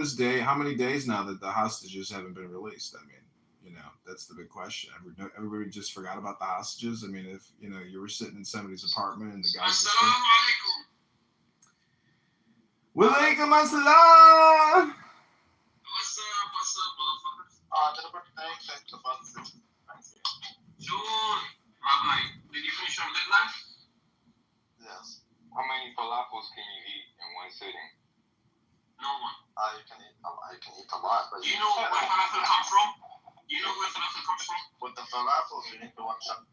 this day, how many days now that the hostages haven't been released? I mean, that's the big question. Everybody just forgot about the hostages. I mean, if you were sitting in somebody's apartment and the guys just Assalamu alaikum. Walaikum assalam. What's up, motherfuckers? Thanks about this. Sure. My guy, did you finish your deadline? Yes. How many falafels can you eat in one sitting? No one. You can eat a lot, but Do you know where falafel comes from? Do you know where falafel comes from? with the falafels, you need to watch out.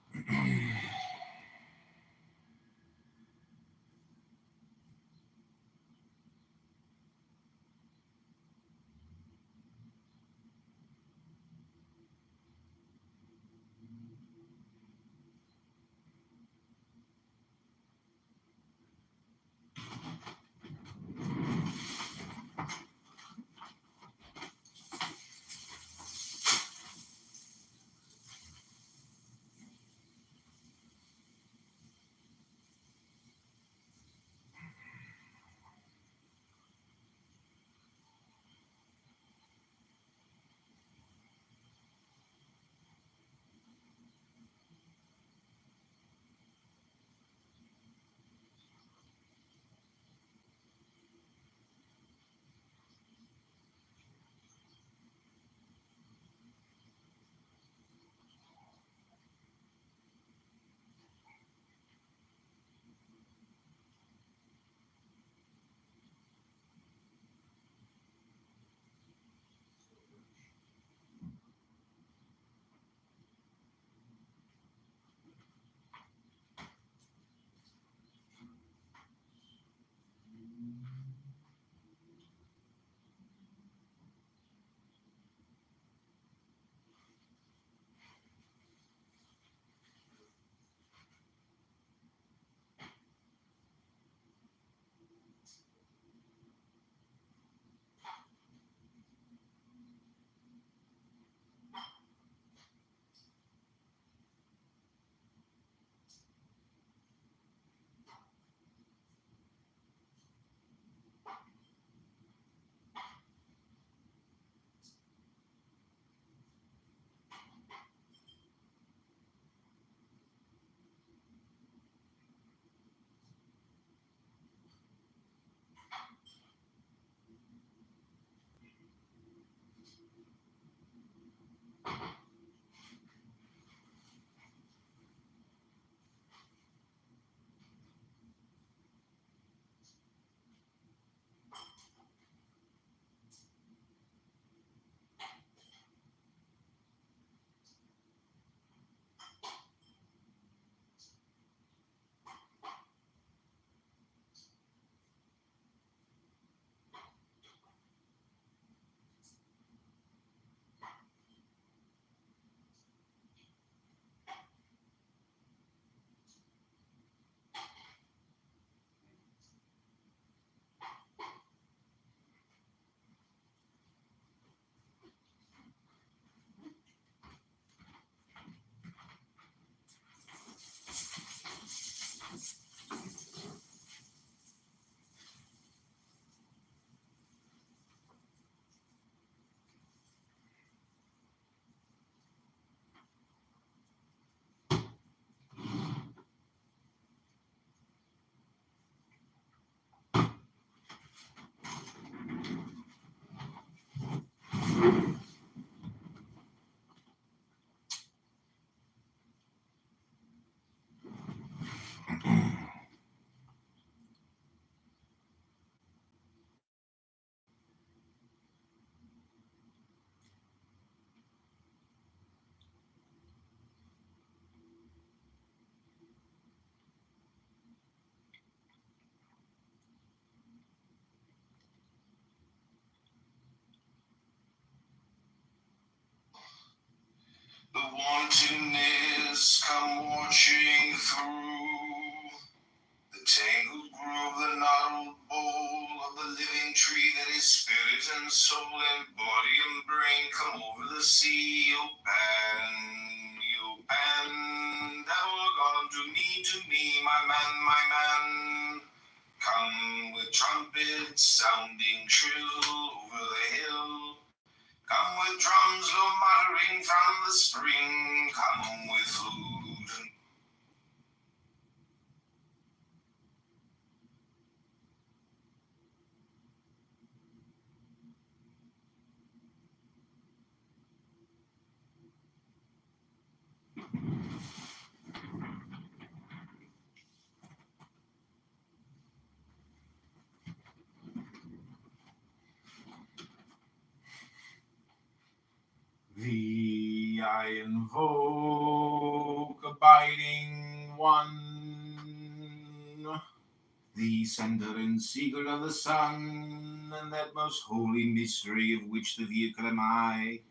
The wantonness come watching through the tangled grove, the gnarled bole of the living tree that is spirit and soul and body and brain. Come over the sea, O Pan, thou art gone to me, my man, my man. Come with trumpets sounding shrill over the hill. Come with drums low muttering from the spring. Come with flute and thee I invoke, abiding one, the center and secret of the sun, and that most holy mystery of which the vehicle am I,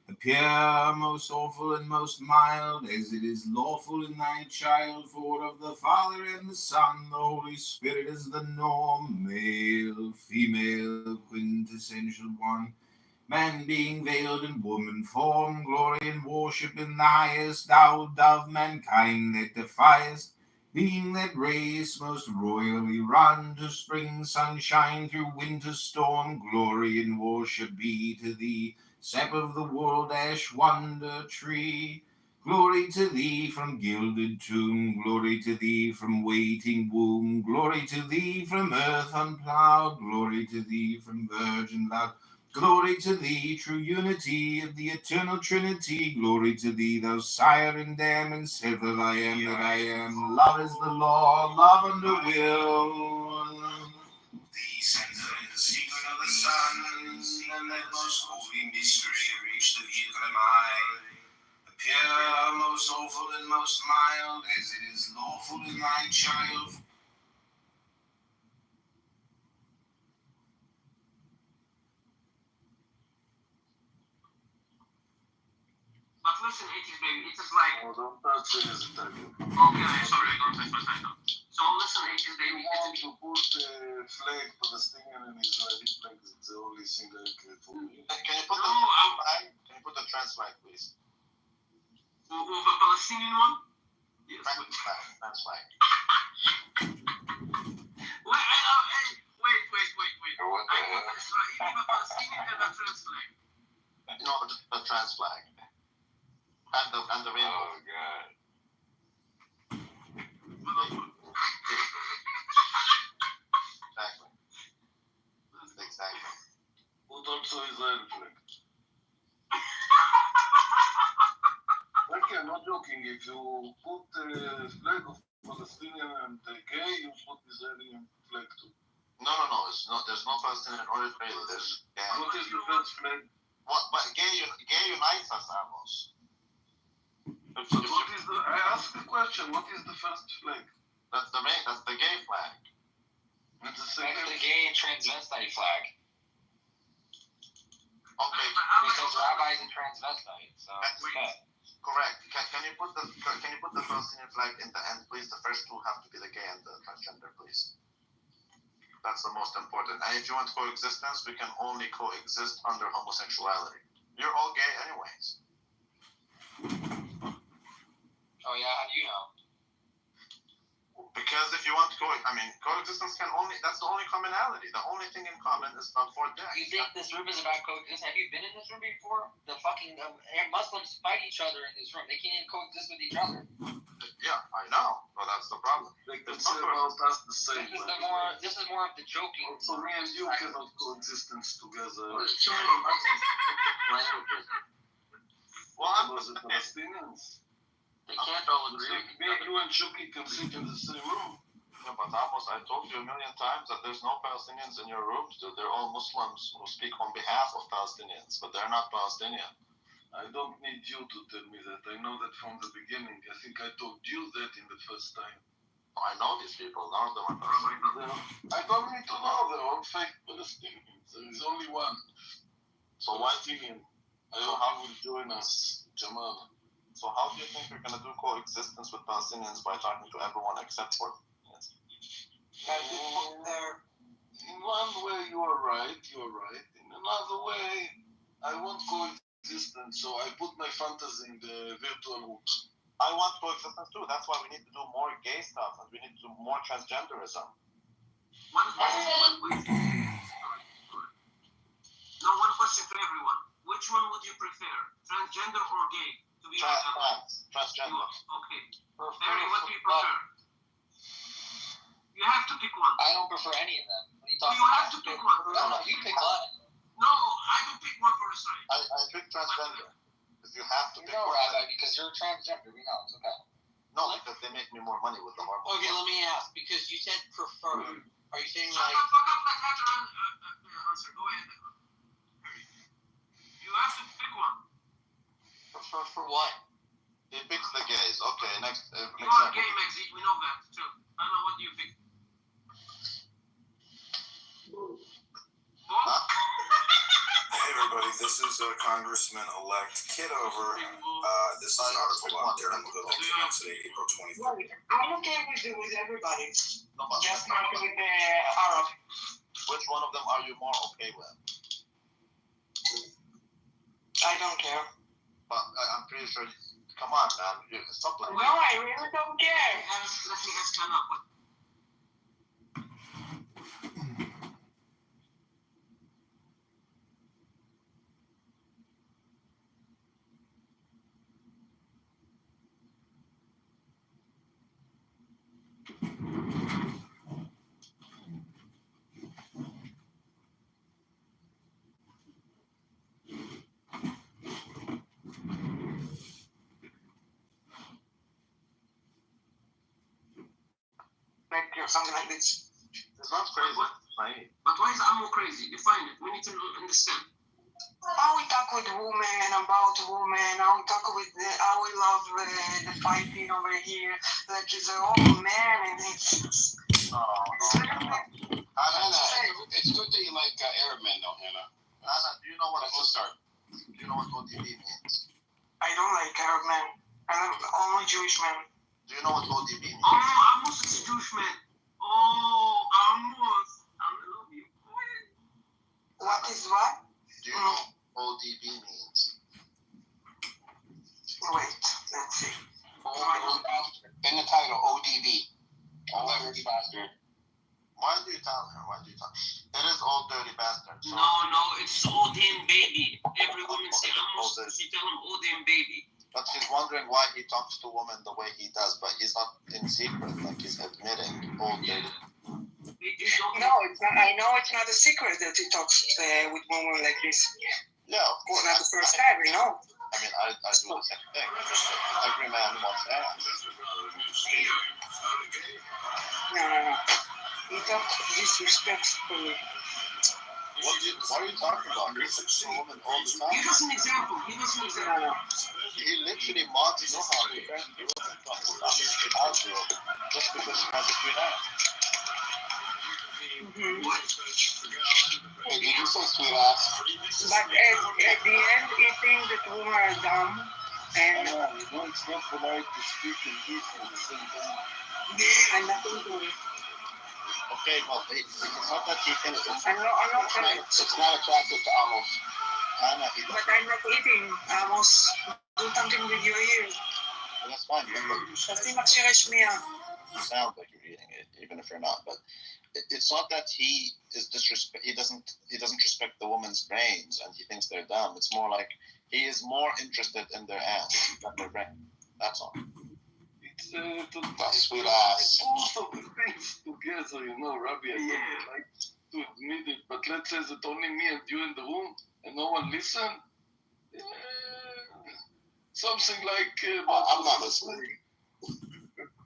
appear most awful and most mild, as it is lawful in thy child, for of the Father and the Son, the Holy Spirit is the norm, male, female, quintessential one. Man being veiled in woman form, glory and worship in the highest, thou dove mankind that defiest, being that race most royally run to spring sunshine through winter storm, glory and worship be to thee, sap of the world, ash wonder tree. Glory to thee from gilded tomb, glory to thee from waiting womb, glory to thee from earth unplowed, glory to thee from virgin loud. Glory to thee, true unity of the eternal Trinity. Glory to thee, thou sire and dam and said that I am that I am. Love is the law, love under will. The center and the secret of the sun, and that most holy mystery of which the vehicle am I. Appear most awful and most mild, as it is lawful in thy child. But listen, 80s baby, it is like. Oh, don't touch it, is it? Okay, sorry, I don't touch my title. So listen, 80s baby, You want to put flag Palestinian and Israeli flags, it's the only thing I care for me. Can you put No, flag? Can you put the trans flag, please? of a Palestinian one? Yes. Trans flag, trans flag. Wait. What the I hell? put Israeli, a Palestinian, and a trans flag. No, the trans flag. And the rainbow. Oh god. Exactly. Put also Israel flag. Okay, I'm not joking. If you put the flag of Palestinian and gay, you put Israeli flag too. No. It's not. There's no Palestinian or Israeli. There's gay. What is the first flag? What? But gay unites us, Amos. What is the? I asked the question. What is the first flag? That's the gay flag. It's the second. That's the gay and transvestite flag. Okay. Because rabbi's a transvestite, so Correct. Can you put the Palestinian flag in the end, please? The first two have to be the gay and the transgender, please. That's the most important. And if you want coexistence, we can only coexist under homosexuality. You're all gay anyways. Oh yeah, how do you know? Because if you want coexistence that's the only commonality. The only thing in common is love for death. You think this room is about coexistence? Have you been in this room before? The fucking Muslims fight each other in this room. They can't even coexist with each other. Yeah, I know. But that's the problem. Like It's about us the same. This is more of the joking. So me and you cannot coexistence together. So many Muslims languages. Well, Was it Palestinians? They can't all agree. Me, you and Shuki can sleep in the same room. Yeah, but Amos, I told you a million times that there's no Palestinians in your rooms. They're all Muslims who speak on behalf of Palestinians, but they're not Palestinian. I don't need you to tell me that. I know that from the beginning. I think I told you that in the first time. I know these people. None of them are Palestinians. I don't need to know. They're all fake Palestinians. There is only one. So why? Palestinian. I hope you will join us, Jamal. So how do you think we're gonna do coexistence with Palestinians by talking to everyone except for Palestinians? In one way, you are right. In another way, I want coexistence, so I put my fantasy in the virtual world. I want coexistence too. That's why we need to do more gay stuff and we need to do more transgenderism. One question for everyone. Which one would you prefer, transgender or gay? To be Transgender. Okay. Harry, what do you prefer? You have to pick one. I don't prefer any of them. What are you talking You have to pick one. No, you pick one. No, I don't pick one for a side. I pick transgender. If you have to You pick know, one. Rabbi, because you're transgender. We know. It's okay. No, because they make me more money with the hormones. Okay, let me ask, because you said prefer. Are you saying Shut like... the fuck up, let Hatter answer. Go ahead. Harry. You have to pick one. Prefer for what? He picks the gays. Okay, next. You are gay, Maxi. We know that, too. I know. What do you pick? Both? Hey everybody, this is Congressman-elect Kidover. This is an article on Darren Little from today, April 23rd. I'm okay with everybody, No, but just not with the Arab. which one of them are you more okay with? I don't care. But I'm pretty sure. Come on, man. Stop like No, I really don't care. Let me ask Hannah. What? Like something like this. It's not crazy. What? Right. But why is Ammo crazy? Define it. We need to understand. How we talk with women about women, how we talk with how we love the fighting over here. Like it's an old man and it's No. Hannah, it's good that you like Arab men, though, Hannah. Anna, do you know what That's a start. Do you know what ODB means? I don't like Arab men. I love only Jewish men. Do you know what ODB means? Oh, Amos is a Jewish man. Oh, Amos. I love you. What is what? Do you know what ODB means? Wait, let's see. In the title, ODB. Old Dirty Bastard. Why do you tell her? Why do you tell her? It is old dirty bastard. So No, it's Odin baby. Every woman say Amos. She tell him Odin baby. But she's wondering why he talks to women the way he does, but he's not in secret, like he's admitting old dirty. They just don't. No, it's not, I know it's not a secret that he talks with women like this. Yeah, of Well, course. not the first time, you know. I mean, I do the same thing. Every man wants ass. No. He talks disrespectfully. What are you talking about? He talks to women all the time. Give us an example. No. He literally mocks Noha. He wasn't trying to stop his house girl just because she has a sweet ass. Mm-hmm. Hey, did you say sweet ass? But at the end, he thinks that women are dumb. And It's not polite to speak and eat at the same time. I'm not into it. Okay, well, it's not that he thinks it's I'm not telling. It's not attractive to Amos. Anna, he But I'm not eating. Amos, do something with your ears. that's fine. But תשים מכשירי שמיעה. you sound like you're eating it, even if you're not. But it's not that he is disrespect. He doesn't respect the woman's brains and he thinks they're dumb. It's more like he is more interested in their ass than their brain. That's all. It's That sweet ass. both of the things together, Rabbi. I don't like to admit it, but let's say that only me and you in the room and no one listen. Something like. I'm not listening.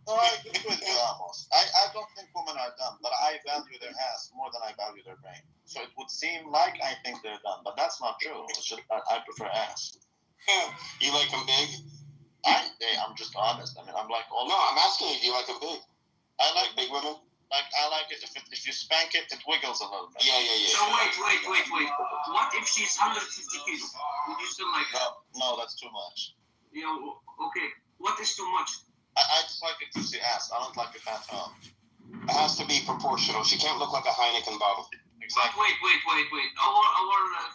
No, I agree with you, Amos. I don't think women are dumb, but I value their ass more than I value their brain. So it would seem like I think they're dumb, but that's not true. It's just that I prefer ass. You like them big? I'm just honest. I mean, I'm like all. No, I'm asking you, do you like them big? I like Like big women? I like it if you spank it, it wiggles a little bit. Yeah. So wait. What if she's 150 kilos? Would you still like her? No, that's too much. Okay. What is too much? I just like a juicy ass. I don't like a fat tongue. It has to be proportional. She can't look like a Heineken bottle. Exactly. Wait. Our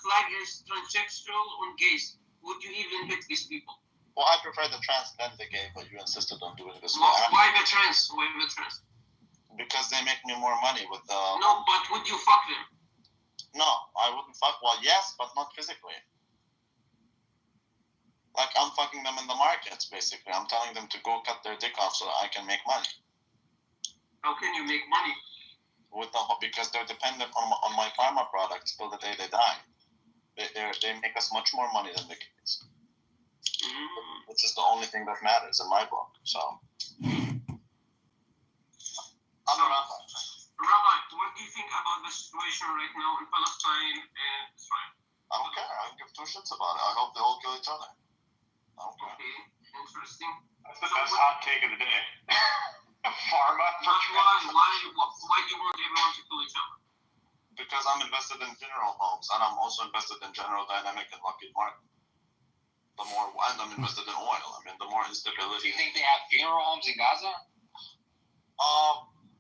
flag is transsexual and gays. Would you even hit these people? Well, I prefer the transgender gay, but you insisted on doing this. Why the trans? Because they make me more money with the. No, but would you fuck them? No, I wouldn't fuck. Well, yes, but not physically. Like I'm fucking them in the markets, basically. I'm telling them to go cut their dick off so I can make money. How can you make money? Because they're dependent on my pharma products till the day they die. They make us much more money than the kids. Which is the only thing that matters in my book. So I'm around that. Rabbi, what do you think about the situation right now in Palestine and Israel? I don't care. I don't give two shits about it. I hope they all kill each other. I don't care. Okay, interesting. That's the best hot take of the day. Pharma. Why do you want everyone to kill each other? Because I'm invested in funeral homes, and I'm also invested in General Dynamic and Lockheed Martin. And I'm invested in oil. I mean, the more Do instability. you think they have funeral homes in Gaza?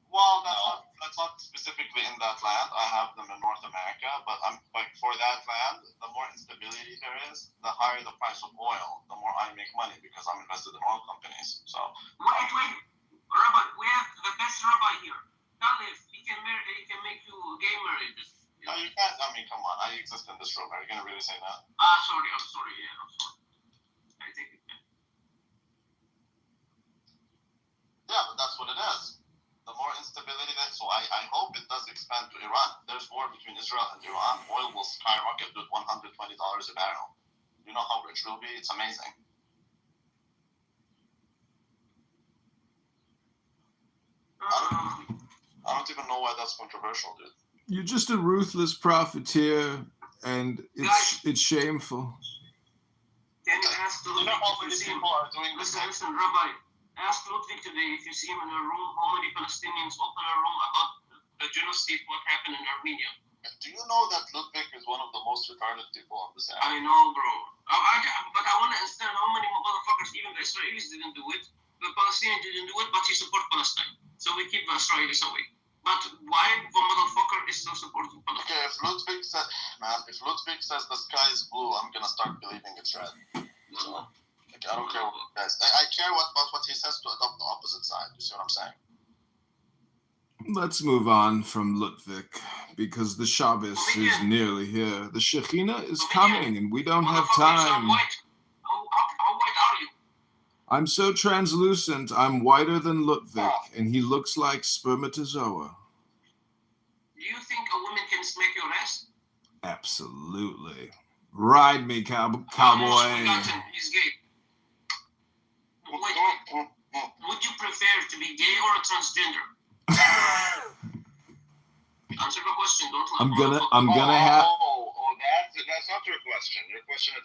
Well, that's not specifically in that land. I have them in North America, but I'm like for that land, the more instability there is, the higher the price of oil, the more I make money because I'm invested in oil companies. So. Wait, Rabbi, we have the best rabbi here. Khalif, he can make you gay marriages. No, you can't. I mean, come on. I exist in this room. Are you gonna really say that? Sorry. I'm sorry. I take it back. Yeah, but that's what it is. The more instability so I hope it does expand to Iran. There's war between Israel and Iran. Oil will skyrocket to $120 a barrel. You know how rich we'll be? It's amazing. I don't even know why that's controversial, dude. You're just a ruthless profiteer, and it's shameful. Can you ask Ludwig if you see him? Listen, Rabbi. Ask Ludwig today if you see him in a room, how many Palestinians open a room about the genocide, what happened in Armenia. Do you know that Ludwig is one of the most retarded people on this earth? I know, bro. But I want to understand how many motherfuckers, even the Israelis didn't do it, the Palestinians didn't do it, but he support Palestine. So we keep the Israelis away. But why the motherfucker is still supporting Palestine? Okay, if Ludwig says the sky is blue, I'm gonna start believing it's red. So, I don't care what he says. I care about what he says to adopt the opposite side. You see what I'm saying? Let's move on from Ludwig, because the Shabbos is nearly here. The Shekhinah is coming, and we don't have time. How white are you? I'm so translucent, I'm whiter than Ludwig, and he looks like spermatozoa. Do you think a woman can smack your ass? Absolutely. Ride me, cowboy. He's gay. Wait. Would you prefer to be gay or a transgender? Answer the question. Don't lie. I'm gonna have. That's not your question. Your question is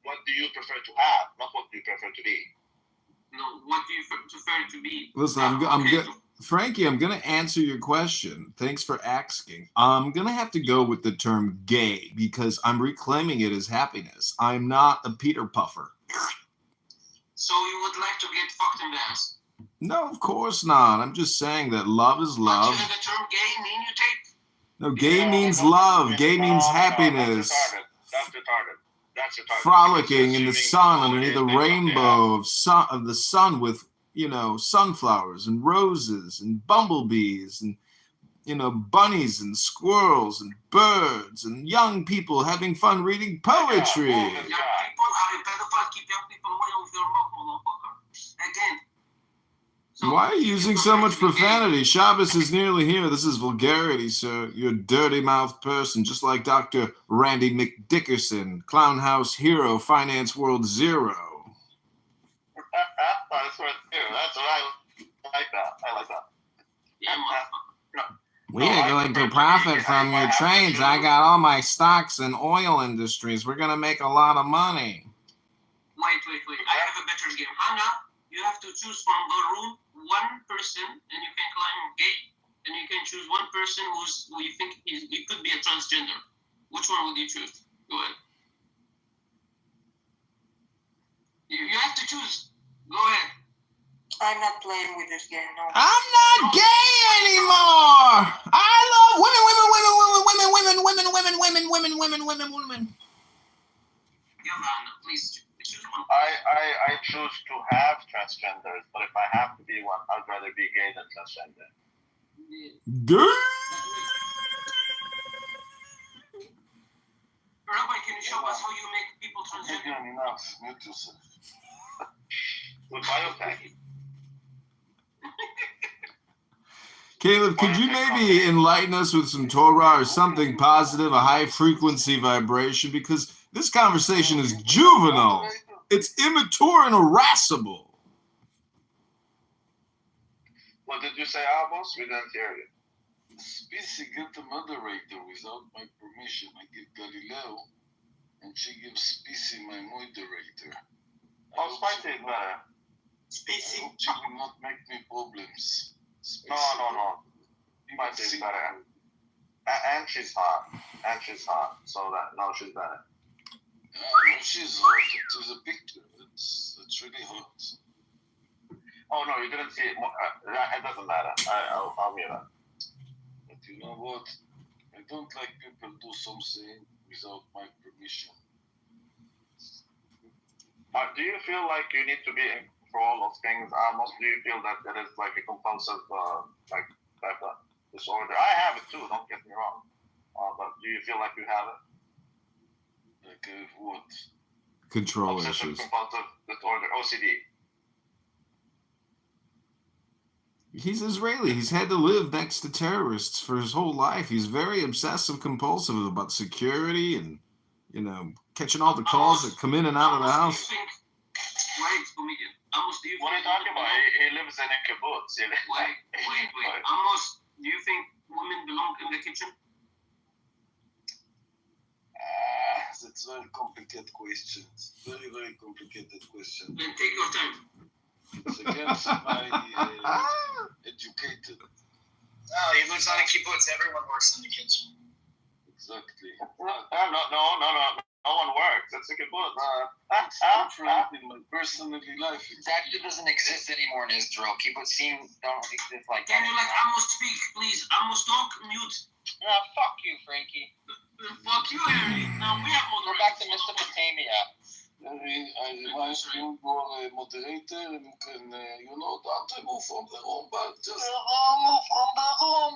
what do you prefer to have, not what do you prefer to be. No, what do you prefer to be? Listen, Frankie, I'm gonna answer your question. Thanks for asking. I'm gonna have to go with the term gay because I'm reclaiming it as happiness. I'm not a Peter Puffer. So you would like to get fucked in the ass? No, of course not. I'm just saying that love is love. What does the term gay mean you take? No, gay means love. Gay means happiness. That's retarded. Frolicking in the sun underneath a rainbow of the sun with, sunflowers and roses and bumblebees and, bunnies and squirrels and birds and young people having fun reading poetry. Young people are a pedophile. Keep young people away with your mouth, motherfucker. Again. Why are you using so much profanity? Shabbos is nearly here. This is vulgarity, sir. You're a dirty-mouthed person, just like Dr. Randy McDickerson, Clown House Hero, Finance World Zero. That's what I like that. I like that. Yeah, motherfucker. We are going to profit from your trades. I got all my stocks in oil industries. We're going to make a lot of money. Wait. I have a better game. Hannah, you have to choose from the room one person, and you can call him gay, and you can choose one person who you think he could be a transgender. Which one would you choose? Go ahead. You have to choose. Go ahead. I'm not playing with this game, no. I'm not gay anymore. I love women. Yolanda, please choose one. I choose to have transgenders, but if I have to be one, I'd rather be gay than transgender. Gay. Rabbi, can you show us how you make people transgender? Again, enough. Mute yourself. With biotech. Caleb, could you maybe enlighten us with some Torah or something positive, a high frequency vibration? Because this conversation is juvenile. It's immature and irascible. What did you say, Amos? We didn't hear you. Spacey get the moderator without my permission. I give Galileo, and she gives Spacey my moderator. Oh, Spicy is better. I hope she will not make me problems. No. Spicy is better. And she's hot. So that, no, she's better. No, she's hot. It was a picture. It's really hot. Oh, no, you didn't see it. It doesn't matter. I'll mute her. But you know what? I don't like people do something without my permission. Do you feel like you need to be in control of things, Amos? Do you feel that there is like a compulsive type of disorder? I have it too, don't get me wrong. But do you feel like you have it? Like what? Control Obsessive issues. compulsive disorder, OCD. He's Israeli. He's had to live next to terrorists for his whole life. He's very obsessive compulsive about security and, catching all the calls that come in and out of the house. Wait, comedian. Amos, do you What are you talking about? He lives in a kibbutz. Wait. Amos, do you think women belong in the kitchen? That's very complicated questions. Very, very complicated question. Then take your time. It's against my educated. Oh, he lives on a kibbutz. Everyone works in the kitchen. Exactly. No one works. It's a kibbutz. It's different in my personal life. That shit doesn't exist anymore in Israel. Kibbutzim don't exist like that. Can you let Amos speak, please? Amos, talk, mute. Fuck you, Frankie. Fuck you, Harry. Now we have Go moderators. back to Mesopotamia. I remind you, you're a moderator, and you can, don't remove from the room, but just remove from the room.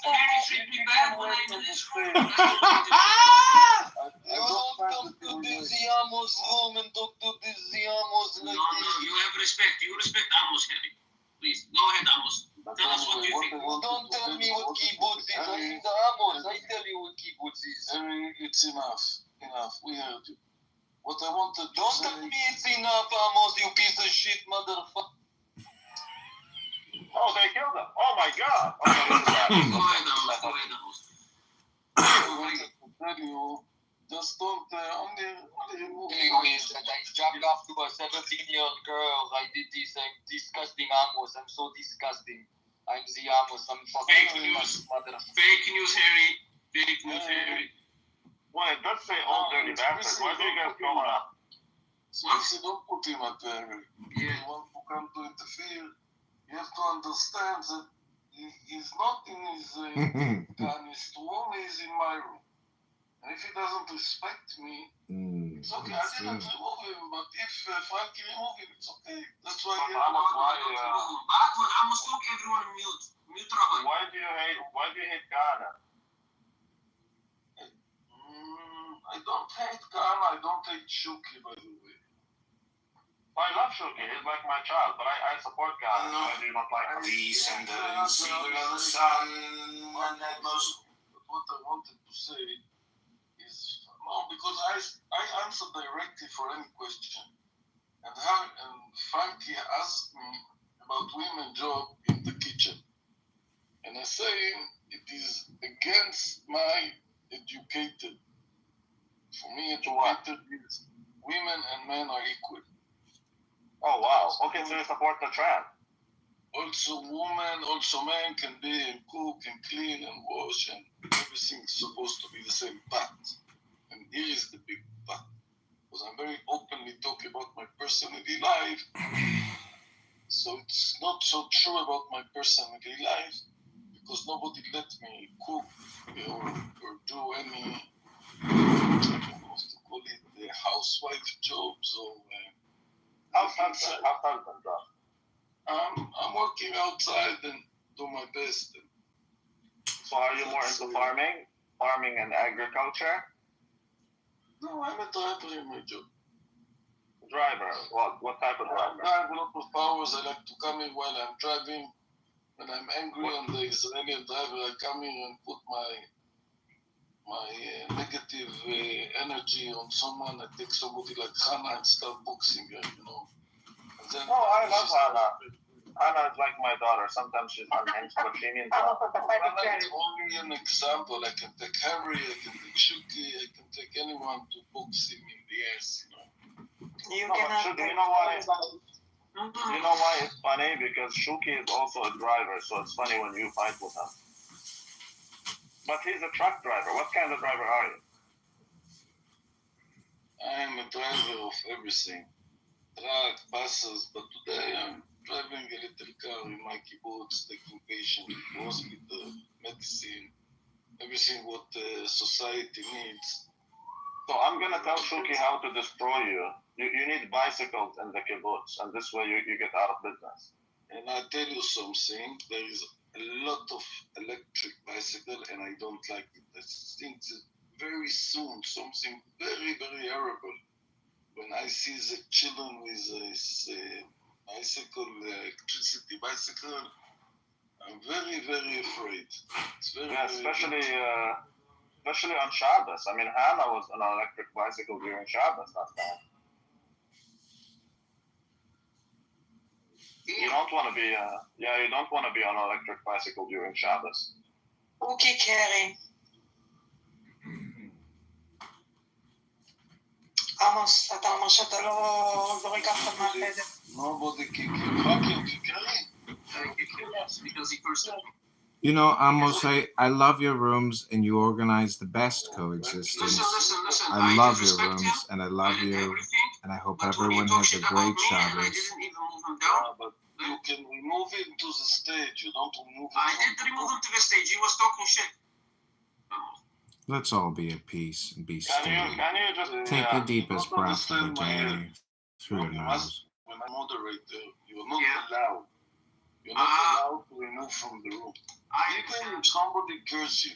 Harry treat me bad when I'm in this room. You don't come to the Ziamos room and talk to the Ziamos No, like this. you have respect. You respect Amos, Harry. Please, go ahead, Amos. Tell us what you think. Don't tell me what kibbutz is. I'm the Amos. I tell you what kibbutz is. It's enough. We heard you. What I wanted to Don't say... tell me it's enough, Amos, you piece of shit, motherfucker. Oh, they killed him. Oh my God. Go ahead, Amos. I wanted to tell you, just don't only remove... Anyways, I dropped off to a 17-year-old girl. I did this. I'm disgusting, Amos. I'm so disgusting. I'm the Amos. I'm Fake fucking news. motherfucker. Fake news, Harry. Fake news, Harry. Well, it does say old dirty bastard. Why do you guys go on? Seriously, don't put him at there. If you want to come to interfere, you have to understand that he's not in his room, he's in my room. And if he doesn't respect me, it's okay. I didn't remove him, but if Frankie remove him, it's okay. That's why he Back when Amos talk, everyone mute. Mute Rabbi. Why do you hate Ghana? I don't hate Khan, I don't hate Shuki, by the way. I love Shuki. He's like my child, but I support Ghana. I do not like him. Descendants, even of the sun, and that most. But what I wanted to say is, no, because I answer directly for any question. And Frankie asked me about women's job in the kitchen. And I say it is against my educated. For me, educated is women and men are equal. Oh, wow. Okay, so you support the trend. Also, also men can be and cook and clean and wash, and everything's supposed to be the same path. And here is the big but. Because I'm very openly talking about my personal life. So it's not so true about my personal life, because nobody let me cook or do any, I don't know what to call it, the housewife jobs or outside. husband job? I'm working outside and do my best. So are you more into farming and agriculture? No, I'm a driver in my job. Driver. What type of I driver? have a lot of powers. I like to come in while I'm driving. When I'm angry on the Israeli driver, I come in and put my negative energy on someone. I take somebody like Hannah and start boxing her, you know. And then I love Hannah. Hannah is like my daughter. Sometimes she's unhinged, but she means well. Hannah is only an example. I can take Harry, I can take Shuki, I can take anyone to box him in the ass, you know. You No, but cannot Shuki, take you know why it's funny? Because Shuki is also a driver, so it's funny when you fight with him. But he's a truck driver. What kind of driver are you? I'm a driver of everything. Truck, buses, but today I'm driving a little car in my kibbutz, taking patients to hospital, medicine, everything what society needs. So I'm gonna tell Shuki how to destroy you. You need bicycles in the kibbutz, and this way you get out of business. And I tell you something, there is a lot of electric bicycle, and I don't like it. I think very soon something very, very horrible. When I see the children with this bicycle, electricity bicycle, I'm very, very afraid. It's very, Yeah, very especially on Shabbos. I mean, Hannah was on an electric bicycle during Shabbos last time. You don't want to be, you don't want to be on an electric bicycle during Shabbos. אוקי קרי. עמוס, אתה אומר שאתה לא זורק אף אחד מהחדר. Nobody kick you. Fucking kick Because he first You know, Amos, I love your rooms and you organize the best coexistence. Listen. I love your respect rooms him and I love and you everything, and I hope but when he everyone talk has a shit about great me and I Shabbos. didn't even move him down. but you can remove him to the stage. You don't remove him. I did remove him to the stage. He was talking shit. Let's all be at peace and be still. Can you just Take the deepest don't breath of the understand my day through your You nose. must, when I'm moderator, you're not Yeah. allowed. You're not allowed to remove from the room. Even if somebody curse you,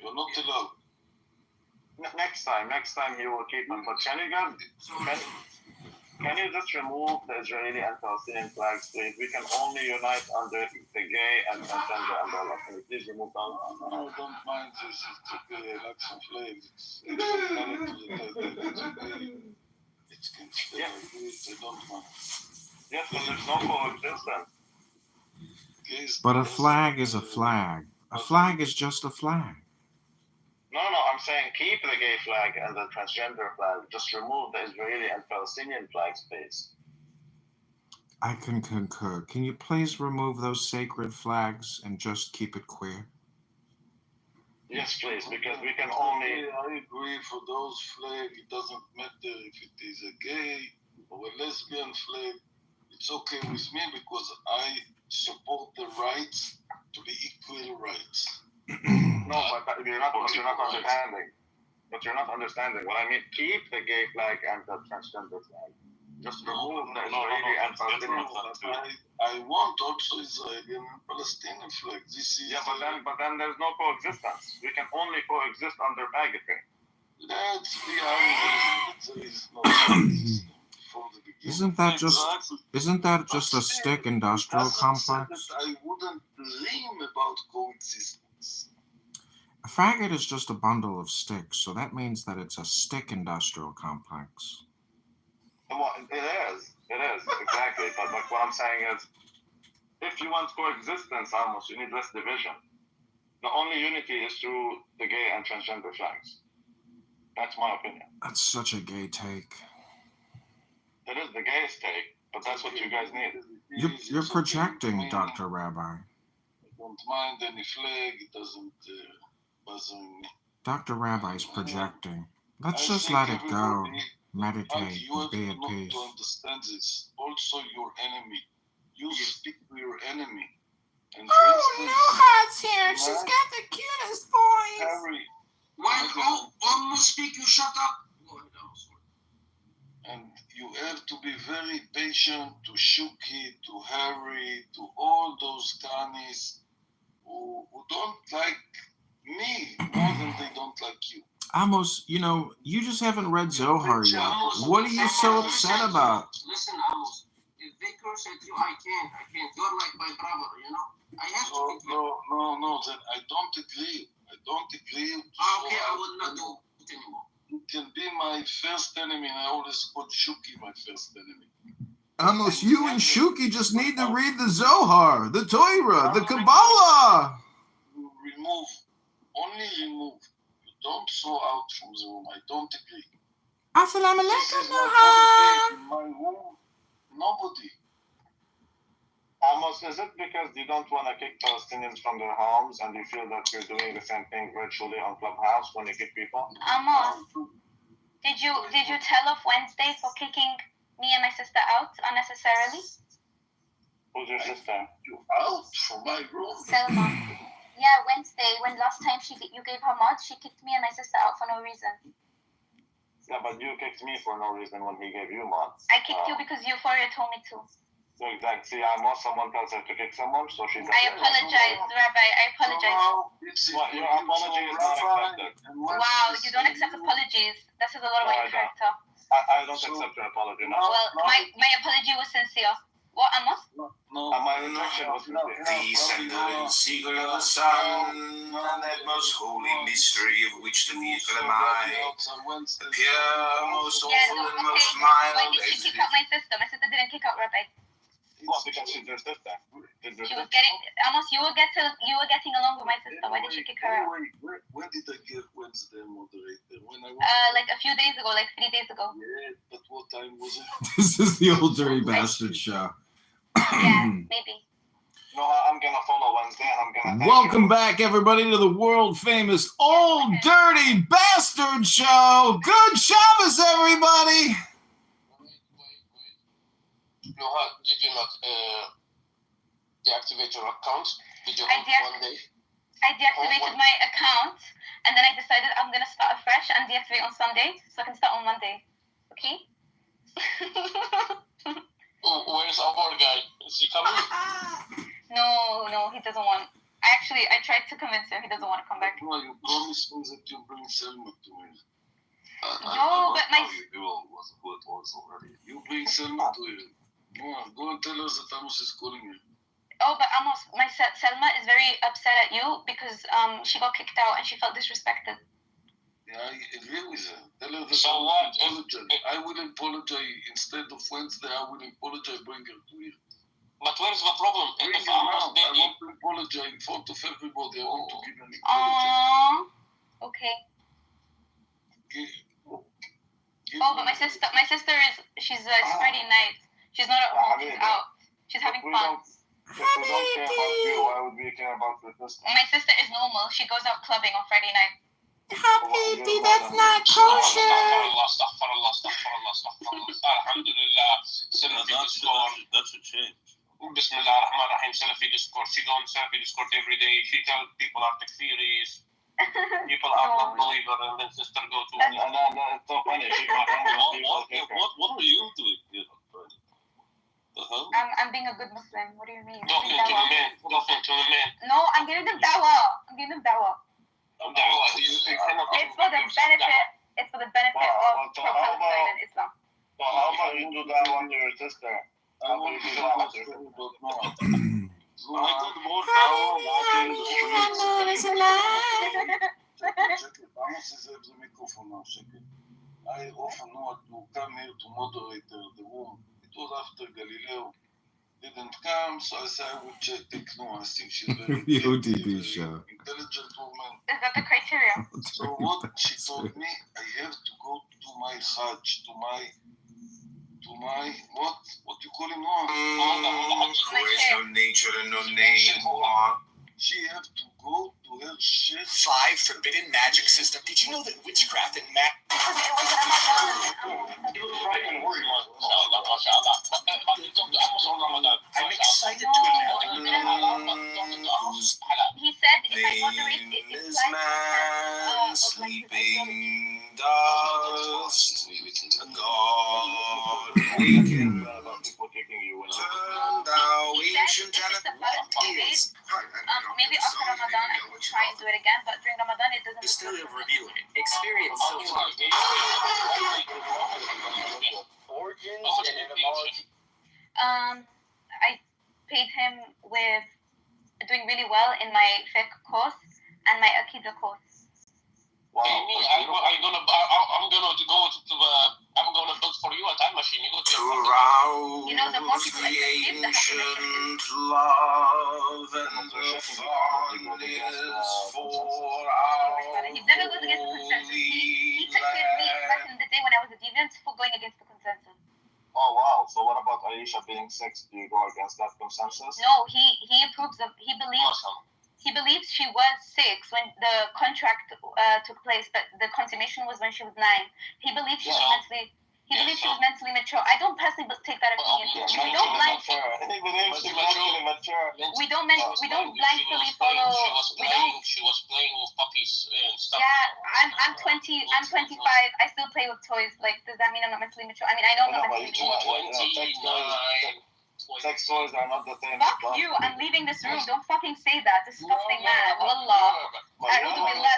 you're not allowed. next time you will keep them. But can you guys, can you just remove the Israeli and Palestinian flags, please? We can only unite under the gay and transgender umbrella. Can you please remove them? No, don't mind this. It's okay. I like some flags. It's valid to the title. It's okay. It can stay like this. I don't mind. Yes, but there's no coexistence. Gays But a doesn't, flag is a flag. A flag is just a flag. No, I'm saying keep the gay flag and the transgender flag. Just remove the Israeli and Palestinian flags, please. I can concur. Can you please remove those sacred flags and just keep it queer? Yes, please, because we can Okay, only. I agree for those flag. It doesn't matter if it is a gay or a lesbian flag. It's okay with me because I support the rights to be equal rights. No, but you're not understanding. But you're not understanding. What I mean, keep the gay flag and the transgender flag. Just remove the Israeli and Palestinian flag. I want also Israeli and Palestinian flag. This is But then there's no coexistence. We can only coexist under bigotry. let's be honest. There is no coexistence from the beginning. Isn't that just a stick industrial complex? I wouldn't dream about coexistence. A faggot is just a bundle of sticks, so that means that it's a stick industrial complex. Well, it is, exactly. But like what I'm saying is, if you want coexistence, almost, you need less division. The only unity is through the gay and transgender flags. That's my opinion. That's such a gay take. It is the gayest take, but that's what you guys need. You're projecting, Dr. Rabbi. I don't mind any flag. It doesn't bother me. Dr. Rabbi's projecting. Let's I just think let it go. everybody- Meditate You have and be at not peace. to understand this. Also, your enemy. You speak to your enemy. And for instance, Nuhat's here. She's got the cutest voice. Harry, Why? Oh, almost speak. You shut up. And you have to be very patient to Shuki, to Harry, to all those Tanis who don't like me more than they don't like you. Amos, you know, you just haven't read Zohar yet. What are you so upset about? Listen, Amos. If they curse at you, I can't. You're like my brother, you know. I have to kick you. No, then I don't agree. Okay, I will not do it anymore. You can be my first enemy, and I always call Shuki my first enemy. Amos, you and Shuki just need to read the Zohar, the Torah, the Kabbalah. You only remove. You don't throw out from the room. I don't agree. Assalamu This alaikum, is Noha. in my room, nobody. Amos, is it because you don't want to kick Palestinians from their homes and you feel that you're doing the same thing virtually on Clubhouse when you kick people? Amos, did you tell off Wednesday for kicking me and my sister out unnecessarily? Who's your sister? You out from my room. Selma. Yeah, Wednesday, when last time you gave her mods, she kicked me and my sister out for no reason. Yeah, but you kicked me for no reason when he gave you mods. I kicked you because Euphoria told me to. So exactly, Amos, someone tells her to kick someone, so she's... I apologize, Rabbi. I apologize. Well, your apology is not accepted. Wow, you don't accept apologies. That says a lot about your character. I don't accept your apology now. Well, my apology was sincere. What, Amos? My rejection was sincere. Peace and good and secret of the sun, and that most holy mystery of which the vehicle am I, the pure, most Yeah, awful, no, and most okay. mild Why did she kick out my sister? My sister didn't kick out Rabbi. Well, because she's your sister. She was getting Amos. You were getting along with my sister. Why did she kick her out? When did I give Wednesday moderator? When I was Like a few days ago, like 3 days ago. yeah, but what time was it? This is the old dirty bastard show. Yeah, maybe. No, I'm gonna follow Wednesday. I'm gonna. Welcome back, everybody, to the world famous Old Dirty Bastard Show. Good Shabbos, everybody. Noha, did you not deactivate your account? Did you I deactivated my account, and then I decided I'm gonna start afresh and deactivate on Sunday, so I can start on Monday. Okay? Where's our guy? Is he coming? No, he doesn't want. I tried to convince him. He doesn't want to come back. No, you promised me that you bring Selma to me. No, but my. Who it was already. You bring Selma to him. No, go and tell her that Amos is calling you. Oh, but Amos, my Selma is very upset at you because she got kicked out and she felt disrespected. Yeah, I agree with her. Tell her that So I will what? apologize. I will apologize instead of Wednesday. I will apologize. Bring her to here. But where's the problem? Bring If her now. Amos I did want to apologize in front of everybody. I want to give an apology. Okay. Give Oh, but her- my sister it's Friday night. She's not at home. She's out. She's having If we fun. don't care about you, why would we care about your sister? My sister is normal. She goes out clubbing on Friday night. Habibi, that's not kosher. Alhamdulillah. That's a change. Bismillah ar-Rahman ar-Rahim. Salafi Discord. She goes on Salafi Discord every day. She tells people are takfiris. People are not believers, and then sister go to. No, it's so funny. She's my friend with people. What are you doing here on Friday? The hell? I'm being a good Muslim. What do you mean? Talking to the man. Talking to the man. No, I'm giving them dawah. I'm giving them dawah. It's for the benefit. It's for the benefit of pro-Palestine and Islam. So how about you do that one to your sister? I want to tell her story about Noah. So I got more power walking the streets. Check it. Amos is at the microphone now. Check it. I offer Noah to come here to moderate the room. It was after Galileo didn't come, so I said I would take Noah. I think she's very The ODB very show. intelligent woman. Is that the criteria? So what she told me, I have to go to my Hajj, to my what you call it now? Who has no nature and no name. She have to go to her shit. 5 forbidden magic system. Did you know that witchcraft and magic? I'm excited to announce. He said if I moderate Name it, it's is like man, sleeping dust, a god awaken. About people kicking you when Turn thou He said ancient if and it's about debate, is quite maybe after Ramadan I could try and do it again, but during Ramadan it doesn't. History of reviewing. Experience so far. Origins and etymology. I paid him with doing really well in my fiqh course and my Aqidah course. Wow. I'm gonna build for you a time machine. You go to to your rouse You know, the more people the accept it, the happier it ancient love and the fondness for our He never goes against the consensus. He took me back in the day when I was a deviant for going against the consensus. Oh wow. So what about Aisha being 6? Do you go against that consensus? No, he approves of. He believes she was 6 when the contract took place, but the consummation was when she was 9. He believes she was mentally. He believes she was mentally mature. I don't personally take that opinion. We don't blindly. We don't blindly follow. She was playing with puppies and stuff. Yeah, I'm 20. I'm 25. I still play with toys. Like, does that mean I'm not mentally mature? I mean, I know I'm not mentally mature. Sex toys are not the same. Fuck you! I'm leaving this room. Don't fucking say that. Disgusting man. Wallah.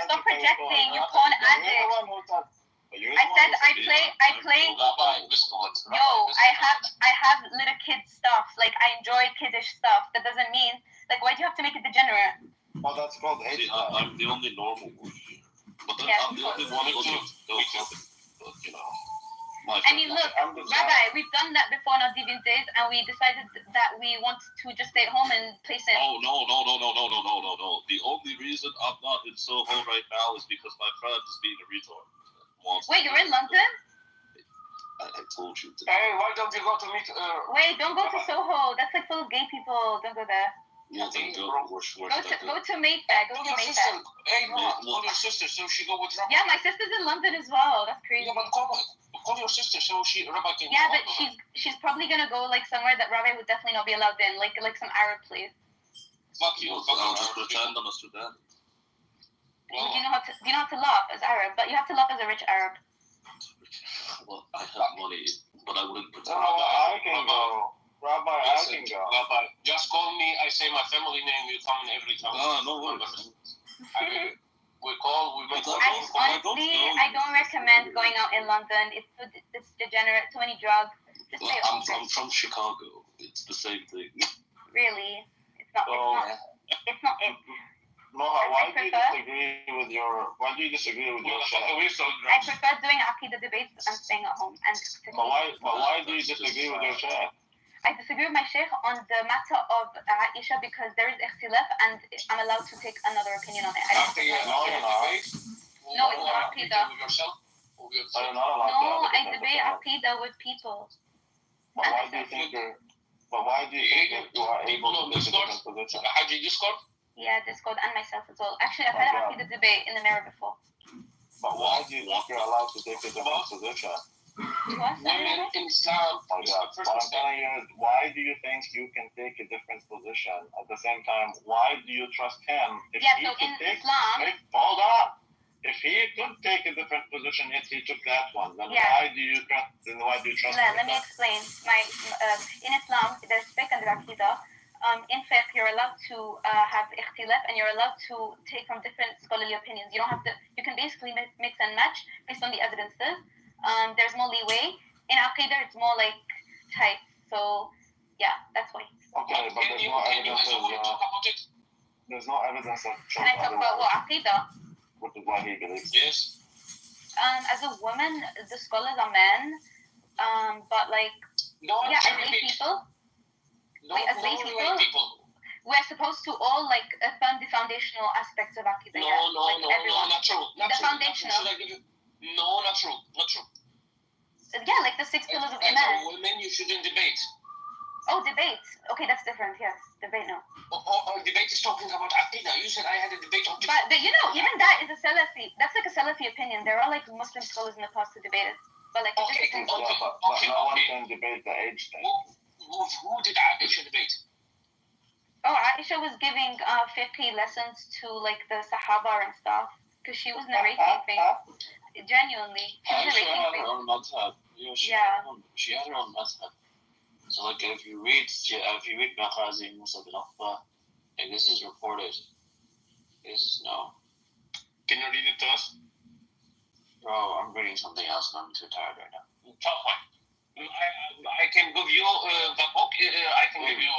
Stop projecting. You porn addict. I said I play. Yo, I have little kid stuff. Like, I enjoy kiddish stuff. That doesn't mean, like, why do you have to make it degenerate? Well, that's called age. I'm the only normal one here. But then I'm the only one who goes up. But, you know. I mean, look, Rabbi, we've done that before in our deviant days, and we decided that we want to just stay at home and play Sims. Oh, no. The only reason I'm not in Soho right now is because my friend is being a retard. Wait, you're in London? I told you. Hey, why don't you go to meet? Wait, don't go to Soho. That's like full of gay people. Don't go there. Yeah, then go. Go to Mayfair. Go to Mayfair. Hey, call your sister so she go with Rabbi. Yeah, my sister's in London as well. That's crazy. Yeah, but call your sister so Rabbi can. Yeah, but she's probably gonna go like somewhere that Rabbi would definitely not be allowed in, like some Arab place. Fuck you. I'll just pretend I'm a student. Well, do you know how to laugh as Arab? But you have to laugh as a rich Arab. Well, I have money, but I wouldn't pretend. I can go. Rabbi, I can go. Rabbi, just call me. I say my family name. You come in every time. No worries. We call. We make. Honestly, I don't recommend going out in London. It's degenerate. Too many drugs. Just stay I'm home. from Chicago. It's the same thing. Really, it's not. It's not it. Moha, why do you disagree with your chef? I prefer doing Aqidah debates and staying at home. But why do you disagree with your chef? I disagree with my sheikh on the matter of Aisha because there is ikhtilaf and I'm allowed to take another opinion on it. No, it's not Aqidah. No, I debate Aqidah with people. But why do you think that you are able to make a different position? Haji Discord? Yeah, Discord and myself as well. Actually, I've had a Aqidah debate in the mirror before. But why do you think you're allowed to take a different position? Women in Islam. What I'm telling you is, why do you think you can take a different position? At the same time, why do you trust him? Hold on. If he could take a different position, if he took that one, then why do you trust him? Let me explain. In Islam, there's fiqh and there's aqidah. In fiqh, you're allowed to have ikhtilaf and you're allowed to take from different scholarly opinions. You don't have to. You can basically mix and match based on the evidences. There's more leeway. In Aqidah, it's more like tight. So, yeah, that's why. Okay, but there's no evidence. There's no evidence that shows. Can I talk about what Aqidah? Which is why he believes. Yes. As a woman, the scholars are men. But like, as lay people. As lay people. We're supposed to all like affirm the foundational aspects of Aqidah. No, not true. The foundational. No, not true. Yeah, like the 6 pillars of Iman. As a woman, you shouldn't debate. Oh, debate. Okay, that's different. Yes, debate. No. Debate is talking about Aqidah. You said I had a debate on. But you know, even that is a Salafi. That's like a Salafi opinion. There are like Muslim scholars in the past who debate it. But like, but no one can debate the age thing. Who did Aisha debate? Oh, Aisha was giving fiqh lessons to like the Sahaba and stuff because she was narrating things. genuinely, she And doesn't she rate had me. her own madhab. You know, she had her own madhab. So like if you read Maghazi Musa bin Uqba, and this is reported. This is no. Can you read it to us? Bro, I'm reading something else and I'm too tired right now. Top one. I can give you the book. I can give you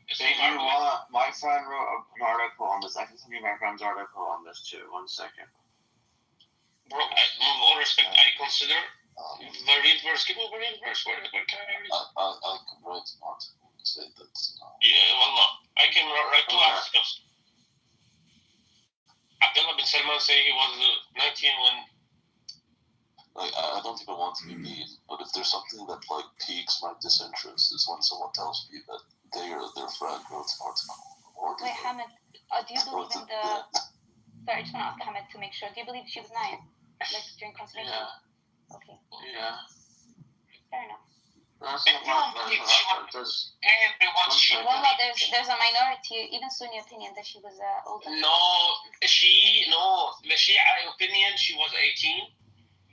If you want, my friend wrote an article on this. I can send you my friend's article on this too. 1 second. Bro, with all respect, I consider the real verse. Give me the real verse. Where can I read? I can write an article and say that. Yeah, wallah. I can write 2 articles. Abdullah bin Salman say he was 19 when. I don't even want to be mean, but if there's something that like piques my disinterest is when someone tells me that their friend wrote an article. Wait, Hamid, do you believe in the... Sorry, I just want to ask Hamid to make sure. Do you believe she was 9? Like, during consummation? Yeah. Okay. Yeah. Fair enough. Wallah, there's a minority, even Sunni opinion, that she was older. The Shia opinion, she was 18.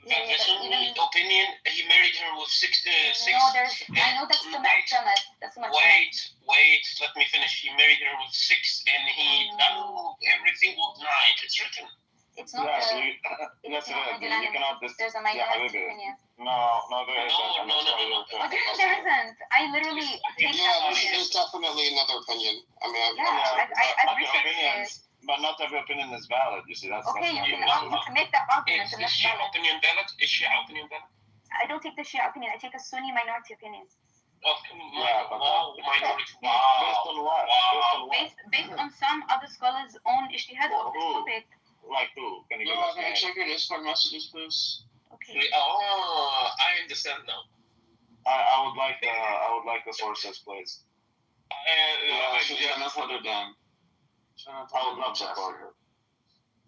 The Sunni opinion, he married her with 6. I know that's the Mu'tamad. That's the Wait, let me finish. He married her with 6, and he done everything with 9. It's written. It's not there's a minority opinion. No, there isn't. What do you mean there isn't? I literally take that opinion. There's definitely another opinion. I mean, I've researched it. But not every opinion is valid. You see, that's okay. You can make that argument. Is Shia opinion valid? Is Shia opinion valid? I don't take the Shia opinion. I take a Sunni minority opinion. Minority. Based on what? Based on some other scholars' own ijtihad of this topic. Like who? Can you give us names? Check your Discord messages, please. Okay. I understand now. I would like the sources, please. Enough what they're done. I would love that.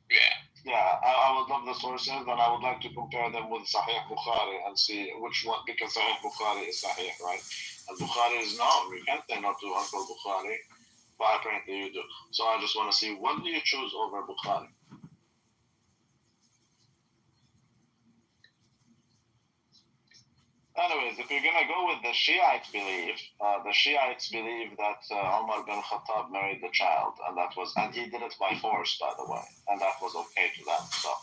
Yeah. I would love the sources, and I would like to compare them with Sahih Bukhari and see which one, because Sahih Bukhari is Sahih, right? And Bukhari is known. We can't say no to Uncle Bukhari, but apparently you do. So I just want to see, what do you choose over Bukhari? Anyways, if you're gonna go with the Shiites believe that Umar bin Khattab married the child, and he did it by force, by the way, and that was okay to them. So,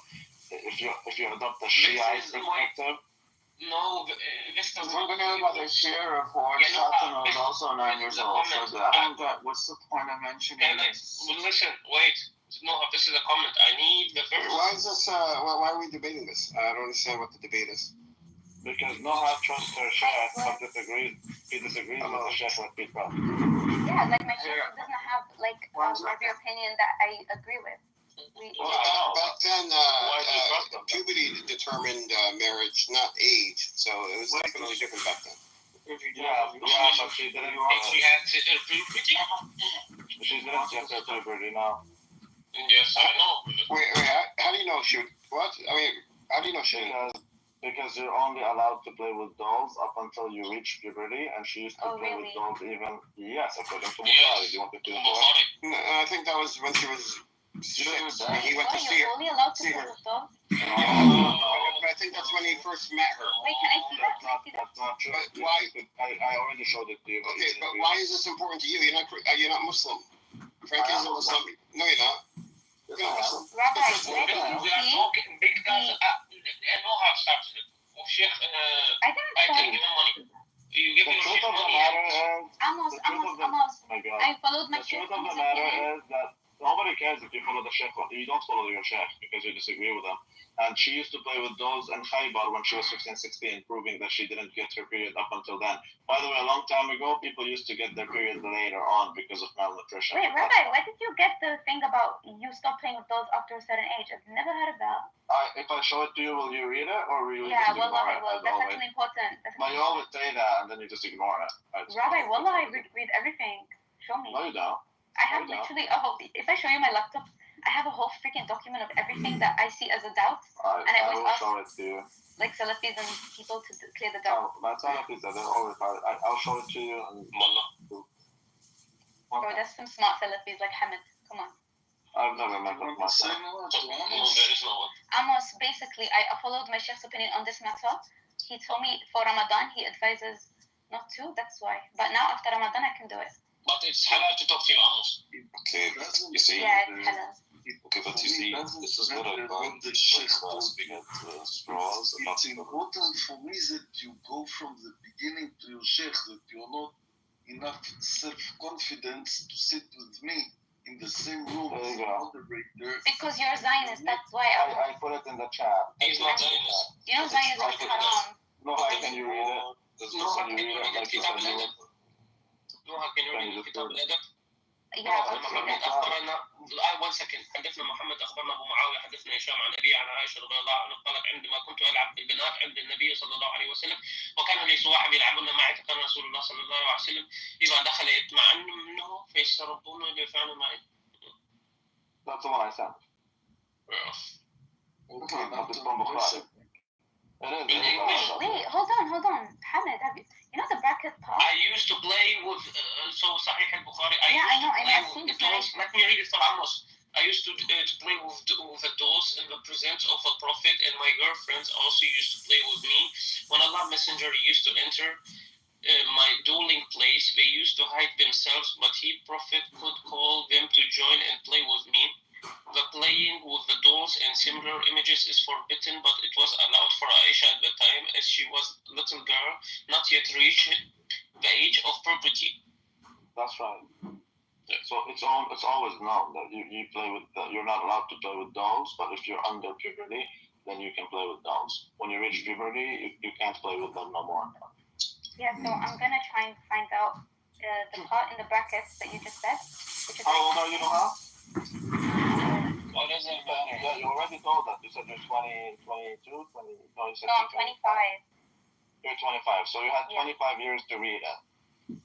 if you adopt the Shiite perspective, We're gonna about the Shia report. Fatima was also 9 years old. So I don't get what's the point of mentioning this? Listen, wait. No, this is a comment. I need the verse. Why is this? Why are we debating this? I don't understand what the debate is. Because Noah trusts her Sheikh, but he disagrees with the Sheikh with people. Yeah, like my Sheikh doesn't have every opinion that I agree with. Back then, puberty determined marriage, not age. So it was definitely different back then. But she didn't. She had puberty? She didn't get her puberty now. Yes, I know. Wait, how do you know she? What? I mean, how do you know she? Because you're only allowed to play with dolls up until you reach puberty, and she used to play with dolls even. Yes, according to Bukhari. Do you want to do that? No, I think that was when she was 6. When he went to see her. Only allowed to play with dolls? I think that's when he first met her. Wait, can I see that? That's not true. But why? I already showed it to you. Okay, but why is this important to you? You're not Muslim. Frank is a Muslim. No, you're not. You're not Muslim. Rabbi, We are talking big guns. I know how it started it. Sheikh, I can give him money. You give him truth of the money. matter is, Amos. I followed my the Sheikh. truth of the matter is that nobody cares if you follow the Sheikh. You don't follow your Sheikh because you disagree with them. And she used to play with dolls in Khaybar when she was 15, 16, proving that she didn't get her period up until then. By the way, a long time ago, people used to get their period later on because of malnutrition. Wait, Rabbi, why did you get the thing about you stop playing with dolls after a certain age? I've never heard of that. If I show it to you, will you read it or will you Yeah, just ignore Wallah, I it? will. That's actually important. But you always say that and then you just ignore it. Rabbi, Wallah, I read everything. Show me. No, you don't. I have literally a whole. If I show you my laptop, I have a whole freaking document of everything that I see as a doubt, and I will always show ask it to you. like Salafis and people to clear the doubt. That's all it is. I'll show it to you. And Bro, that's some smart Salafis like Hamid. Come on. I've never met that myself. There is no one. Amos, basically, I followed my Sheikh's opinion on this matter. He told me for Ramadan, he advises not to, that's why. But now after Ramadan, I can do it. But it's halal to talk to you, Amos. Okay, you see. Yeah, it's halal. Okay, but you see, this is not about the speaking at straws. It's important for me that you go from the beginning to your sheikh, that you're not enough self-confidence to sit with me in the same room as the moderator. Because you're Zionist, that's why I put it in the chat. He's not Zionist. you know Zionist is haram. No, how can you read it? Can you read it like you said you would? can you read كتاب الأدب؟ Yeah, محمد أخبرنا one second. حدثنا محمد أخبرنا أبو معاوية حدثنا هشام عن أبي عن عائشة رضي الله عنها قالت عندما كنت ألعب بالبنات عند النبي صلى الله عليه وسلم وكان لي صواحب يلعبون معي فكان رسول الله صلى الله عليه وسلم إذا دخل يطمئنه فيسربون ليفعلوا معي. That's the one I sent. Okay, Not this from Bukhari. It In is. English. wait, hold on. Hamid, you know the bracket part? I used to play with so Sahih al-Bukhari. Yeah, I know. I've seen the this doors. narration. Let me read it for Amos. I used to play with the doors in the presence of a prophet, and my girlfriends also used to play with me. When Allah Messenger used to enter my dwelling place, they used to hide themselves, but prophet could call them to join and play with me. The playing with the dolls and similar images is forbidden, but it was allowed for Aisha at the time, as she was a little girl, not yet reached the age of puberty. That's right. So it's always known that you play with you're not allowed to play with dolls, but if you're under puberty, then you can play with dolls. When you reach puberty, you can't play with them no more. Yeah, so I'm gonna try and find out the part in the brackets that you just said. Which is How old are you now? What is it? Yeah, you already told that. You said you're 20, 22, 20. No, you said No, I'm 25. You're 25. So you had 25 years to read it.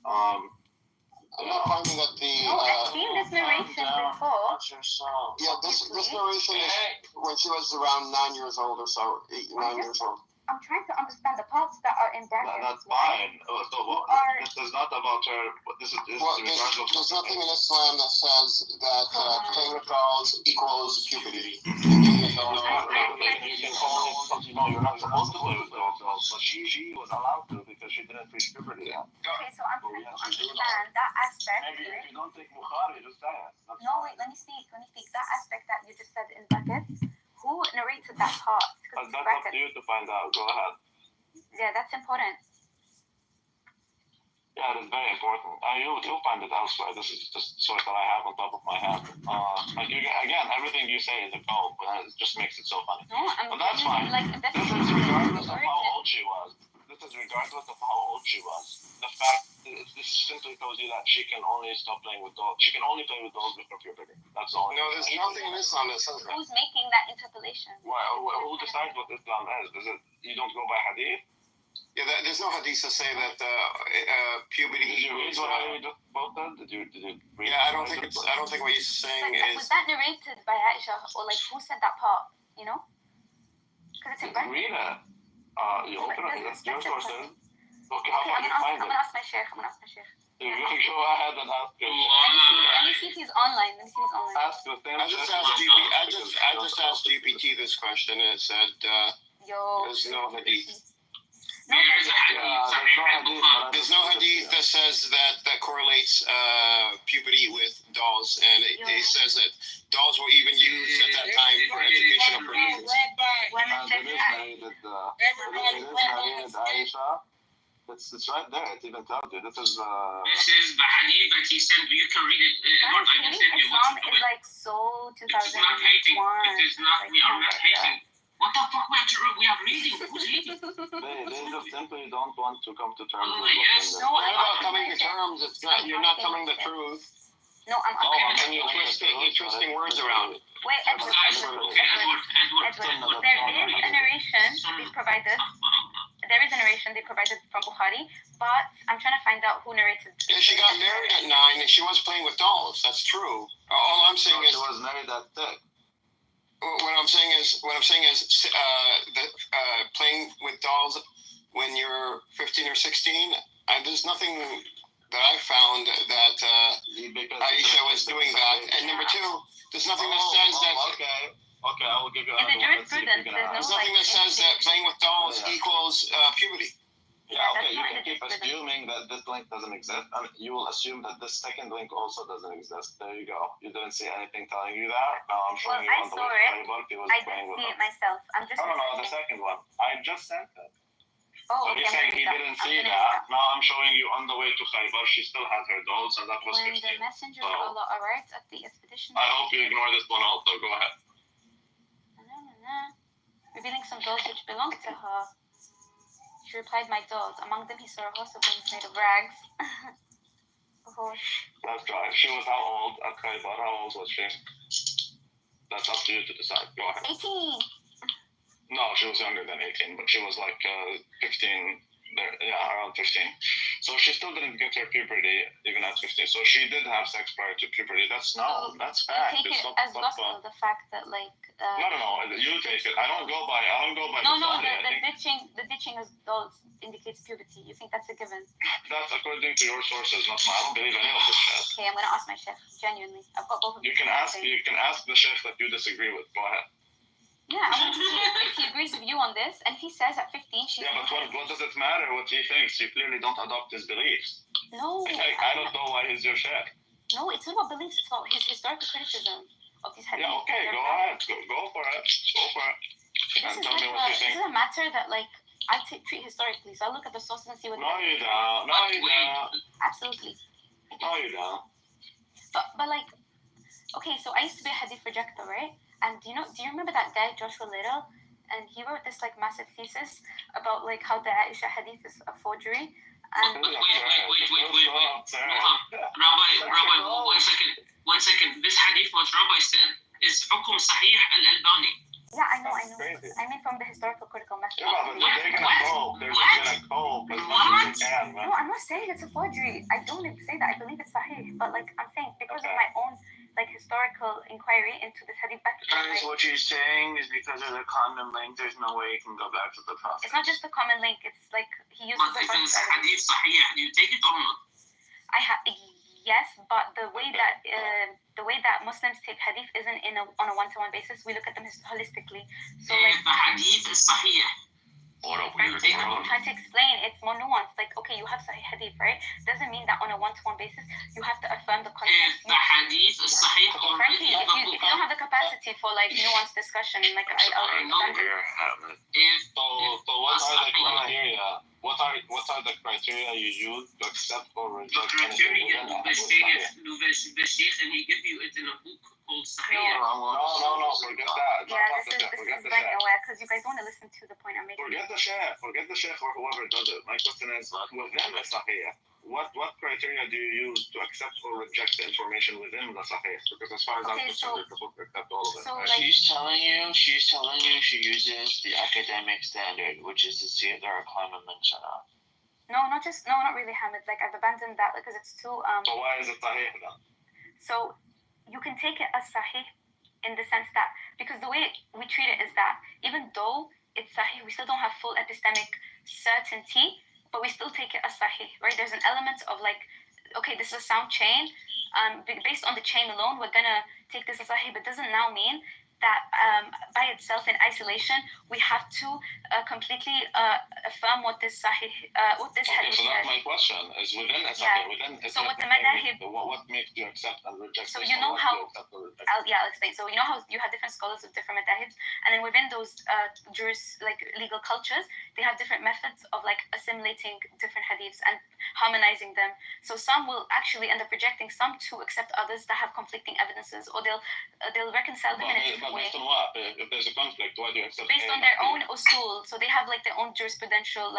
I'm not finding that the. Oh, I've seen this narration before. Yeah, this narration is when she was around 9 years old or so, 8, 9 years old. I'm trying to understand the parts that are in brackets. That's fine. This is not about her. This is Well, regards of. there's nothing in Islam that says that playing with dolls equals puberty. No, you're not supposed to play with dolls, but she was allowed to because she didn't reach puberty yet. Okay, so I'm trying to understand that aspect. Maybe if you don't take Bukhari, just say it. No, wait, let me speak. That aspect that you just said in brackets, who narrated that part? Because That's up to you to find out. Go ahead. Yeah, that's important. Yeah, it is very important. You'll find it elsewhere. This is just sort that I have on top of my head. Again, everything you say is a go, but it just makes it so funny. No, I'm But that's fine. like This is regardless of how old she was. This is regardless of how old she was. The fact this simply tells you that she can only stop playing with dolls. She can only play with dolls before puberty. That's all. No, there's nothing in Islam that says that. Who's making that interpolation? Who decides what Islam is? Is it you don't go by hadith? Yeah, there's no hadith to say that puberty Did you read equals. what I just quoted? Did you read? Yeah, I don't think what you're saying Was is. that narrated by Aisha, or like who said that part? You know? Because it's in brackets. Read it. You open it. That's your sources. Okay, Okay, how about you find I'm it? gonna ask my sheikh. You can go ahead and ask him. Let me see if he's online. Ask the same I just asked GPT this question, and it said Yo. there's no hadith. No, There's no hadith that says that correlates puberty with dolls, and it says that dolls were even used at that time for educational purposes. It's right there. It even tells you. This is the hadith that he sent. You can read it. I can send you Islam what's is like so 2001. It is not hating. It is not. We are not hating. What the fuck? We are reading. Who's hating? They just simply don't want to come to terms with yes. what's in No, It's not coming to terms. It's not. You're not telling the truth. No, I'm And you're twisting words around. Wait, Edward. There is a narration they provided. There is a narration they provided from Bukhari, but I'm trying to find out who narrated. Yeah, she got married at 9, and she was playing with dolls. That's true. All I'm saying is. She was married at 6. What I'm saying is playing with dolls when you're 15 or 16. There's nothing that I found that Aisha was doing that. And number two, there's nothing that says that. Okay, I will give you In the another one. Let's see if jurisprudence, we can there's There's no nothing that says that playing with dolls equals puberty. Yeah, okay, that's you not can in the keep jurisprudence. assuming that this link doesn't exist, and you will assume that this second link also doesn't exist. There you go. You didn't see anything telling you that. Now I'm Well, showing you I on the saw way it. to Khaybar, he was I playing didn't with see them. it myself. I'm just No, the listening. second one. I just sent it. Oh, So okay. he's I'm saying gonna he do that. didn't I'm see gonna do that. Now I'm showing you on the way to Khaybar, she still had her dolls, and that was When 15. the messenger So- of Allah arrived at the expedition, I hope you ignore this one also. Go ahead. revealing some dolls which belonged to her. She replied, "My dolls." Among them, he saw a horse of wings made of rags. A horse. That's right. She was how old at Khaybar? How old was she? That's up to you to decide. Go ahead. 18. No, she was younger than 18, but she was like 15, around 15. So she still didn't get her puberty even at 15. So she did have sex prior to puberty. That's You fact. take it Stop, as stop, gospel, the fact that like. No. You take it. I don't go by No, Bukhari. I think the ditching of dolls indicates puberty. You think that's a given? that's according to your sources, not mine. I don't believe any of this shit. Okay, I'm gonna ask my chef. Genuinely, I've got both of them. You can ask the chef that you disagree with. Go ahead. Yeah, I want to see if he agrees with you on this, and if he says at 15 she. Yeah, but what does it matter what he thinks? You clearly don't adopt his beliefs. No. I don't know why he's your chef. No, it's not about beliefs. It's about his historical criticism of these hadith. Yeah, okay, go ahead. Go for it. Go for it. And tell me what you think. This is a matter that like I treat historically, so I look at the sources and see what. No, you don't. No, you don't. Absolutely. No, you don't. But like, okay, so I used to be a hadith rejecter, right? And do you remember that guy Joshua Little? And he wrote this like massive thesis about like how the Aisha hadith is a forgery. And Wait. Rabbi, 1 second. This hadith, what Rabbi said, is Hukum Sahih al-Albani. Yeah, I know. I mean from the historical critical method. Yeah, but they're gonna cope. No, I'm not saying it's a forgery. I don't say that. I believe it's sahih. But like I'm saying because of my own like historical inquiry into this hadith back. Guys, what you're saying is because of the common link, there's no way you can go back to the Prophet. It's not just the common link. It's like he uses But the if first it's hadith Sahih, do you take it or not? Yes, but the way that Muslims take hadith isn't on a one-to-one basis. We look at them holistically. So like the hadith is Sahih. I'm trying to explain. It's more nuanced. Like, okay, you have Sahih hadith, right? Doesn't mean that on a one-to-one basis you have to affirm the context. If the hadith is Sahih or Frankly, if you don't have the capacity for like nuanced discussion, like I'll So what are the criteria? What are the criteria you use to accept or the reject criteria anything? the sheikh and he give you it in a book called Sahih. No, forget that. Yeah, this is going nowhere because you guys don't want to listen to the point I'm making. Forget the sheikh or whoever does it. My question is, within the Sahih, what criteria do you use to accept or reject the information within the Sahih? Because as far as I'm concerned, the book accept all of it. So, right? like, She's telling you she uses the academic standard, which is to see if there are common links or not. No, not really, Hamid. Like I've abandoned that because it's too So why is it Sahih then? So you can take it as sahih in the sense that because the way we treat it is that even though it's sahih, we still don't have full epistemic certainty, but we still take it as sahih, right? There's an element of like, okay, this is a sound chain. Based on the chain alone, we're gonna take this as sahih, but doesn't now mean that by itself in isolation we have to completely affirm what this sahih, what this hadith so that's says. my question. Is within a Yeah. within So what the madahib. what makes you accept and reject? So based you on know what how. you accept or reject? I'll explain. So you know how you have different scholars of different madahibs, and then within those legal cultures, they have different methods of like assimilating different hadiths and harmonizing them. So some will actually end up rejecting some to accept others that have conflicting evidences, or they'll reconcile them in a different way. Based on what? If there's a conflict, why do you accept? Based on their own usul, so they have like their own jurisprudential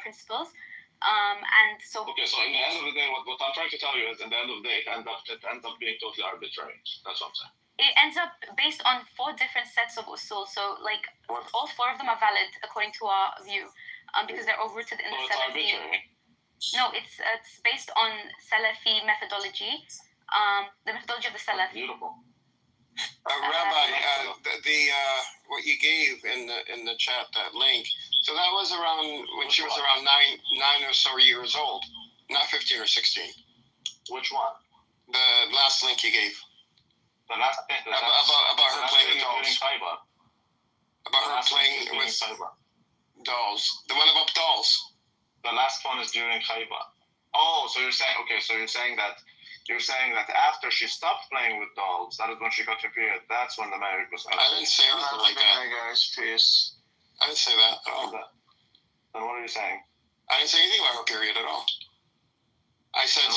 principles, and so. Okay, so in the end of the day, what I'm trying to tell you is, in the end of the day, it ends up being totally arbitrary. That's what I'm saying. It ends up based on 4 different sets of usul. So like all 4 of them are valid according to our view, because they're all rooted in the So it's Salafi. arbitrary. No, it's based on Salafi methodology, the methodology of the Salaf. Beautiful. Rabbi, what you gave in the chat, that link. So that was around when she was around nine or so years old. Not 15 or 16. Which one? The last link you gave. The last thing. About her playing with dolls. Khaybar. About her playing with dolls. The one about dolls. The last one is during Khaybar. Oh, so you're saying that after she stopped playing with dolls, that is when she got her period. That's when the marriage was over. I didn't say anything like that. Hi guys, peace. I didn't say that at all. Then what are you saying? I didn't say anything about her period at all. I said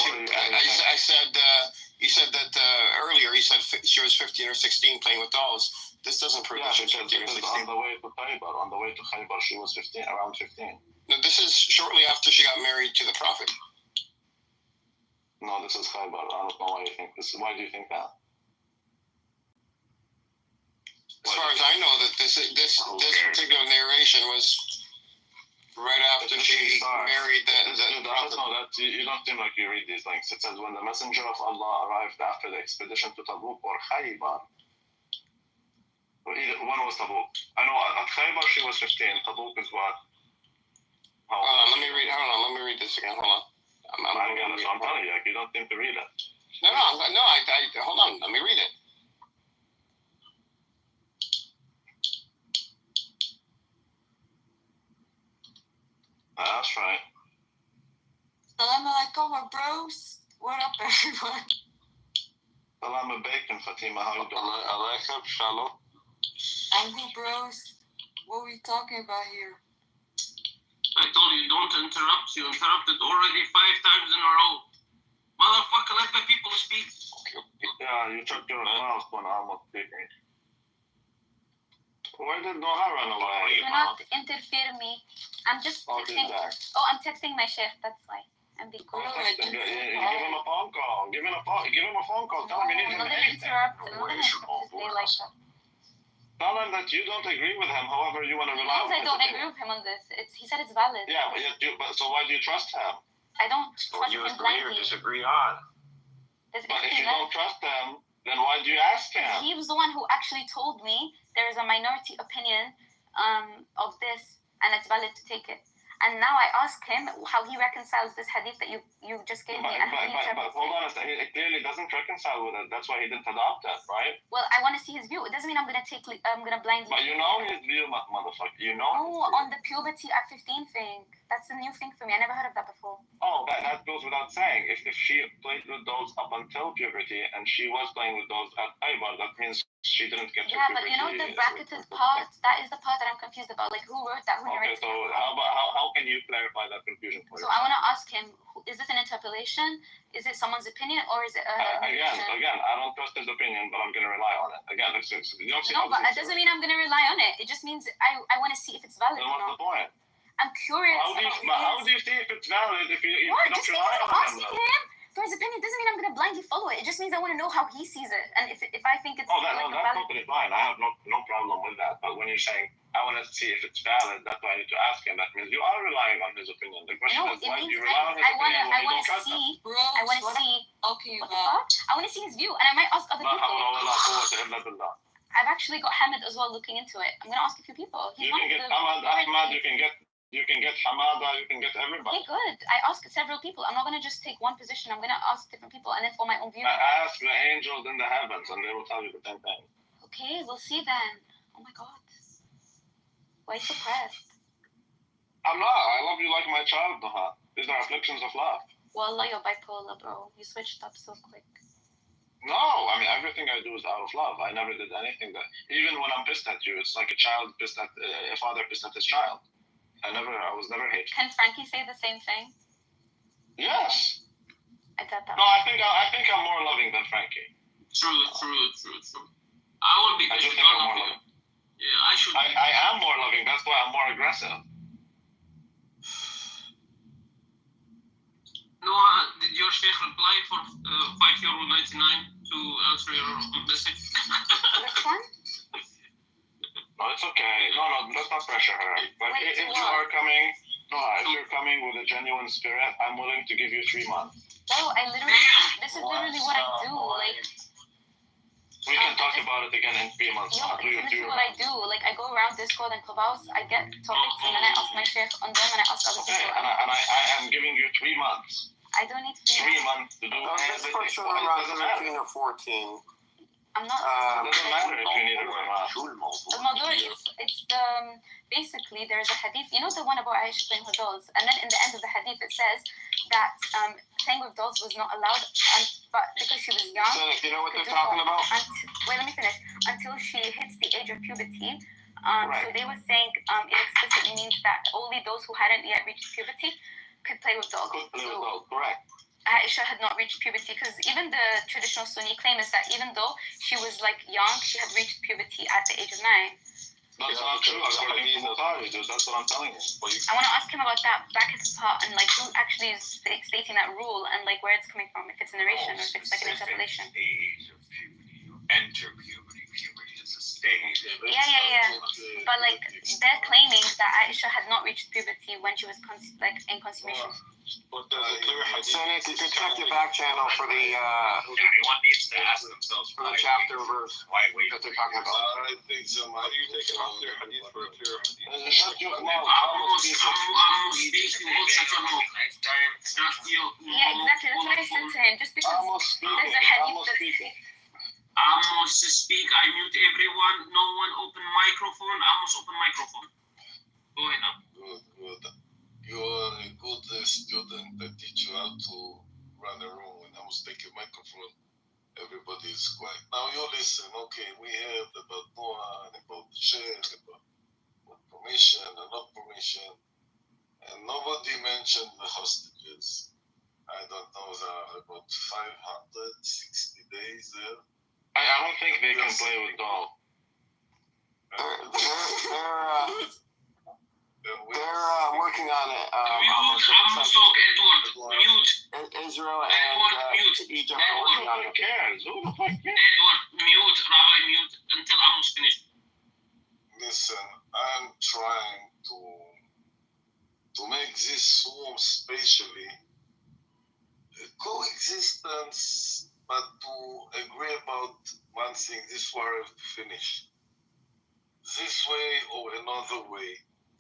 you said that earlier. You said she was 15 or 16 playing with dolls. This doesn't prove that she was 15 or 16. On the way to Khaybar, she was 15, around 15. No, this is shortly after she got married to the Prophet. No, this is Khaybar. I don't know why you think this. Why do you think that? As far as I know, that this particular narration was right after she married the Prophet. No, you don't seem like you read these links. It says, when the messenger of Allah arrived after the expedition to Tabuk or Khaybar. When was Tabuk? I know at Khaybar she was 15. Tabuk is what? Hold on, let me read this again. Hold on. I'm telling you, you don't seem to read it. No, hold on. Let me read it. That's right. Salam alaikum, my bros. What up, everyone? Salam alaikum, Fatima. How you doing? Alaikum, shalom. I'm good, bros. What are we talking about here? I told you, don't interrupt. You interrupted already 5 times in a row. Motherfucker, let the people speak. Yeah, you took your mouth when I'm not speaking. Why did Noha run away? Do not interfere me. I'm just texting. Oh, I'm texting my chef. That's why. I'm being cool. Give him a phone call. Give him a phone call. Tell him you need him. I'm not gonna interrupt. I'm not gonna stay like that. Tell him that you don't agree with him. However, you want to rely on him. I don't agree with him on this. He said it's valid. Yeah, but so why do you trust him? I don't trust him blindly. Disagree on. But if you don't trust him, then why do you ask him? He was the one who actually told me there is a minority opinion of this, and it's valid to take it. And now I ask him how he reconciles this hadith that you just gave me. But hold on a second. It clearly doesn't reconcile with it. That's why he didn't adopt it, right? Well, I want to see his view. It doesn't mean I'm gonna blindly. But you know his view, motherfucker. You know. Oh, on the puberty at 15 thing. That's a new thing for me. I never heard of that before. Oh, that goes without saying. If she played with those up until puberty and she was playing with those at Khaybar, that means she didn't get to puberty. Yeah, but you know the bracketed part. That is the part that I'm confused about. Like, who wrote that? Who narrated it? So how can you clarify that confusion for yourself? So I want to ask him: is this an interpolation? Is it someone's opinion, or is it again? I don't trust his opinion, but I'm going to rely on it. Again, you don't see. No, but it doesn't mean I'm going to rely on it. It just means I want to see if it's valid. Then what's the point? I'm curious. How do you see if it's valid if you don't rely on him? For his opinion doesn't mean I'm going to blindly follow it. It just means I want to know how he sees it, and if I think it's that's totally fine. I have no problem with that. But when you're saying I want to see if it's valid, that's why I need to ask him. That means you are relying on his opinion. The question is why do you rely on his opinion when you don't trust him? I want to see. Okay, I want to see his view, and I might ask other people. I've actually got Hamid as well looking into it. I'm going to ask a few people. You can get Ahmad, you can get Hamada, you can get everybody. Okay, good. I asked several people. I'm not going to just take one position. I'm going to ask different people and then for my own view. I ask the angels in the heavens and they will tell you the same thing. Okay, we'll see then. Oh my God. Why are you so pressed? I'm not. I love you like my child, Noha. These are afflictions of love. Wallah, you're bipolar, bro. You switched up so quick. No, I mean, everything I do is out of love. I never did anything that, even when I'm pissed at you, it's like a child pissed at, a father pissed at his child. I was never hateful. Can Frankie say the same thing? Yes. I got that. No, I think I'm more loving than Frankie. True. I will be I just think I'm more loving. Yeah, I should. I am more loving. That's why I'm more aggressive. Noah, did your sheikh reply for €5.99 to answer your message? Which one? No, it's okay. No, let's not pressure her. But if you're coming with a genuine spirit, I'm willing to give you 3 months. Oh, this is literally what I do. Like, we can talk about it again in 3 months. No, this is what I do. Like, I go around Discord and Clubhouse, I get topics, and then I ask my sheikh on them, and I ask other people. And I am giving you 3 months. I don't need to. 3 months to do Just everything. put children Well, it around doesn't matter. 13 or 14. I'm not. It doesn't matter if you need a Ramah. الموضوع it's the basically there's a hadith, you know, the one about Aisha playing with dolls, and then in the end of the hadith it says that playing with dolls was not allowed, but because she was young. So, you know what they're talking about? Wait, let me finish. Until she hits the age of puberty. Right. So they were saying it explicitly means that only those who hadn't yet reached puberty could play with dolls. Correct. Aisha had not reached puberty, because even the traditional Sunni claim is that even though she was like young, she had reached puberty at the age of 9. That's not true. According to Bukhari, dude. That's what I'm telling you. I want to ask him about that brackets part and like who actually is stating that rule and like where it's coming from, if it's a narration or if it's like an interpolation. Age of puberty. You enter puberty. Puberty is a stage. Yeah. But like they're claiming that Aisha had not reached puberty when she was in consummation. But there's a clear hadith. Senate, you can check your back channel for the Everyone needs to ask themselves for the chapter and verse why wait. that they're talking about. I think so. How do you take it off their hadith for a clear hadith? I'm speaking also to know. Yeah, exactly. That's what I said to him. Just because there's a hadith that's... Amos speak, I mute everyone. No one open microphone. Amos open microphone. Go ahead now. Good. You're a good student that teach you how to run a room. When I was taking microphone, everybody is quiet. Now you listen. Okay, we heard about Noah and about the Sheikh, about permission and not permission, and nobody mentioned the hostages. I don't know, there are about 560 days there. I don't think they can play with dolls. They're working on it. Israel and Egypt are working on it. Who cares? Who the fuck cares? Edward, mute, Rabbi, mute until Amos finished. Listen, I'm trying to make this room spatially a coexistence, but to agree about one thing. This war have to finish. This way or another way.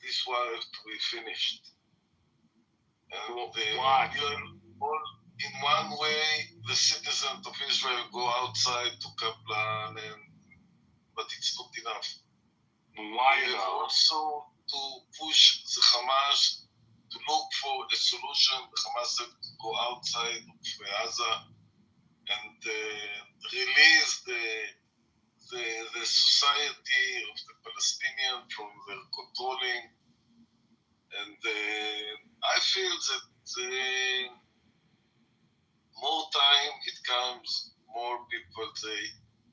This war have to be finished. And in one way, the citizens of Israel go outside to Kaplan, but it's not enough. Why we have also to push the Hamas to look for a solution. The Hamas have to go outside of Gaza and release the society of the Palestinian from their controlling. And I feel that more time it comes, more people they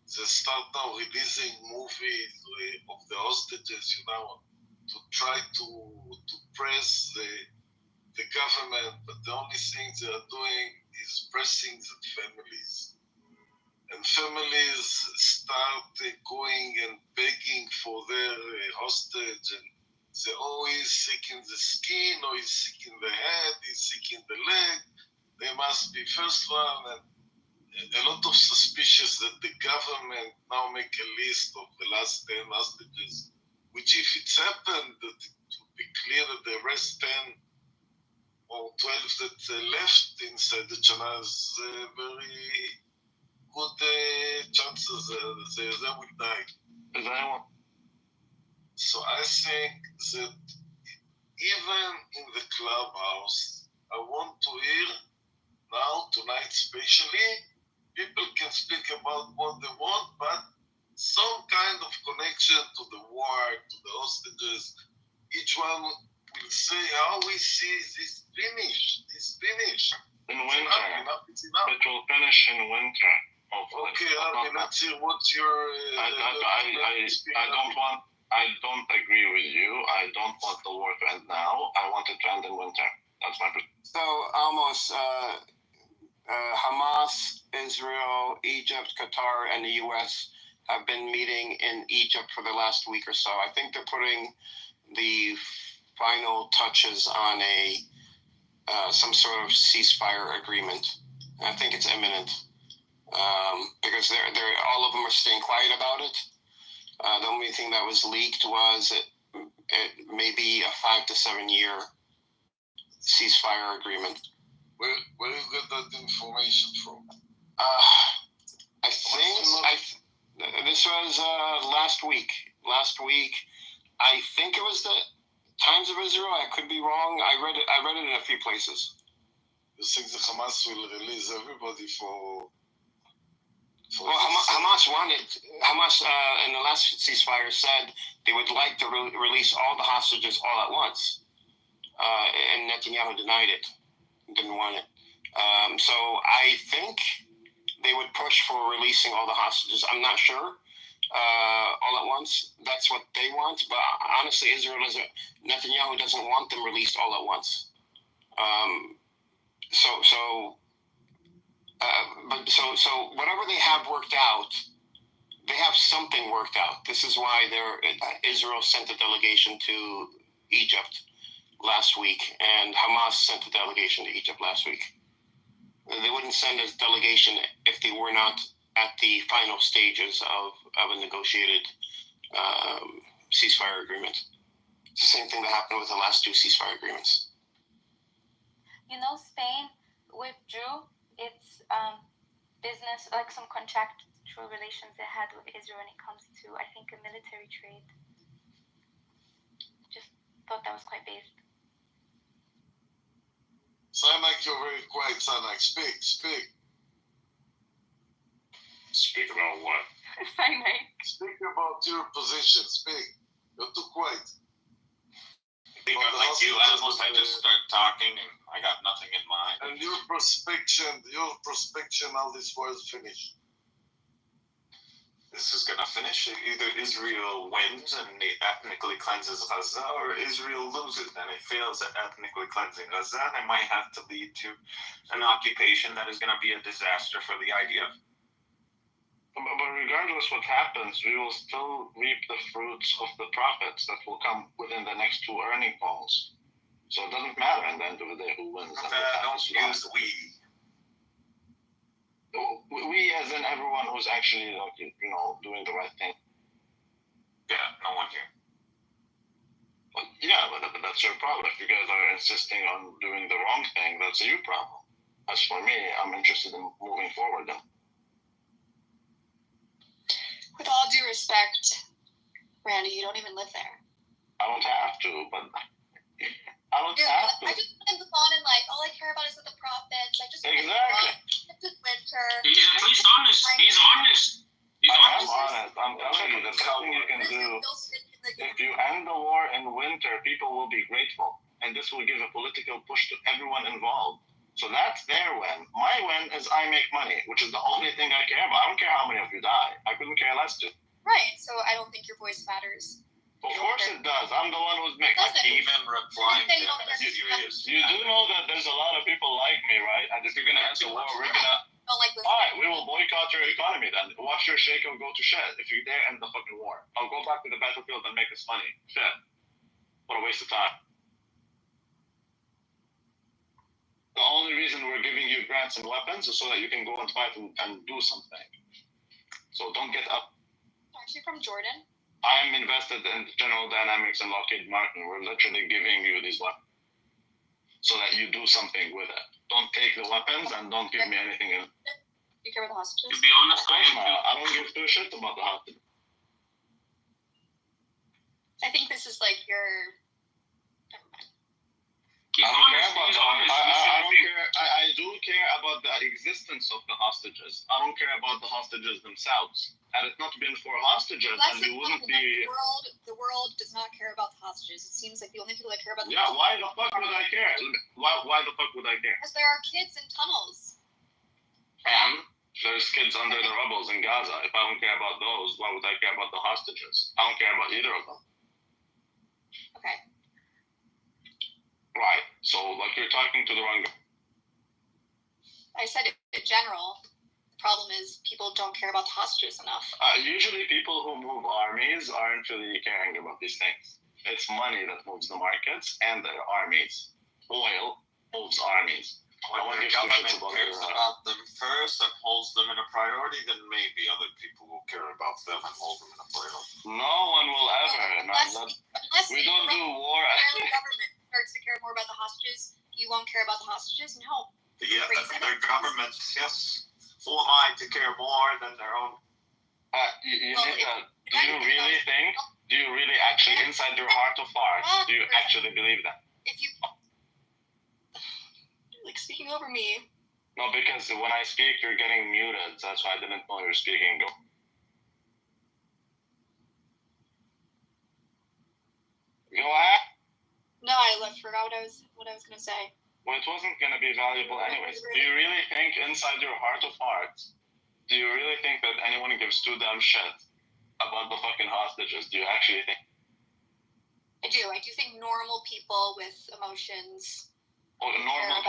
start now releasing movies of the hostages, to try to press the government, but the only thing they are doing is pressing the families. And families start going and begging for their hostage, and say, oh, he's sick in the skin, or he's sick in the head, he's sick in the leg. They must be first one. And a lot of suspicious that the government now make a list of the last 10 hostages, which if it's happened, that it would be clear that the rest 10 or 12 that left inside the channel is very good chances they will die. So I think that even in the clubhouse, I want to hear now, tonight especially, people can speak about what they want, but some kind of connection to the war, to the hostages. Each one will say how we see this finish. In winter. It's enough. It will finish in winter. Hopefully. Okay, let's hear what's your... I don't agree with you. I don't want the war to end now. I want it to end in winter. That's my prediction. So, almost Hamas, Israel, Egypt, Qatar, and the U.S. have been meeting in Egypt for the last week or so. I think they're putting the final touches on some sort of ceasefire agreement. And I think it's imminent because they're all of them are staying quiet about it. The only thing that was leaked was it may be a 5 to 7 year ceasefire agreement. Where you get that information from? I think this was last week. Last week, I think it was the Times of Israel. I could be wrong. I read it in a few places. You think the Hamas will release everybody for well, Hamas in the last ceasefire said they would like to release all the hostages all at once, and Netanyahu denied it, didn't want it. So I think they would push for releasing all the hostages. I'm not sure all at once. That's what they want, but honestly, Netanyahu doesn't want them released all at once. So whatever they have worked out, they have something worked out. This is why Israel sent a delegation to Egypt last week, and Hamas sent a delegation to Egypt last week. They wouldn't send a delegation if they were not at the final stages of a negotiated ceasefire agreement. It's the same thing that happened with the last two ceasefire agreements. Spain withdrew its business, like some contractual relations it had with Israel when it comes to, I think, a military trade. Just thought that was quite based. Sanak, you're very quiet, Sanak. Speak. Speak about what? Sanak. Speak about your position. Speak. You're too quiet. I think I'm like you, Atmos. I just start talking and I got nothing in mind. And your prospection, all this war is finished. This is gonna finish. Either Israel wins and it ethnically cleanses Gaza, or Israel loses and it fails at ethnically cleansing Gaza, and it might have to lead to an occupation that is gonna be a disaster for the IDF. But regardless what happens, we will still reap the fruits of the profits that will come within the next two earning calls. So it doesn't matter at the end of the day who wins. Don't use we. We, as in everyone who's actually, doing the right thing. Yeah, no one here. But that's your problem. If you guys are insisting on doing the wrong thing, that's a you problem. As for me, I'm interested in moving forward then. With all due respect, Randy, you don't even live there. I don't have to, but I don't have to. I just want to move on and all I care about is the profits. I just want Exactly. to winter. He's at least honest. He's honest. I'm honest. I'm telling you, the best thing you can do, if you end the war in winter, people will be grateful. And this will give a political push to everyone involved. So that's their win. My win is I make money, which is the only thing I care about. I don't care how many of you die. I couldn't care less to. Right, so I don't think your voice matters. Of course it does. I'm the one who's making it. Even replying to him as if he is. You do know that there's a lot of people like me, right? And if you're going to end the war, we're going to... Alright, we will boycott your economy then. Watch your shekel go to shit if you dare end the fucking war. I'll go back to the battlefield and make us money. Shit. What a waste of time. The only reason we're giving you grants and weapons is so that you can go and fight and do something. So don't get up. Aren't you from Jordan? I'm invested in General Dynamics and Lockheed Martin. We're literally giving you these weapons so that you do something with it. Don't take the weapons and don't give me anything else. You care about the hostages? To be honest, I don't give two shit about the hostages. I think this is your... I do care about the existence of the hostages. I don't care about the hostages themselves. Had it not been for hostages, then we wouldn't be... The world does not care about the hostages. It seems like the only people that care about the hostages... why the fuck would I care? Why the fuck would I care? Because there are kids in tunnels. And there's kids under the rubble in Gaza. If I don't care about those, why would I care about the hostages? I don't care about either of them. Okay. Right. So, you're talking to the wrong guy. I said in general, the problem is people don't care about the hostages enough. Usually people who move armies aren't really caring about these things. It's money that moves the markets and their armies. Oil moves armies. When the government cares about them first and holds them in a priority, then maybe other people will care about them and hold them in a priority. No one will ever. We don't do war. If the government starts to care more about the hostages, you won't care about the hostages? No. Their governments, yes. Who am I to care more than their own? You need to, do you really actually, inside your heart of hearts, do you actually believe that? If you like speaking over me. No, because when I speak, you're getting muted. That's why I didn't know you were speaking. Go ahead. No, I forgot what I was gonna say. Well, it wasn't gonna be valuable anyways. Do you really think inside your heart of hearts, do you really think that anyone gives two damn shit about the fucking hostages? Do you actually think? I do. I do think normal people with emotions. Well, normal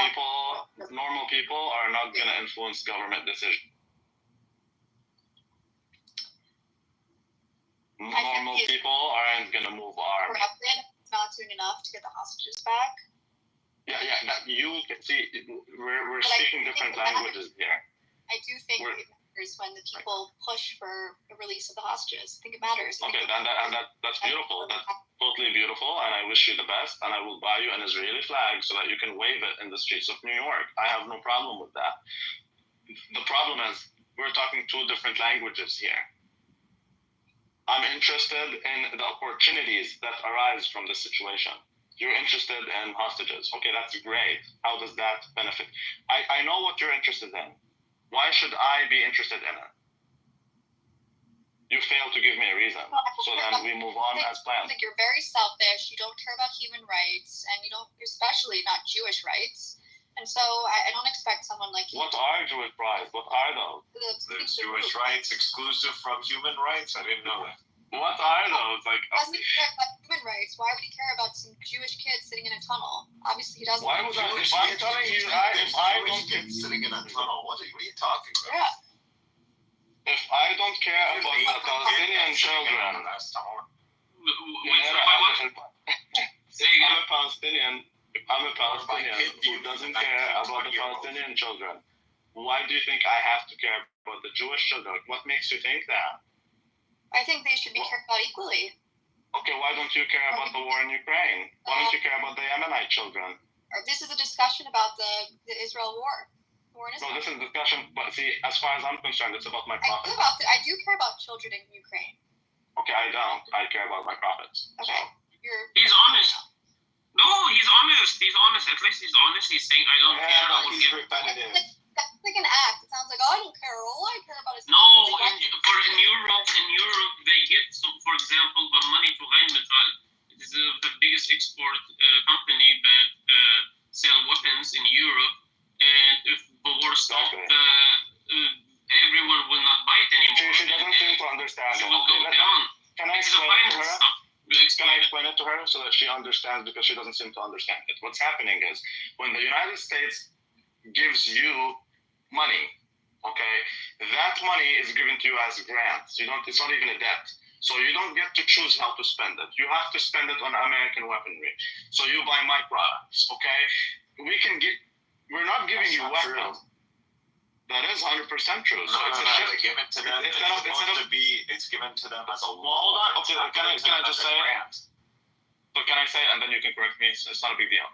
people are not gonna influence government decisions. Normal people aren't gonna move arms. Corrupted. It's not doing enough to get the hostages back. Yeah. You can see, we're speaking different languages here. I do think it matters when the people push for the release of the hostages. I think it matters. Okay, that's beautiful. That's totally beautiful, and I wish you the best. And I will buy you an Israeli flag so that you can wave it in the streets of New York. I have no problem with that. The problem is we're talking two different languages here. I'm interested in the opportunities that arise from this situation. You're interested in hostages. Okay, that's great. How does that benefit? I know what you're interested in. Why should I be interested in it? You failed to give me a reason. So then we move on as planned. I think you're very selfish. You don't care about human rights, and you don't, especially not Jewish rights. And so I don't expect someone like you. What are Jewish rights? What are those? There's Jewish rights exclusive from human rights? I didn't know that. What are those? Like, doesn't he care about human rights? Why would he care about some Jewish kid sitting in a tunnel? Obviously, he doesn't. Why would I? If I'm telling you, if I don't get sitting in a tunnel, what are you talking about? Yeah. If I don't care about the Palestinian children, I'm a Palestinian. I'm a Palestinian who doesn't care about the Palestinian children. Why do you think I have to care about the Jewish children? What makes you think that? I think they should be cared about equally. Okay, why don't you care about the war in Ukraine? Why don't you care about the Yemenite children? This is a discussion about the Israel war. No, this is a discussion, but see, as far as I'm concerned, it's about my profits. I do care about children in Ukraine. Okay, I don't. I care about my profits. Okay. So. He's honest. No, he's honest. He's honest. At least he's honest. He's saying, I don't care. He's repetitive. That's like an act. It sounds like, oh, I don't care. All I care about is... No, in Europe, they get, for example, the money to Rheinmetall. It is the biggest export company that sell weapons in Europe. And if the war stops, everyone will not buy it anymore. She doesn't seem to understand. She will go down. Can I explain it to her? Can I explain it to her so that she understands, because she doesn't seem to understand it? What's happening is when the United States gives you money, okay, that money is given to you as grants. It's not even a debt. So you don't get to choose how to spend it. You have to spend it on American weaponry. So you buy my products, okay? We're not giving you weapons. That is 100% true. So They give it to them. It's given to them as a law. Well, hold on. Okay, can I just say it? So can I say it, and then you can correct me? It's not a big deal.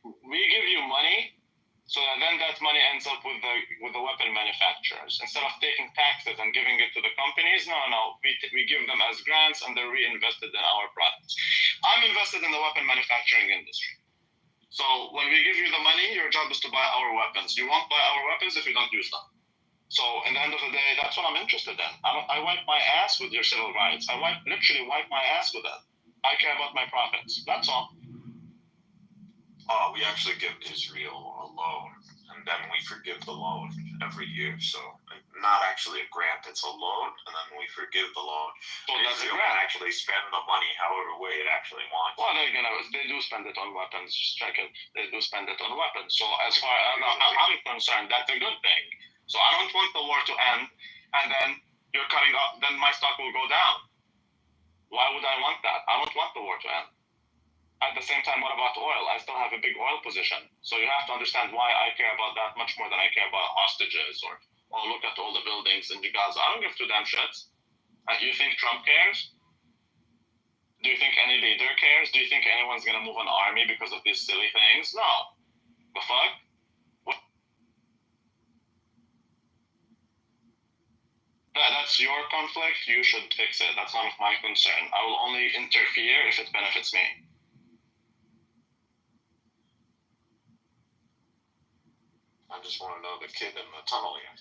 We give you money, so then that money ends up with the weapon manufacturers. Instead of taking taxes and giving it to the companies, no. We give them as grants, and they're reinvested in our products. I'm invested in the weapon manufacturing industry. So when we give you the money, your job is to buy our weapons. You won't buy our weapons if you don't use them. So in the end of the day, that's what I'm interested in. I wipe my ass with your civil rights. I literally wipe my ass with it. I care about my profits. That's all. We actually give Israel a loan, and then we forgive the loan every year. So not actually a grant, it's a loan, and then we forgive the loan. So that's Israel can actually spend the money however way it actually wants. Well, they do spend it on weapons. Just check it. They do spend it on weapons. So as far as I'm concerned, that's a good thing. So I don't want the war to end, and then you're cutting off. Then my stock will go down. Why would I want that? I don't want the war to end. At the same time, what about oil? I still have a big oil position. So you have to understand why I care about that much more than I care about hostages or look at all the buildings in Gaza. I don't give two damn shits. You think Trump cares? Do you think any leader cares? Do you think anyone's going to move an army because of these silly things? No. The fuck? That's your conflict. You should fix it. That's none of my concern. I will only interfere if it benefits me. I just want to know the kid in the tunnel again.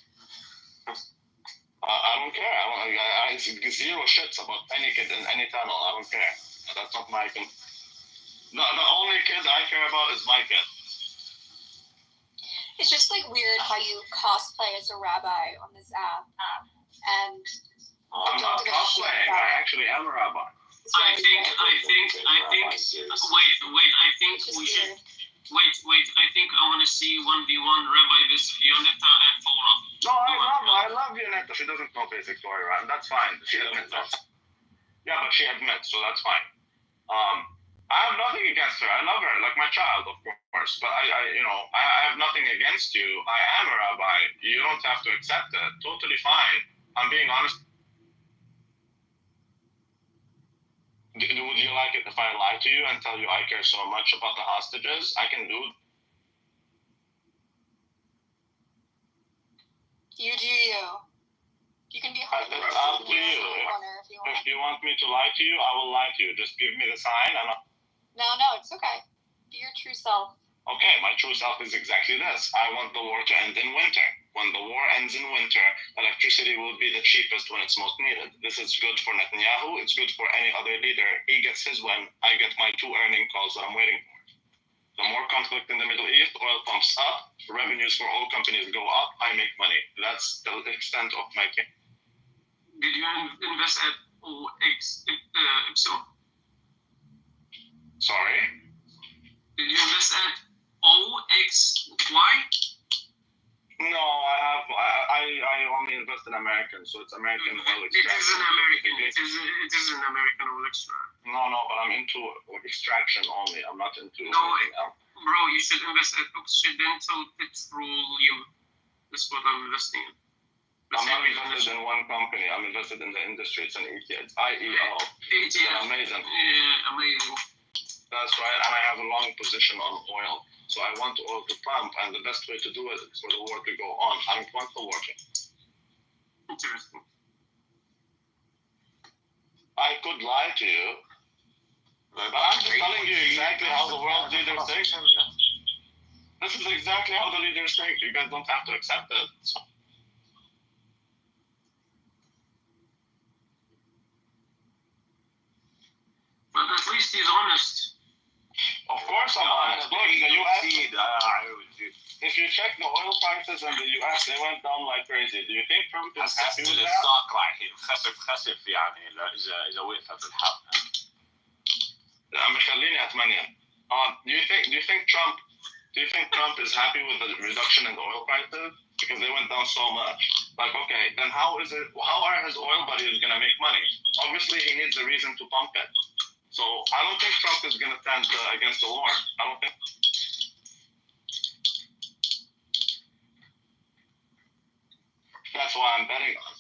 I don't care. I zero shits about any kid in any tunnel. I don't care. That's not my concern. The only kid I care about is my kid. It's just like weird how you cosplay as a rabbi on this app, and I'm not cosplaying. I actually am a rabbi. I think. Wait. I think we should. Wait. I think I want to see 1v1 Rabbi this Yonetta at Torah. No, I love Yonetta. She doesn't know basic Torah, and that's fine. She admits that. Yeah, but she admits, so that's fine. I have nothing against her. I love her like my child, of course. But I have nothing against you. I am a rabbi. You don't have to accept it. Totally fine. I'm being honest. Would you like it if I lie to you and tell you I care so much about the hostages? I can do. You do you. You can be It's up to you. If you want me to lie to you, I will lie to you. Just give me the sign and No, it's okay. Be your true self. Okay, my true self is exactly this. I want the war to end in winter. When the war ends in winter, electricity will be the cheapest when it's most needed. This is good for Netanyahu. It's good for any other leader. He gets his win. I get my 2 earning calls that I'm waiting for. The more conflict in the Middle East, oil pumps up, revenues for oil companies go up, I make money. That's the extent of my case. Did you invest at OXY? Sorry? Did you invest at OXY? No, I only invest in American, so it's American oil extraction. It is an American. It is an American oil extraction. No, but I'm into extraction only. I'm not into. No, bro, you should invest at Occidental Petroleum. That's what I'm investing in. I'm not invested in one company. I'm invested in the industry. It's an ETF. It's IEO. It's amazing. Yeah, amazing. That's right, and I have a long position on oil. So I want oil to pump, and the best way to do it is for the war to go on. I don't want the war to. Interesting. I could lie to you, but I'm just telling you exactly how the world leaders think. This is exactly how the leaders think. You guys don't have to accept it. But at least he's honest. Of course I'm honest. Look, the US, if you check the oil prices in the US, they went down like crazy. Do you think Trump is happy with that? خسف يعني إذا وقفت الحرب. خليني أتمنى. Do you think Trump is happy with the reduction in the oil prices? Because they went down so much. Like, okay, then how are his oil buddies gonna make money? Obviously he needs a reason to pump it. So I don't think Trump is going to stand against the war. I don't think. That's why I'm betting on.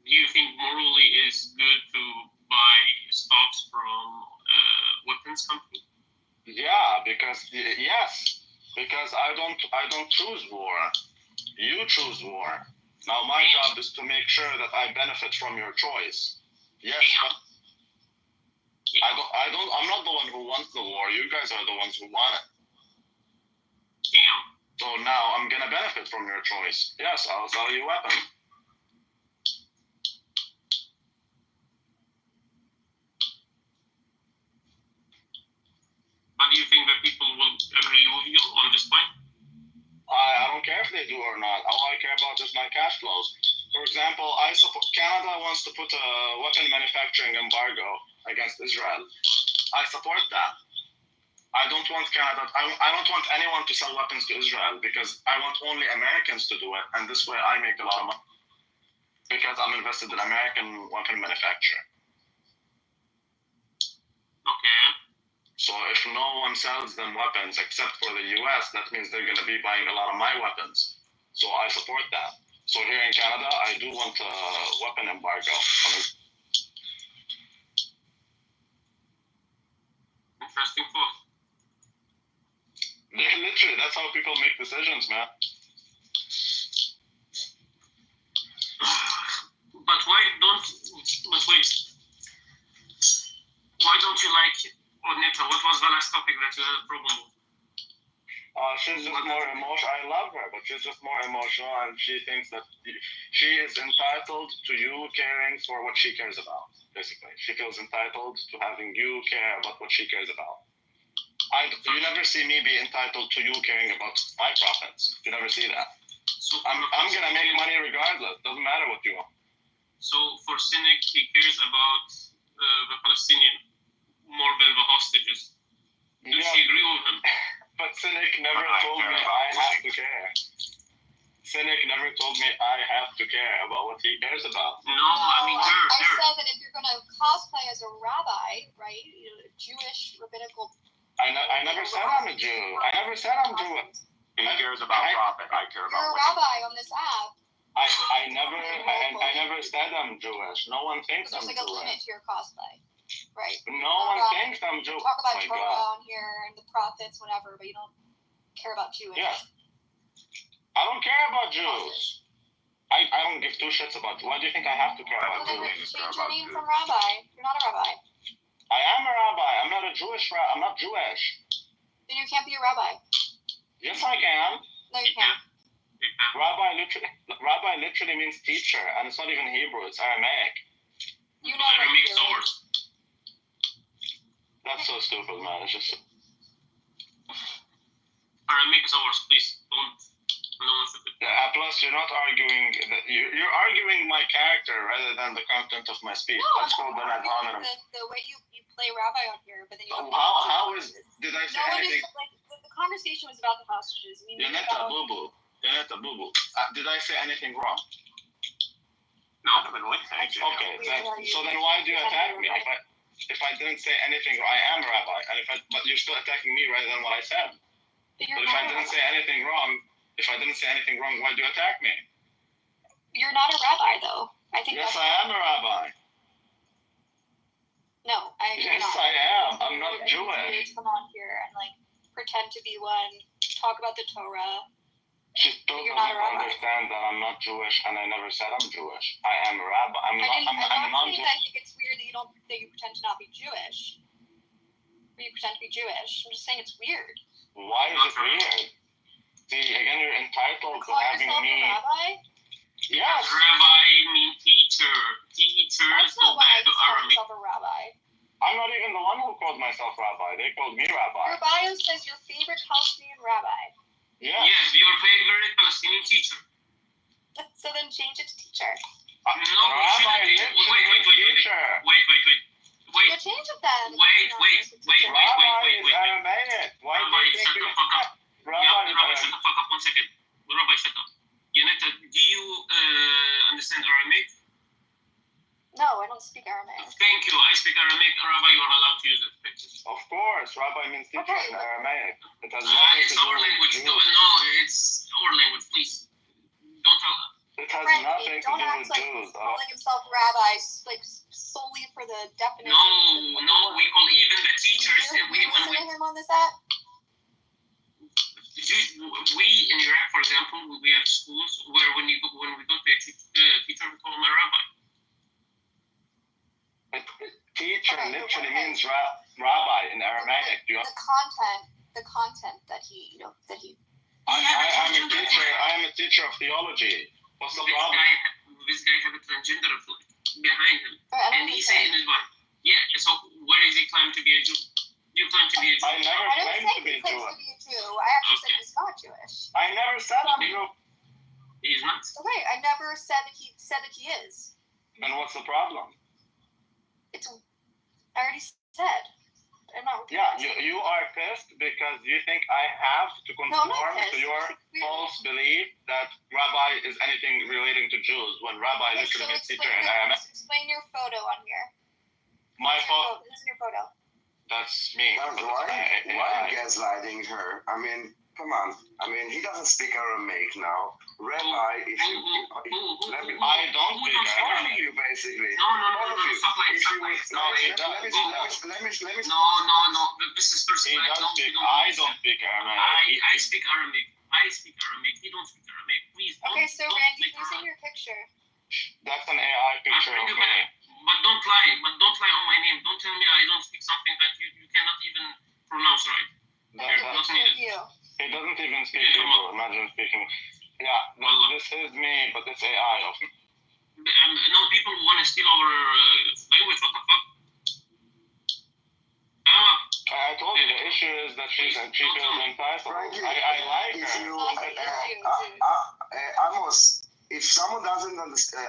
Do you think morally is good to buy stocks from weapons company? Yeah, because I don't choose war. You choose war. Now my job is to make sure that I benefit from your choice. Yes, but I'm not the one who wants the war. You guys are the ones who want it. Yeah. So now I'm gonna benefit from your choice. Yes, I'll sell you weapons. But do you think that people will agree with you on this point? I don't care if they do or not. All I care about is my cash flows. For example, I support Canada wants to put a weapon manufacturing embargo against Israel. I support that. I don't want Canada. I don't want anyone to sell weapons to Israel because I want only Americans to do it, and this way I make a lot of money because I'm invested in American weapon manufacturer. Okay. So if no one sells them weapons except for the US, that means they're going to be buying a lot of my weapons. So I support that. So here in Canada, I do want a weapon embargo. literally, that's how people make decisions, man. But why don't? But wait. Why don't you like Odnita? What was the last topic that you had a problem with? She's just more emotional. I love her, but she's just more emotional, and she thinks that she is entitled to you caring for what she cares about. Basically, she feels entitled to having you care about what she cares about. You never see me be entitled to you caring about my profits. You never see that. So I'm gonna make money regardless. Doesn't matter what you want. So for Cynic, he cares about the Palestinian more than the hostages. Does she agree with him? But Cynic never told me I have to care. Cynic never told me I have to care about what he cares about. No, I mean I said that if you're gonna cosplay as a rabbi, right, Jewish rabbinical. I never said I'm a Jew. I never said I'm Jewish. He cares about profit. I care about. You're a rabbi on this app. I never said I'm Jewish. No one thinks There's I'm like a limit Jewish. to your cosplay, right? No one thinks I'm Jewish. Talk about Oh my Torah God. on here and the prophets, whatever, but you don't care about Jewish. Yeah. I don't care about Jews. I don't give two shits about. Why do you think I have to care about Well, then Jews? change your name from rabbi. You're not a rabbi. I am a rabbi. I'm not a Jewish rabbi. I'm not Jewish. Then you can't be a rabbi. Yes, I can. No, you can't. Rabbi literally means teacher, and it's not even Hebrew. It's Aramaic. You know what Aramaic you're doing. source. That's so stupid, man. It's just. Aramaic source, please don't. No one should. Yeah, plus, you're not arguing. You're arguing my character rather than the content of my speech. No, That's called an ad hominem. the way you play rabbi on here, but then you. How is? Did I say No one anything? is like the conversation was about the hostages. I mean, Yanetta boo boo. Yanetta boo boo. Did I say anything wrong? No. Okay. So then why do you attack me? If I didn't say anything, I am a rabbi, and but you're still attacking me rather than what I said. But if I didn't say anything wrong, why do you attack me? You're not a rabbi, though. I think. Yes, that's I am a rabbi. No, Yes, not. I am. I'm not You Jewish. need to come on here and like pretend to be one, talk about the Torah. She still You're not a doesn't rabbi. understand that I'm not Jewish, and I never said I'm Jewish. I am a rabbi. I'm a I non-Jewish. think it's weird that you pretend to not be Jewish. Or you pretend to be Jewish. I'm just saying it's weird. Why is it weird? See, again, you're entitled to Call having yourself me. a rabbi? Yes. Rabbi mean teacher. Teachers That's go not why back you to call Aramaic. yourself a rabbi. I'm not even the one who called myself rabbi. They called me rabbi. Your bio says your favorite Palestinian rabbi. Yeah. Yes, your favorite Palestinian teacher. So then change it to teacher. No, it shouldn't be. Wait. So change it then. Wait. Rabbi is Aramaic. Why do Rabbi, you think shut the fuck up. Rabbi, shut the fuck up 1 second. Rabbi, shut up. Yanetta, do you understand Aramaic? No, I don't speak Aramaic. Thank you. I speak Aramaic. Rabbi, you are allowed to use it. Thank you. Of course, rabbi means teacher in Aramaic. It has nothing It's to do our with language. Jews. No, it's our language. Please. Don't tell us. It has Frankie, nothing to don't do act with like Jews. he's calling himself rabbi, like solely for the definition. No, we call even the teachers. You listen to him on this app? We in Iraq, for example, we have schools where when we go to a teacher, we call him a rabbi. Teacher literally means rabbi in Aramaic. The content that he. I'm a teacher of theology. What's the problem? This guy have a transgender behind him, I and he said in his mind, yeah. So where is he claim to be a Jew? You claim to be a Jew. I never claimed to be a Jew. I actually said he's not Jewish. I never said I'm Jew. He's not. Okay, I never said that he is. Then what's the problem? I already said. I'm not. Yeah, you are pissed because you think I have to conform to your false belief that rabbi is anything relating to Jews when rabbi literally means teacher in Aramaic. Explain your photo on here. My photo. This is your photo. That's me. Why are you gaslighting her? I mean, Come on. I mean, he doesn't speak Aramaic now. Rabbi, if you... I don't speak All of Aramaic. you, basically. No, All of you. stop lying, If stop you- lying. Let me... No, this is He personal. does speak. I don't speak Aramaic. I speak Aramaic. I speak Aramaic. He don't speak Aramaic. Please. Okay, so Randy, can you send your picture? That's an AI picture of me. But don't lie. But don't lie on my name. Don't tell me I don't speak something that you cannot even pronounce right. That's needed. He doesn't even speak Hebrew. Imagine speaking. Yeah, this is me, but it's AI of me. No, people want to steal our language. What the fuck? I told you the issue is that she feels entitled. I like If her. you... Amos, if someone doesn't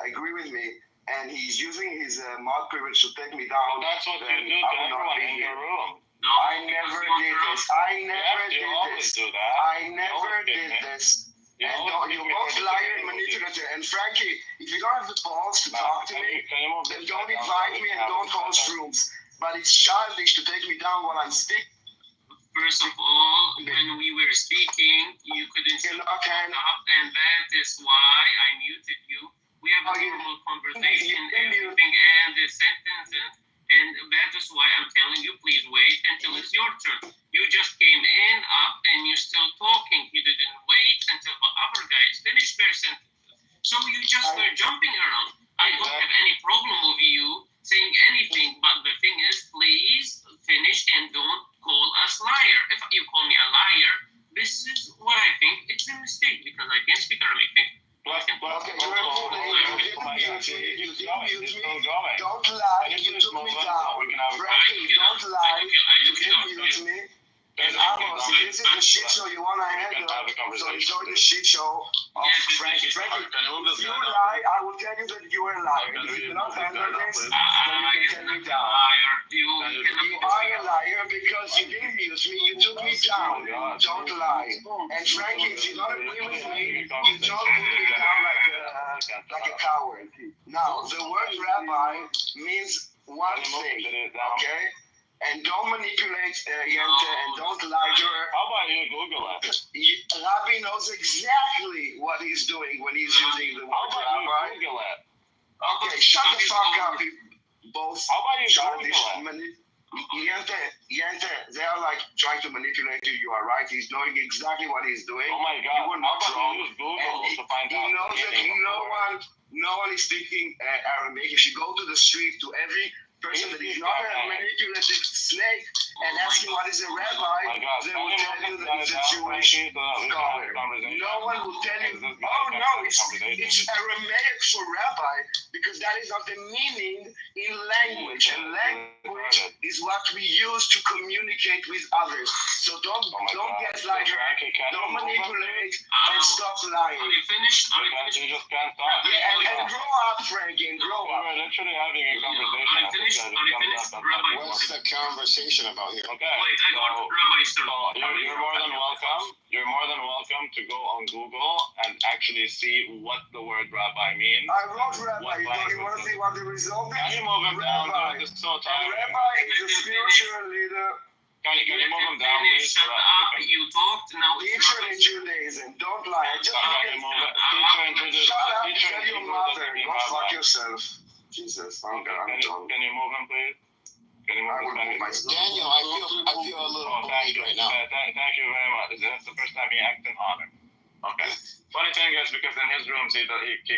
agree with me, and he's using his mod privilege to take me down, That's what then you do to I will not everyone be in here. the room. I never did this. I never you did always this. do that. I never did this. You And always you're make me both for liar and disagreeing with you. manipulator. And Frankie, if you don't have the balls to talk to me, then don't invite me and don't host rooms. But it's childish to take me down while I'm speaking. First of all, when we were speaking, you couldn't speak up, and that is why I muted you. We have a normal conversation, everything, and the sentences, and that is why I'm telling you, please wait until it's your turn. You just came in up, and you're still talking. You didn't wait until the other guys finished their sentences. So you just were jumping around. I don't have any problem with you saying anything, but the thing is, please finish and don't call us liar. If you call me a liar, this is what I think. It's a mistake because I can't speak Arabic. Don't lie, you took me down. Frankie, don't lie, you didn't mute me. And Amos, if this is the shit show you want to handle, so enjoy the shit show of Frankie. Frankie, if you lie, I will tell you that you are a liar. If you cannot handle this, then you can take me down. You are a liar because you didn't mute me, you took me down. Don't lie. And Frankie, if you don't agree with me, you don't put me down like a coward. Now, the word rabbi means one thing, okay? And don't manipulate Yente and don't lie to her. How about you Google it? Rabbi knows exactly what he's doing when he's using the word rabbi. Google it? Okay, shut the fuck up, you both How about you childish Google it? Yente, they are like trying to manipulate you. You are right. He's knowing exactly what he's doing. Oh my God! You were not How about wrong. you use Google And to find he out knows the that meaning of the word? no one is speaking Aramaic. If you go to the street to every person that is not a manipulative snake and ask him what is a rabbi, they will tell you that it's a Jewish scholar. No one will tell you, oh no, it's Aramaic for rabbi, because that is not the meaning in language. And language is what we use to communicate with others. So don't get like her, don't manipulate, and stop lying. Are you finished? You just can't talk. Yeah, and grow up, Frankie, and grow up. We're literally having a conversation. What's the conversation about here? Okay, so you're more than welcome. You're more than welcome to go on Google and actually see what the word rabbi means. I wrote rabbi. You want to see what the result is? Can you move him down? Rabbi. This is so tiring. Rabbi is a spiritual leader. Can you move him down, please? Shut up. You talked. Now it's Teacher in Judaism. Don't lie. I just shut up. Tell your mother. Go fuck yourself. Jesus. I'm done. Can you move him, please? Can you move him back? Daniel, I feel a little bullied right now. Thank you very much. That's the first time he acted on him. Okay. Funny thing is, because in his rooms, he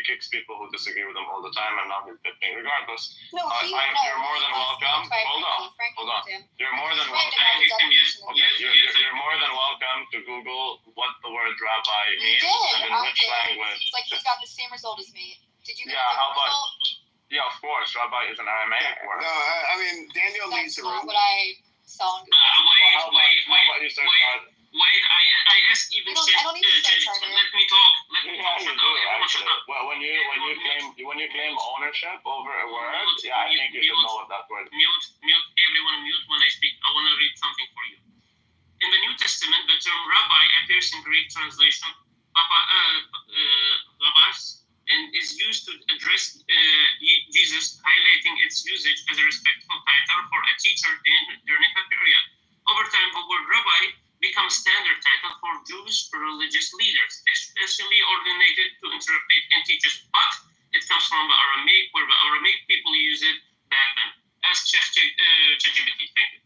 kicks people who disagree with him all the time, and now he's picking. Regardless, you're more than welcome. Hold on. You're more than welcome. Okay, you're more than welcome to Google what the word rabbi means and in which language. Seems like he's got the same result as me. Did you get Yeah, the how about? result? Yeah, of course. Rabbi is an Aramaic word. No, I mean, Daniel leads That's the not room. what I saw. How about you start? Wait, I asked even I don't need to start charter. let me talk. Yeah, you do actually. Well, when you claim ownership over a word, yeah, I think you should know what that word is. Mute everyone. Mute when I speak. I want to read something for you. In the New Testament, the term rabbi appears in Greek translation, rabbis, and is used to address Jesus, highlighting its usage as a respectful title for a teacher during a period. Over time, the word rabbi becomes standard title for Jewish used for religious leaders, especially ordinated to interpret and teach us. But it comes from the Aramaic, where the Aramaic people use it back then. Ask ChatGPT. Thank you.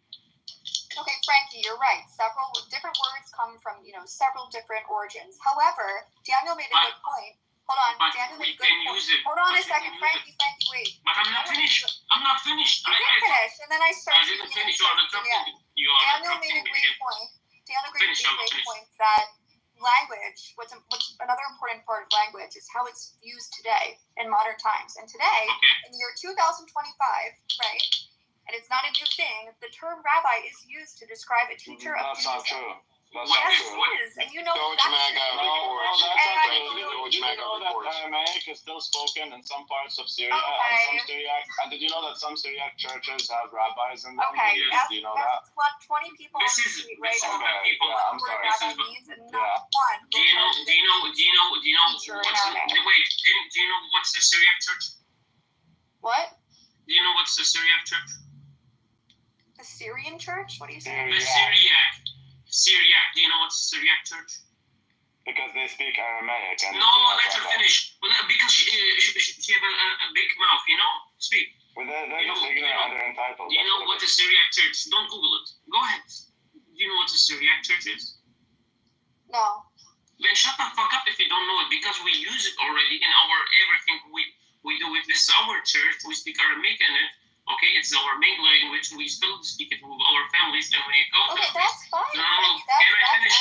Okay, Frankie, you're right. Several different words come from, several different origins. However, Daniel made a good point. Hold on, Daniel made a good point. Hold on a second, Frankie, wait. But I'm not finished. I'm not finished. You didn't finish, and then I started. I didn't finish. You are interrupting me. Daniel made a great point. Daniel made a great point that language, what's another important part of language is how it's used today in modern times. And today, in the year 2025, right, and it's not a new thing, the term rabbi is used to describe a teacher of That's not true. That's yes, not true. it is. And you know George that's Maga reports. George Maga reports. Aramaic is still spoken in some parts of Syria and some Syriac. And did you know that some Syriac churches have rabbis in them? Okay, Do you know that? 20 people on the street right now. Yeah, I'm sorry. And not one. Do you know what's the Syriac church? What? Do you know what's the Syriac church? The Syrian church? What are you saying? The Syriac. Do you know what's the Syriac church? Because they speak Aramaic. And no, let her finish. Well, because she have a big mouth, Speak. Well, they're just ignorant and they're entitled. Do you know what the Syriac church? Don't Google it. Go ahead. Do you know what the Syriac church is? No. Then shut the fuck up if you don't know it, because we use it already in our everything we do with this. Our church, we speak Aramaic in it. Okay, it's our main language. We still speak it with our families, and when you go to that's fine. No, can I finish?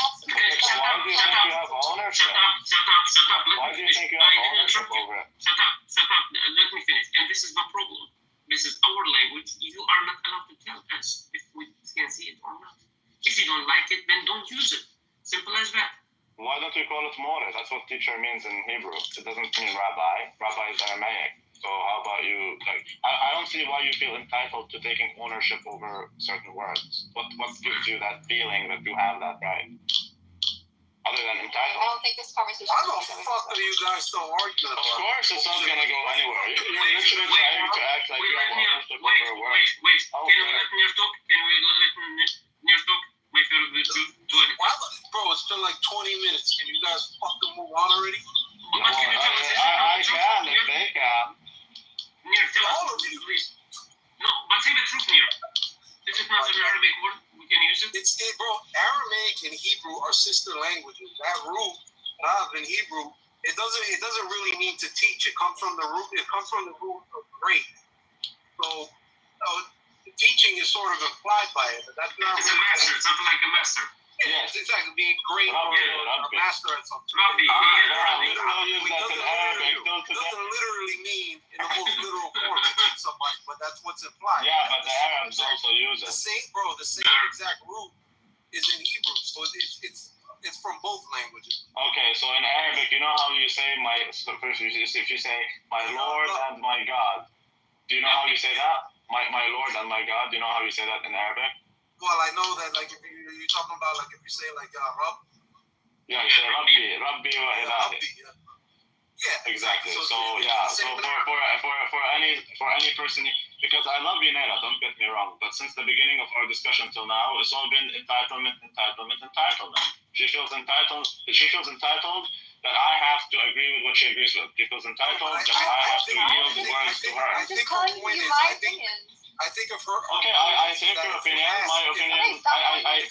Shut up. Let me finish. I didn't interrupt you. Shut up. Let me finish. And this is the problem. This is our language. You are not allowed to tell us if we can see it or not. If you don't like it, then don't use it. Simple as that. Why don't we call it more? That's what teacher means in Hebrew. It doesn't mean rabbi. Rabbi is Aramaic. So how about you? I don't see why you feel entitled to taking ownership over certain words. What gives you that feeling that you have that right? Other than entitled. I don't think this conversation. Why the fuck are you guys still arguing about? Of course, it's not gonna go anywhere. You're literally trying to act like you have ownership over a word. Wait. Can we let Nir talk? My favorite Jew. Bro, it's been like 20 minutes. Can you guys fucking move on already? I can if they can. Nir, tell us, please. No, but say the truth, Nir. This is not an Arabic word. We can use it. Bro, Aramaic and Hebrew are sister languages. That root, Rav in Hebrew, it doesn't really mean to teach. It comes from the root. It comes from the root of great. So, teaching is sort of implied by it, but that's not. It's a master. Something like a master. Yeah, it's exactly being great or a master at something. Rabbi, it doesn't literally mean in the most literal form to teach somebody, but that's what's implied. Yeah, but the Arabs also use it. The same exact root is in Hebrew, so it's from both languages. Okay, so in Arabic, you know how you say if you say my Lord and my God, do you know how you say that? My Lord and my God, do you know how you say that in Arabic? Well, I know that like if you're talking about like if you say like Rabb. Yeah, you say Rabbi wa Ilahi. Yeah, exactly. So for any person, because I love Yanela, don't get me wrong, but since the beginning of our discussion till now, it's all been entitlement. She feels entitled that I have to agree with what she agrees with. She feels entitled that I have to yield the words to her. I'm just telling you my opinion. I think of her. Okay, I take your opinion. My opinion. I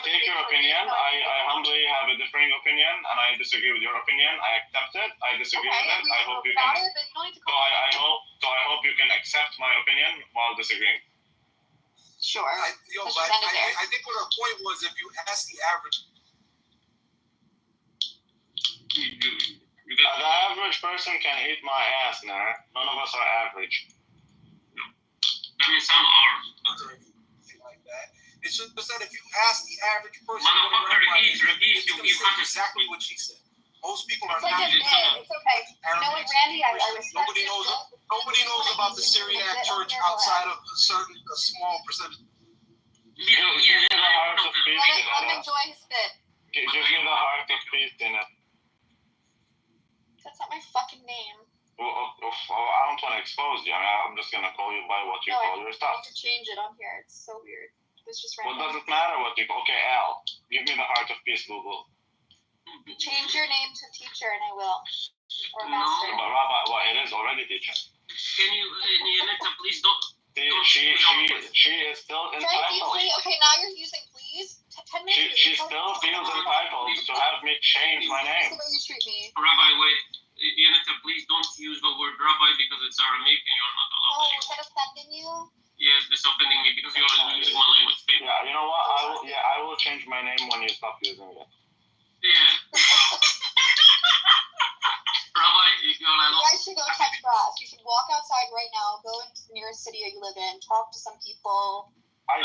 take your opinion. I humbly have a differing opinion, and I disagree with your opinion. I accept it. I disagree with it. I hope you can. So I hope you can accept my opinion while disagreeing. Sure. I think what her point was, if you ask the average. The average person can eat my ass, Nar. None of us are average. I mean, some are. Like that. It's just that if you ask the average person, you exactly what she said. Most people are not. It's okay. You know what, Randy? I respect Nobody knows about the Syriac church outside of a small percentage. Give me the heart of peace in Let him it. enjoy his bit. Give me the heart of peace in it. That's not my fucking name. I don't want to expose you. I'm just going to call you by what you call your I stuff. need to change it on here. It's so weird. It's just What random. does it matter what people? Okay, Al, give me the heart of peace, Google. Change your name to teacher, and I will. Or No. master. But Rabbi, well, it is already teacher. Can you, Yanetta, please don't. She is still Frankie, entitled. please. Okay, now you're using please. 10 minutes. She still feels entitled to have me change my name. That's the way you treat me. Rabbi, wait. Yanetta, please don't use the word rabbi because it's Aramaic and you're not allowed Oh, to is use that offending you? Yes, it's offending me because you're using my language. Babe. Yeah, you know what? I will change my name when you stop using it. Yeah. Rabbi, if you're You allowed. guys should go touch grass. You should walk outside right now, go into the nearest city you live in, talk to some people. You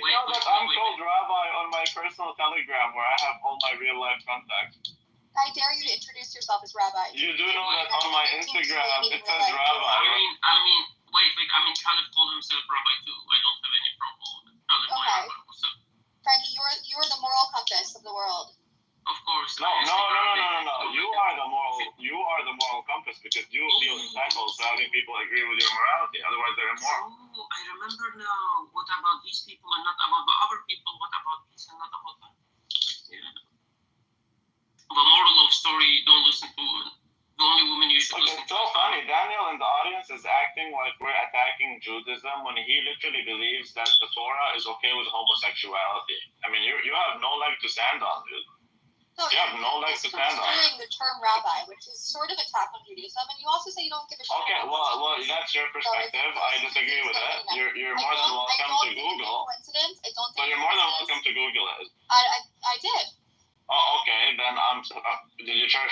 know that I'm called Rabbi on my personal Telegram where I have all my real life contacts. I dare you to introduce yourself as Rabbi. You do know that on my Instagram it says Rabbi. I mean, wait, Khaled called himself Rabbi too. I don't have any problem with it. Khaled, my Okay. Rabbi, what's up? Frankie, you are the moral compass of the world. Of course. No. You are the moral compass because you feel entitled to having people agree with your morality. Otherwise, they're immoral. Oh, I remember now. What about these people and not about the other people? What about this and not about that? Yeah. The moral of story: don't listen to women. The only woman you should listen It's to. so funny. Daniel in the audience is acting like we're attacking Judaism when he literally believes that the Torah is okay with homosexuality. I mean, you have no leg to stand on, dude. No, You have no leg to stand on. Construing the term rabbi, which is sort of attack on Judaism, and you also say you don't give a shit. Okay, well, that's your perspective. I disagree with it. You're more than welcome to Google. Coincidence. I don't So think. you're more than welcome to Google it. I did. Oh, okay. Then did you check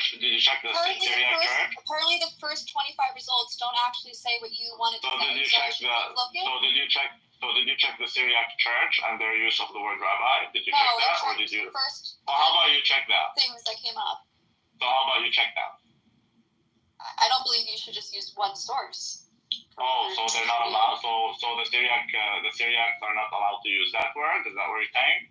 the Syriac church? Apparently, the first 25 results don't actually say what you wanted to So say. did you So check should keep looking. So did you check the Syriac church and their use of the word rabbi? Did you No, check I that, or checked did you? the first Well, how about you check that? things that came up. So how about you check that? I don't believe you should just use one source. Oh, so they're not allowed. So the Syriacs are not allowed to use that word. Is that what you're saying?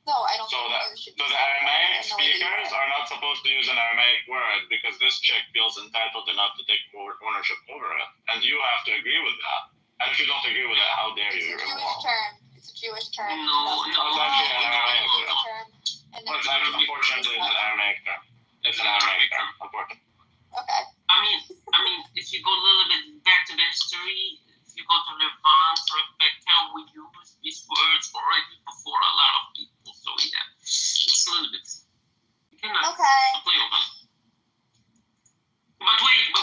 No, I don't So think that you should so use the Aramaic it. No way you speakers would. are not supposed to use an Aramaic word because this chick feels entitled enough to take ownership over it, and you have to agree with that. And if you don't agree with it, how dare you? It's a You're Jewish immoral. term. It's a Jewish term. No. It's actually an Aramaic term. And Well, it's actually, unfortunately, it's an Aramaic term. It's an Aramaic term, unfortunately. Okay. I mean, if you go a little bit back to the history, if you go to Levant, Rebecca, we use these words already before a lot of people. So yeah, it's a little bit. You cannot play with it. But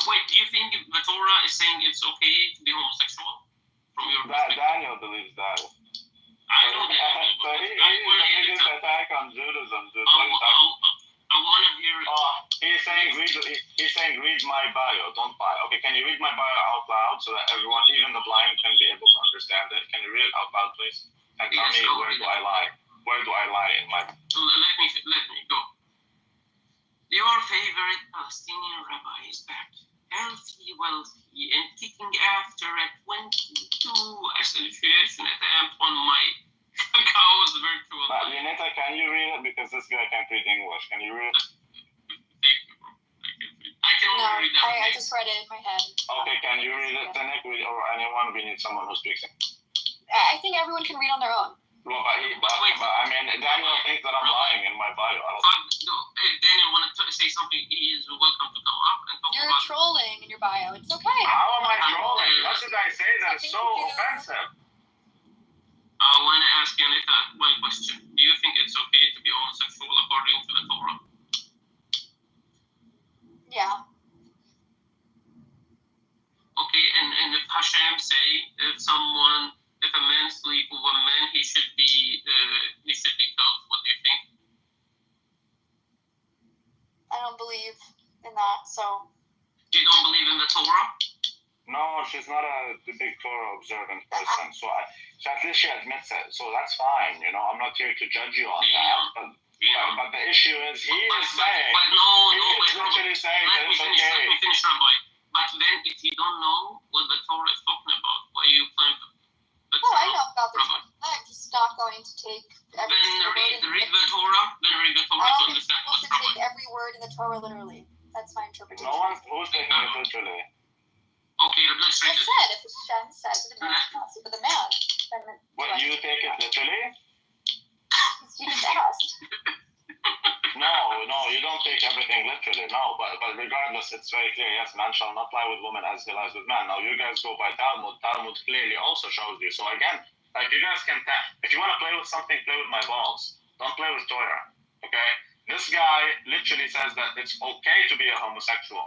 wait, do you think the Torah is saying it's okay to be homosexual? From your perspective? Daniel believes that. I know that. So he's the biggest attack on Judaism, dude. I want to hear. He's saying read my bio, don't buy. Okay, can you read my bio out loud so that everyone, even the blind, can be able to understand it? Can you read it out loud, please? And tell me where do I lie? Where do I lie in my? Let me go. Your favorite Palestinian rabbi is back, healthy, wealthy, and kicking after a 22 assassination attempt on my cow's virtual life. Yanetta, can you read it? Because this guy can't read English. Can you read it? I can only read that. I just read it in my head. Okay, can you read it, Tanik, or anyone? We need someone who speaks it. I think everyone can read on their own. Well, but I mean, Daniel thinks that I'm lying in my bio. No, if Daniel wanted to say something, he is welcome to come up and talk You're about trolling in your bio. It's okay. How am I trolling? What did I say that is so offensive? I want to ask Yanetta one question. Do you think it's okay to be homosexual according to the Torah? Yeah. Okay, and if Hashem say if a man sleep with a man, he should be killed. What do you think? I don't believe in that, so. You don't believe in the Torah? No, she's not a big Torah observant person. So at least she admits it. So that's fine. You know, I'm not here to judge you on that. But the issue is he is saying. But no, he's literally saying that it's okay. Let me finish, Rabbi. But then, if you don't know what the Torah is talking about, why you claim the No, Torah? I know about the Torah. I'm just not going to take every Then read the Torah. Then read the Torah to understand I'm what's supposed to take every word in the Torah literally. That's my interpretation. No one who's taking it literally. Okay, let's read I it. said if Hashem says to the man, not sleep with a man. What, you take it literally? You just asked. No, you don't take everything literally. No, but regardless, it's very clear. Yes, man shall not lie with women as he lies with men. Now you guys go by Talmud. Talmud clearly also shows you. So again, like you guys can if you want to play with something, play with my balls. Don't play with Torah. Okay? This guy literally says that it's okay to be a homosexual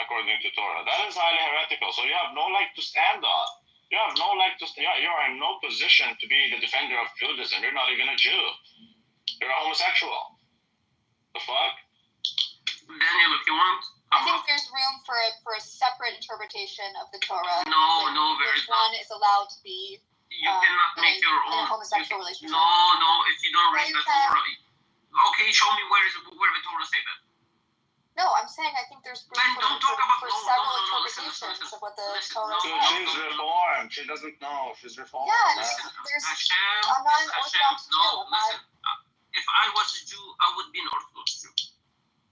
according to Torah. That is highly heretical. So you have no leg to stand on. You have no leg to stand. You are in no position to be the defender of Judaism. You're not even a Jew. You're a homosexual. The fuck? Daniel, if you want. I think there's room for a separate interpretation of the Torah. No, there is one is allowed to be. You cannot make your in own. a homosexual relationship. No, if you don't read the Torah. Okay, show me where the Torah say that. No, I'm saying I think there's room for several interpretations of what the Torah says. She's reformed. She doesn't know. She's reformed. Yeah, I'm not an Orthodox Jew. I'm not. If I was a Jew, I would be an Orthodox Jew.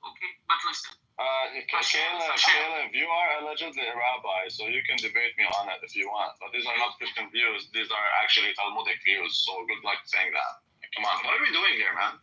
Okay, but listen. Caleb, you are allegedly a rabbi, so you can debate me on it if you want. But these are not Christian views. These are actually Talmudic views. So good luck saying that. Come on, what are we doing here, man?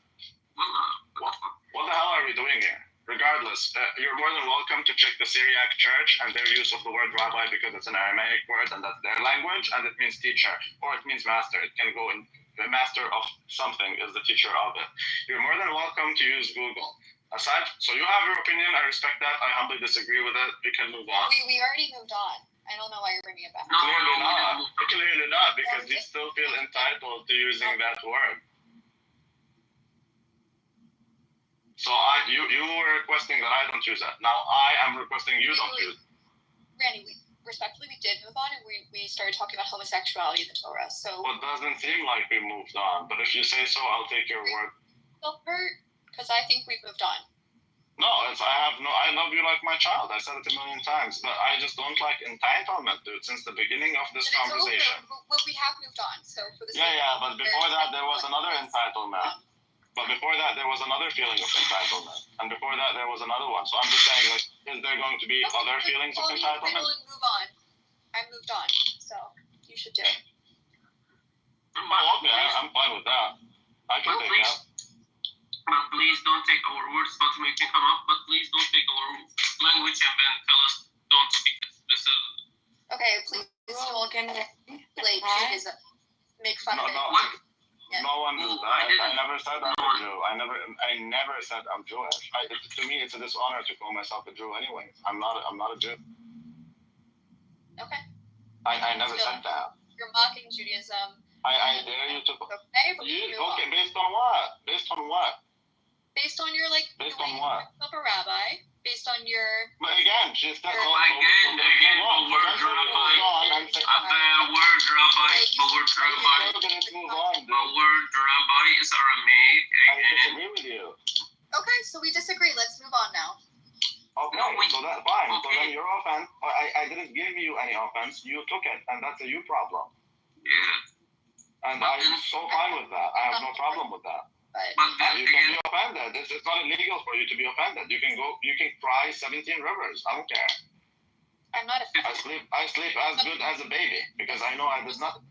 What the hell are we doing here? Regardless, you're more than welcome to check the Syriac church and their use of the word rabbi because it's an Aramaic word and that's their language and it means teacher or it means master. It can go in the master of something is the teacher of it. You're more than welcome to use Google. So you have your opinion. I respect that. I humbly disagree with it. We can move on. We already moved on. I don't know why you're bringing it back. Clearly not, because you still feel entitled to using that word. So you were requesting that I don't use that. Now I am requesting you don't use it. Randy, respectfully, we did move on, and we started talking about homosexuality in the Torah. So it doesn't seem like we moved on, but if you say so, I'll take your word. Don't hurt, because I think we've moved on. No, I love you like my child. I said it a million times, but I just don't like entitlement, dude. Since the beginning of this conversation. Well, we have moved on. So for this. Yeah, but before that there was another entitlement. But before that, there was another feeling of entitlement. And before that, there was another one. So I'm just saying, like, is there going to be other feelings of entitlement? Move on. I moved on. So you should do it. Oh, okay. I'm fine with that. I can take that. But please don't take our words. Fatima, you can come up. But please don't take our language and then tell us don't speak it. This is... Okay, please don't make fun of it. Yeah. No one did that. I never said I'm a Jew. I never said I'm Jewish. To me, it's a dishonor to call myself a Jew. Anyway, I'm not a Jew. Okay. I never said that. You're mocking Judaism. I dare you to. Okay, based on what? Based on what? Based on your Based on what? Of a rabbi. Based on your. But again, she's still. Again, the word rabbi. The word rabbi. The word rabbi is Aramaic. I disagree with you. Okay, so we disagree. Let's move on now. Okay, so that's fine. Okay. So then your offense, I didn't give you any offense. You took it, and that's a you problem. Yeah. And I'm so fine with that. I have no problem with that. You can be offended. It's not illegal for you to be offended. You can cry 17 rivers. I don't care. I'm not offended. I sleep as good as a baby because I know I did not.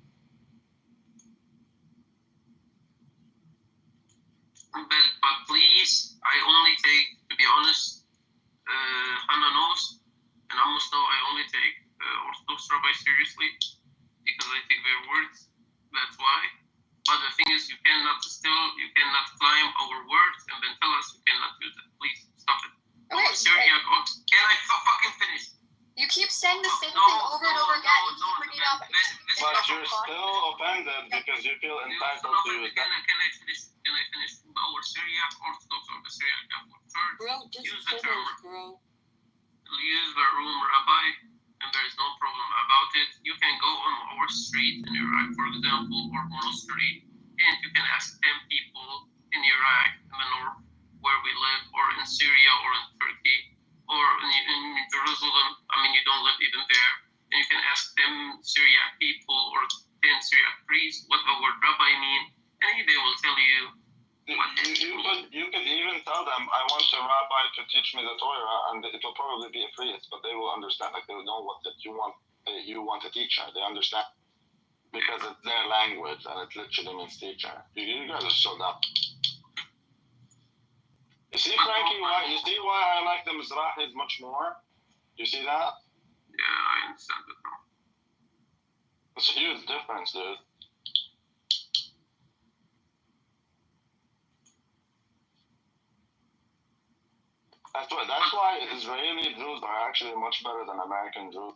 But please, I only take, to be honest, Hannah knows, and Amos know I only take Orthodox rabbi seriously because I take their words. That's why. But the thing is, you cannot climb our words and then tell us you cannot use it. Please stop it. Okay. Syriac, can I fucking finish? You keep saying the same thing over and over again. But you're still offended because you feel entitled to use that. Can I finish? Our Syriac Orthodox or the Syriac Catholic Church use the term. Use the room rabbi, and there is no problem about it. You can go on our street in Iraq, for example, or monastery, and you can ask 10 people in Iraq, in the north, where we live, or in Syria, or in Turkey, or in Jerusalem. I mean, you don't live even there. And you can ask them Syriac people or 10 Syriac priests what the word rabbi mean, and they will tell you. You could even tell them, I want a rabbi to teach me the Torah, and it will probably be a priest, but they will understand. Like they will know what that you want. You want a teacher. They understand. because it's their language and it literally means teacher. You guys are so dumb. You see, Frankie, why I like the Mizrahis much more? You see that? Yeah, I understand it now. It's a huge difference, dude. That's why Israeli Jews are actually much better than American Jews.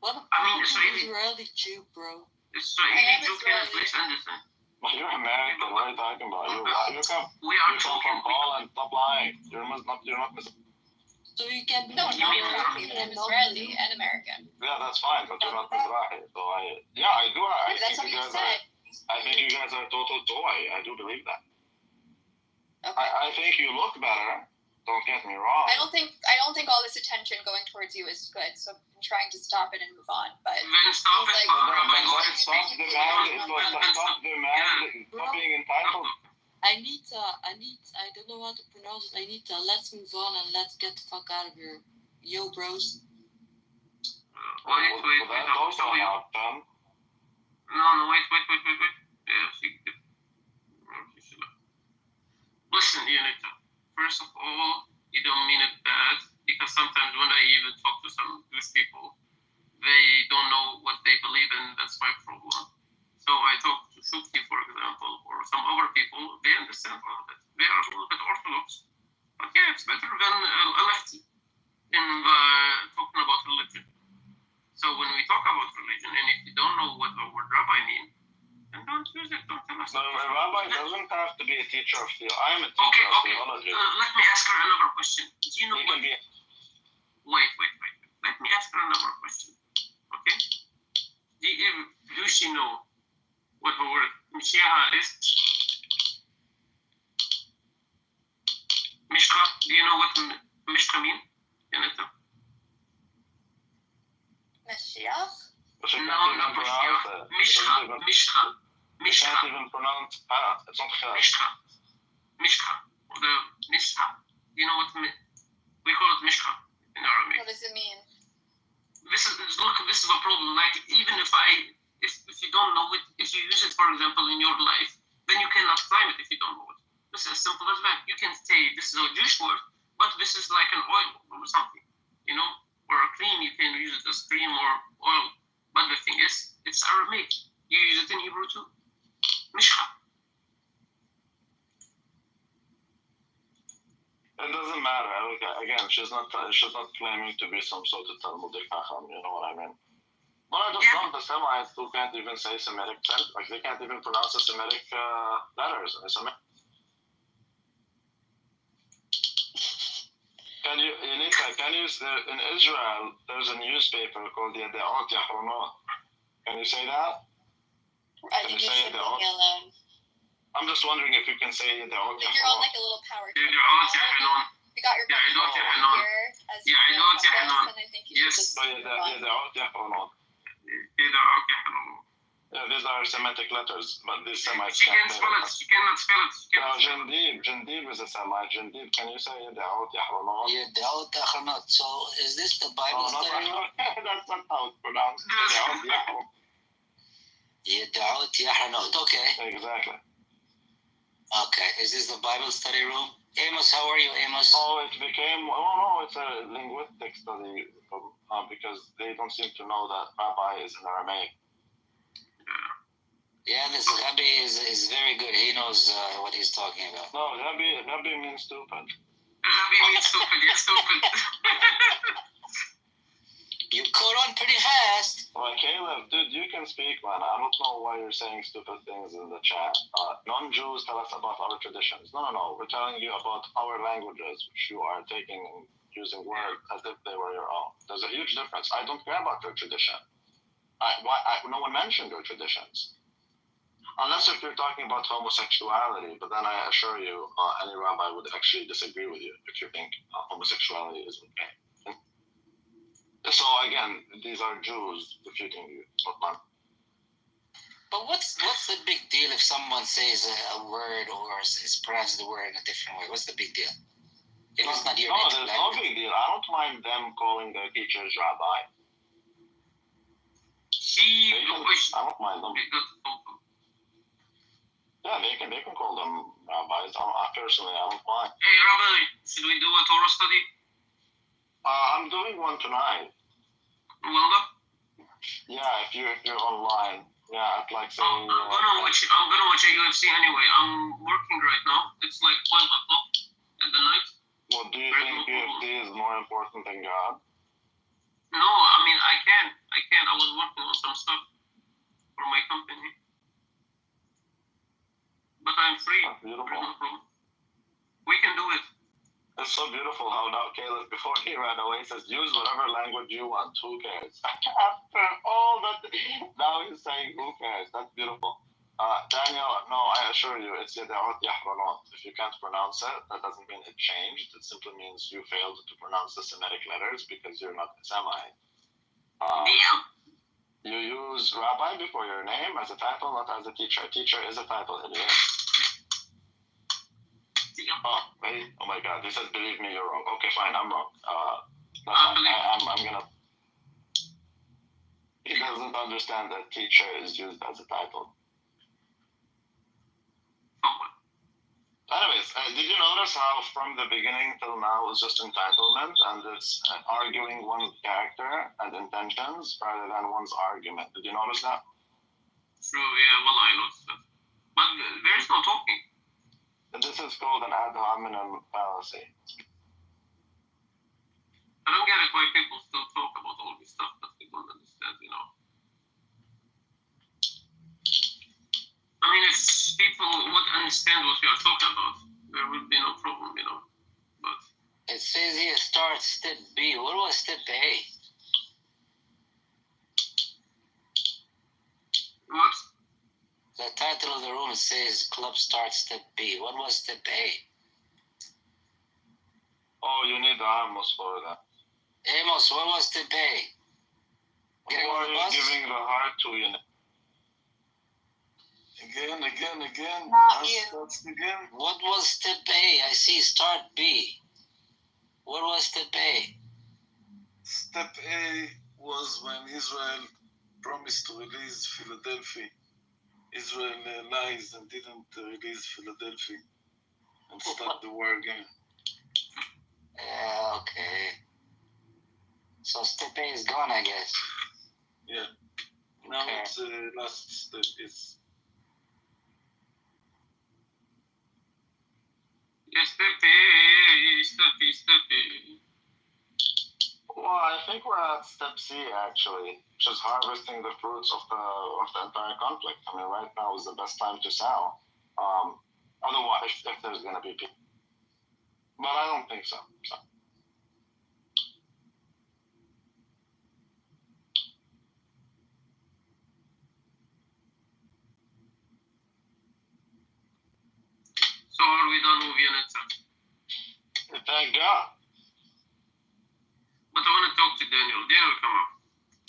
What about Israeli Jew, bro? Israeli Jew can place anything. You're American. What are you talking about? You come from Poland. Stop lying. You're not. So you can be No, not Mizrahi, but I'm Israeli and American. Yeah, that's fine, but you're not Mizrahi. So I do. That's what you said. I think you guys are total toy. I do believe that. Okay. I think you look better. Don't get me wrong. I don't think all this attention going towards you is good. So I'm trying to stop it and move on. But stop it. Stop demanding. Stop being entitled. Anita, I don't know how to pronounce it. Anita, let's move on and let's get the fuck out of here. Yo, bros. Wait. That's also not done. No, wait. Yeah, listen, Anita. First of all, you don't mean it bad, because sometimes when I even talk to some Jewish people, they don't know what they believe in. That's my problem. So I talk to Shukti, for example, or some other people. They understand all of it. They are a little bit orthodox, but yeah, it's better than a lefty in talking about religion. So when we talk about religion, and if you don't know what the word rabbi means, then don't use it. Don't tell us. No, a rabbi doesn't have to be a teacher of theology. I'm a teacher of theology. Let me ask her another question. Do you know what? Wait. Let me ask her another question. Okay? Do she know what the word Mashiach is? Mishka? Do you know what Mishka means? Mashiach? No, Mashiach. Mishka. You can't even pronounce it's not Mishka. The Mishka. You know what we call it Mishka in Arabic. What does it mean? This is a problem. Like, even if you don't know it, if you use it, for example, in your life, then you cannot claim it if you don't know it. This is as simple as that. You can say this is a Jewish word, but this is like an oil or something, or a cream. You can use it as cream or oil. But the thing is, it's Aramaic. You use it in Hebrew too. Mishka. It doesn't matter. Again, she's not claiming to be some sort of Talmudic Chacham. You know what I mean? Well, I just love the Semites who can't even say Semitic, like they can't even pronounce the Semitic letters. Can you in Israel, there's a newspaper called Yada'ot Yahronot. Can you say that? I think you should leave me alone. I'm just wondering if you can say Yada'ot Yahronot. You're on like a little power trip. You got your buddy here as and I think you should just Yada'ot Yahronot. Yeah, these are Semitic letters, but these Semites she cannot spell it. Jandib is a Semite. Jandib, can you say Yada'ot Yahronot? Yada'ot Yahronot. So is this the Bible study? That's not how it's pronounced. Yada'ot Yahronot. Yada'ot Yahronot. Okay. Exactly. Okay. Is this the Bible study room? Amos, how are you, Amos? Oh, it became. Oh no, it's a linguistic study because they don't seem to know that Rabbi is in Aramaic. Yeah, this Rabbi is very good. He knows what he's talking about. No, Rabbi means stupid. Rabbi means stupid. You're stupid. You caught on pretty fast. Well, Caleb, dude, you can speak, man. I don't know why you're saying stupid things in the chat. Non-Jews tell us about our traditions. No. We're telling you about our languages, which you are taking and using words as if they were your own. There's a huge difference. I don't care about your tradition. No one mentioned your traditions. Unless if you're talking about homosexuality, but then I assure you, any rabbi would actually disagree with you if you think homosexuality is okay. So again, these are Jews refuting you, not mine. But what's the big deal if someone says a word or is pronounced the word in a different way? What's the big deal? If it's not your native there's language. no big deal. I don't mind them calling their teachers rabbi. She I don't mind them. Yeah, they can call them rabbis. I personally, I don't mind. Hey, Rabbi, should we do a Torah study? I'm doing one tonight. Wallah? Yeah, if you're online. Yeah, I'd like saying. I'm gonna watch a UFC anyway. I'm working right now. It's like 12 o'clock at the night. Well, do you think UFC is more important than God? No, I mean I can. I was working on some stuff for my company, but I'm free. That's beautiful. There's no problem. We can do it. It's so beautiful how now Caleb, before he ran away, says use whatever language you want. Who cares? After all that, now he's saying who cares? That's beautiful. Daniel, no, I assure you, it's Yada'ot Yahranot. If you can't pronounce it, that doesn't mean it changed. It simply means you failed to pronounce the Semitic letters because you're not a Semite. You use Rabbi before your name as a title, not as a teacher. Teacher is a title, idiot. Oh, wait. Oh my God. He says, believe me, you're wrong. Okay, fine, I'm wrong. I'm gonna. He doesn't understand that teacher is used as a title. Anyways, did you notice how from the beginning till now it's just entitlement and it's arguing one's character and intentions rather than one's argument? Did you notice that? True, yeah, well, I noticed that. But there is no talking. This is called an ad hominem fallacy. I don't get it why people still talk about all this stuff that they don't understand, you know. I mean, if people would understand what we are talking about, there would be no problem, you know. But it says here start step B. What was step A? What? The title of the room says club start step B. What was step A? Oh, you need Amos for that. Amos, what was step A? Getting on the bus? Giving the heart to you. Again. Not you. Again. What was step A? I see start B. What was step A? Step A was when Israel promised to release Philadelphia. Israel lies and didn't release Philadelphia and start the war again. Yeah, okay. So step A is gone, I guess. Yeah. Now it's last step is. Step A. Well, I think we're at step C actually, which is harvesting the fruits of the entire conflict. I mean, right now is the best time to sow. Otherwise, if there's gonna be people, but I don't think so. So are we done with Yanetza? Thank God. But I want to talk to Daniel. Daniel, come up.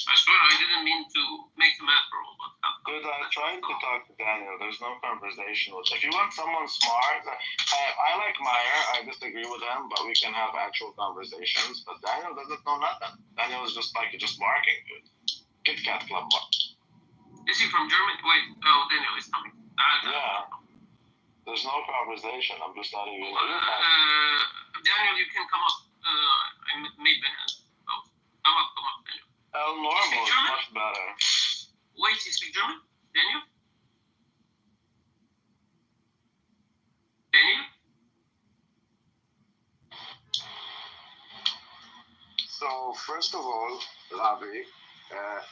I swear I didn't mean to make him mad for all, but Dude, I tried to talk to Daniel. There's no conversation with. If you want someone smart, I like Meyer. I disagree with him, but we can have actual conversations. But Daniel doesn't know nothing. Daniel is just barking, dude. Kit Kat Club bar. Is he from Germany? Wait, oh, Daniel is coming. Yeah. There's no conversation. I'm just letting you know. Daniel, you can come up. I made the hand. Oh, come up, Daniel. Normal is much better. Wait, you speak German? Daniel? Daniel? So, first of all, Ravi,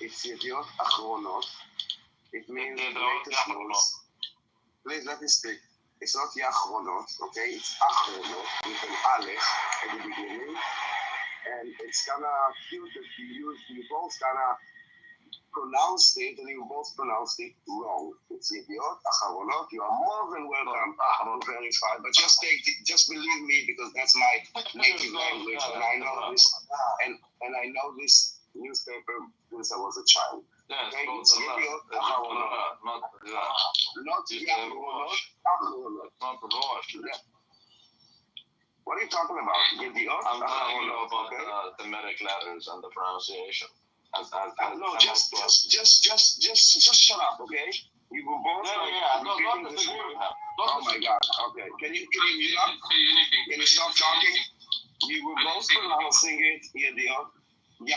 it's Yediot Achronot. It means the latest news. Please let me speak. It's not Yachronot, okay? It's Achronot with an Aleph at the beginning. And it's kind of cute that you both kind of pronounced it, and you both pronounced it wrong. It's Yediot Achronot. You are more than welcome to verify, but just believe me, because that's my native language, and I know this, and I know this newspaper since I was a child. Yes, okay? It's Yediot Achronot. Not Yachronot, Achronot. Not Rosh. What are you talking about? I'm talking about the Semitic letters and the pronunciation. No, just shut up, okay? We were both repeating this word. Oh my God. Okay. Can you mute up? Can you stop talking? We were both pronouncing it, idiot. And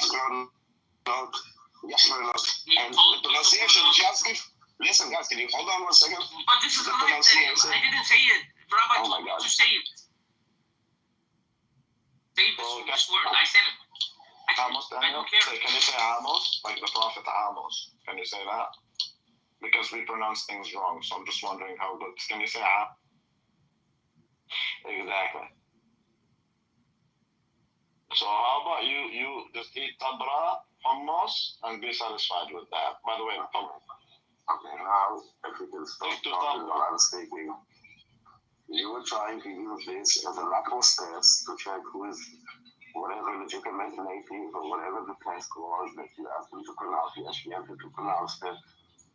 the pronunciation just if. Listen, guys, can you hold on 1 second? But this is the pronunciation. I didn't say it. Rabbi told me to say it. Say this word. I said it. Amos, Daniel? Can you say Amos? Like the prophet Amos. Can you say that? Because we pronounce things wrong, so I'm just wondering how good. Can you say Amos? Exactly. So how about you just eat tabra, hummus, and be satisfied with that? By the way, okay, now if we can stop talking while I'm speaking. You were trying to use this as a lateral steps to check who is whatever legitimate native or whatever the test was that you asked me to pronounce. You asked me to pronounce it,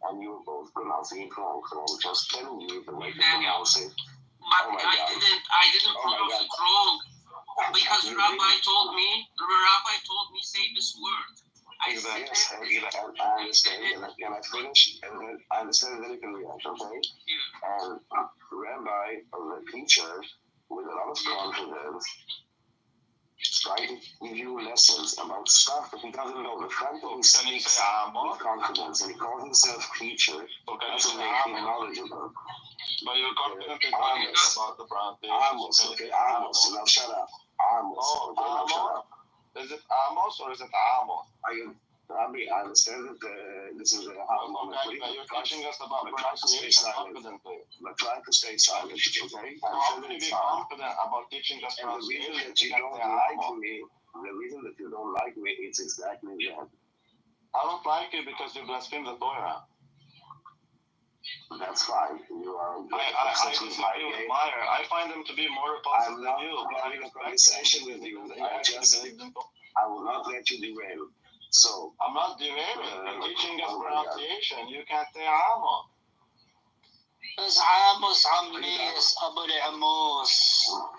and you were both pronouncing it wrong. So I'm just telling you the way to pronounce it. But I didn't pronounce it wrong because Rabbi told me say this word. I understand. Can I finish? And then I understand that you can react, okay? Yeah. And Rabbi, or the teacher, with a lot of confidence, trying to give you lessons about stuff that he doesn't know. The fact that he speaks with confidence and he calls himself teacher doesn't make him knowledgeable. But you're confident about the pronunciation. Amos, okay, Amos. Now shut up. Amos. Oh, okay, now shut up. Is it Amos or is it Amos? I understand that this is a hard moment for you. You're teaching us about pronunciation confidently. But try to stay silent, okay? How can you be confident about teaching us pronunciation? The reason that you don't like me, the reason that you don't like me is exactly that. I don't like you because you blaspheme the Torah. That's fine. You are. I disagree with Meyer. I find them to be more repulsive than you. I'm not having a conversation with you. I will not let you derail. So I'm not derailing. You're teaching us pronunciation. You can't say Amos. It's Amos, Amis, Abu Amos.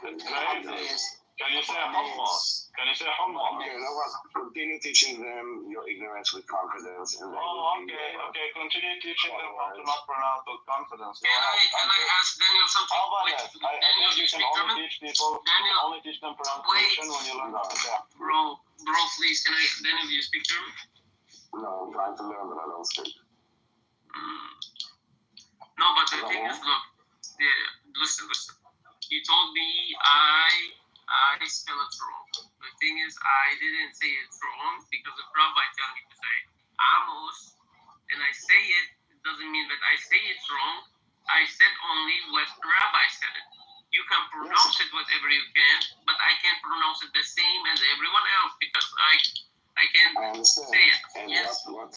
Can you say hummus? Can you say hummus? Okay, you know what? Continue teaching them your ignorance with confidence. And okay. Continue teaching them how to not pronounce with confidence. Can I ask Daniel something? How about that? I think you can only teach them pronunciation when you learn how to talk. Bro, please, can I, Daniel, do you speak German? No, I'm trying to learn, but I don't speak. No, but the thing is, look, listen. You told me I spell it wrong. The thing is, I didn't say it's wrong because the Rabbi telling me to say Amos, and I say it doesn't mean that I say it's wrong. I said only what Rabbi said it. You can pronounce it whatever you can, but I can't pronounce it the same as everyone else because I can't say it. And yes. What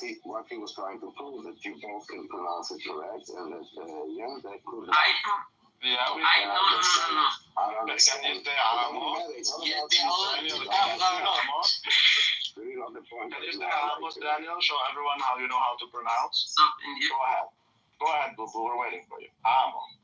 he was trying to prove that you both can pronounce it correct, and that that could. No. I understand. Can you say Amos? Really not the point. Can you say Amos, Daniel? Show everyone how you know how to pronounce. Go ahead, Boo. We're waiting for you. Amos.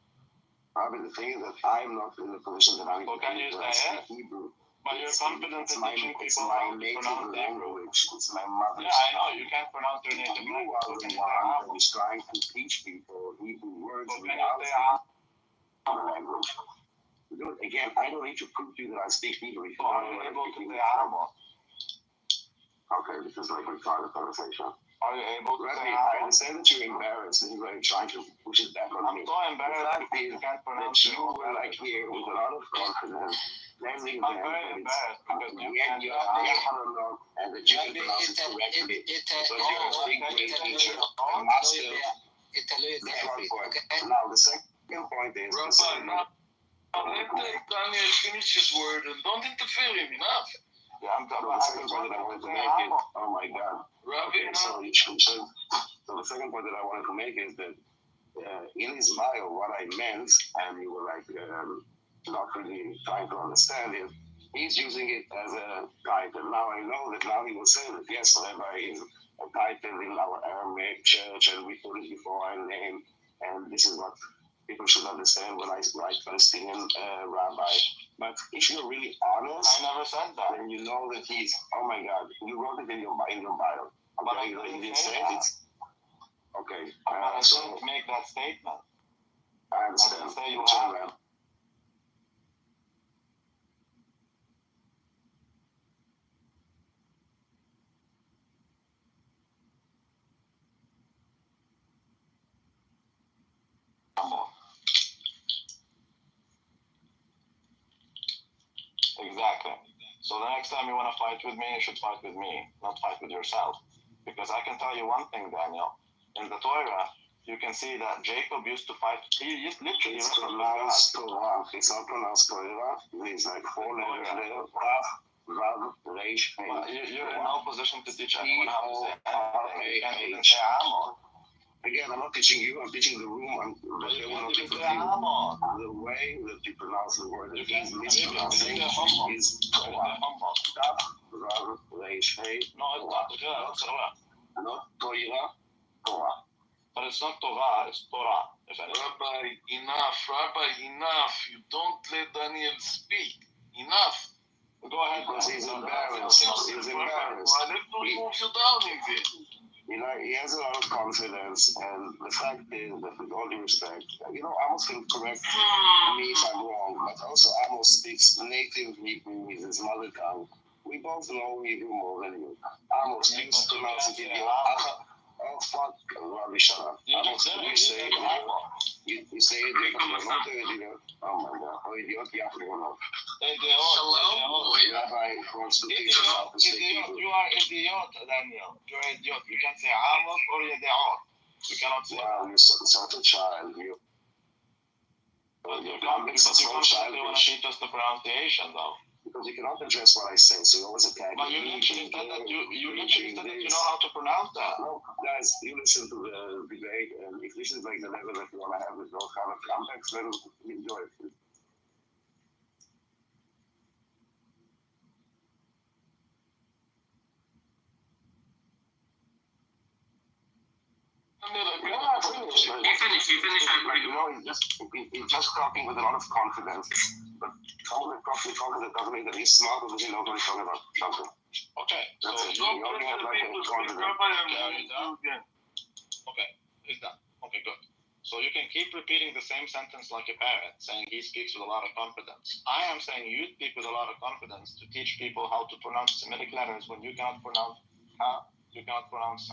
The thing is that I'm not in the position that I'm can you say it? Hebrew. But you're confident in teaching people how to pronounce language. It's my mother's. Yeah, I know. You can't pronounce your native language. You are the one that is trying to teach people Hebrew words without the language. Again, I don't need to prove to you that I speak Hebrew. Are you able to say Amos? Okay, this is like a retarded conversation. Are you able to say I understand that you're embarrassed and you're trying to push it back on me. I'm so embarrassed that you can't pronounce you were like here with a lot of confidence. I'm very embarrassed because you can't you are and that you can pronounce it correctly. So you're a big great teacher. Master. That's one point. Now the second point is let Daniel finish his word and don't interfere him enough. Yeah, I'm talking about the second point that I wanted to make it. Oh my God. Okay, so the second point that I wanted to make is that in his bio, what I meant, and you were like not really trying to understand it, he's using it as a title. Now I know that now he will say that yes, Rabbi is a title in our Aramaic church, and we put it before our name, and this is what people should understand when I write Palestinian rabbi. But if you're really honest, I never said that. then you know that he's. Oh my God, you wrote it in your bio. But Okay, I you didn't didn't say say that. it. Okay, I so didn't make that statement. I understand. I didn't say you It's all have. right. Exactly. So the next time you want to fight with me, you should fight with me, not fight with yourself. Because I can tell you one thing, Daniel. In the Torah, you can see that Jacob used to fight. He used literally It's wrestled with pronounced God. Torah. It's not pronounced Torah. It's like 4 letters there. Vav, Vav, Reish, Hey. Well, you're in no position to teach anyone how to say anything. You can't even H. say Amon. Again, I'm not teaching you. I'm teaching the room. They will not You take can the say view. Amon. The way that you pronounce the word You that can is mispronouncing is Torah. Vav, Vav, Reish, Hey. No, it's not Torah. It's Torah. Not Torah. Torah. But it's not Torah, it's Torah. If anything. Rabbi, enough. You don't let Daniel speak. Enough. Go ahead. Because he's embarrassed. He's embarrassed. I have to remove you down in there. You know, he has a lot of confidence, and the fact is that with all due respect, you know, Amos can correct me if I'm wrong, but also Amos speaks native Hebrew with his mother tongue. We both know Hebrew more than you. Amos, you pronounce it in your... Oh, fuck, Rabbi, shut up. Amos, you say it, you say it, not the idiot. Oh my God, oh idiot, Shalom. Rabbi wants to teach us how to say Idiot, Hebrew. you are idiot, Daniel. You're idiot. You can't say Amos or Yedeot. You cannot say Wow, you're such a child. You're because you constantly want to teach us the pronunciation, though. because you cannot address what I say, so you always attack But me. you literally said that you know how to pronounce that. No, guys, you listen to the debate, and if this is like the level that you want to have with those kind of context, then enjoy it. You finish, I agree. You know, he's just talking with a lot of confidence, but confident doesn't mean that he's smart or that he knows what he's talking about. Something. Okay, so That's it. you You only have like a confidence. Okay, he's done. Okay, good. So you can keep repeating the same sentence like a parrot, saying he speaks with a lot of confidence. I am saying you speak with a lot of confidence to teach people how to pronounce Semitic letters when you cannot pronounce ha, you cannot pronounce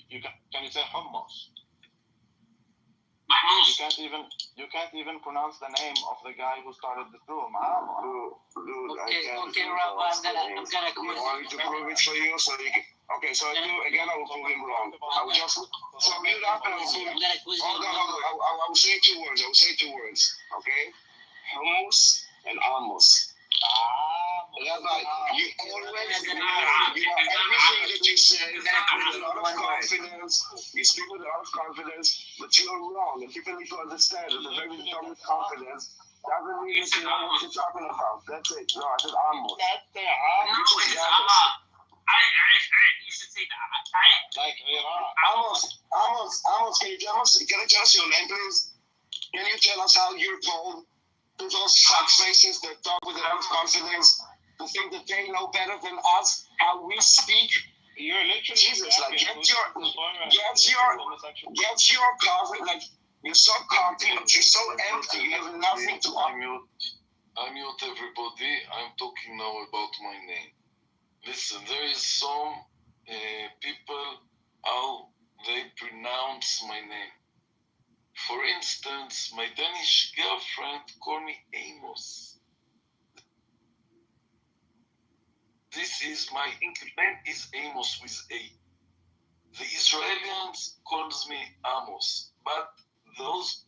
can you say hummus? You can't even pronounce the name of the guy who started the room. Dude, Okay, Rabbi, I'm gonna You want me to prove it for you so you can... Okay, so again, I will prove him wrong. I will just... So mute up and I will prove him. Hold on. I will say 2 words. Okay? Hummus and Amos. Rabbi, you always... everything that you say with a lot of confidence. You speak with a lot of confidence, but you're wrong. And people need to understand that the very talk with confidence doesn't mean that you know what you're talking about. That's it. No, I said Amos. You should say that. Like Amos, can you tell us your name, please? Can you tell us how you're told to those fuck faces that talk with a lot of confidence to think that they know better than us how we speak? You're literally Jesus, like get your coffee, like you're so cocky, you're so empty, you have nothing to offer. I mute everybody. I'm talking now about my name. Listen, there is some people how they pronounce my name. For instance, my Danish girlfriend called me Amos. This is my English name is Amos with A. The Israelis calls me Amos, but those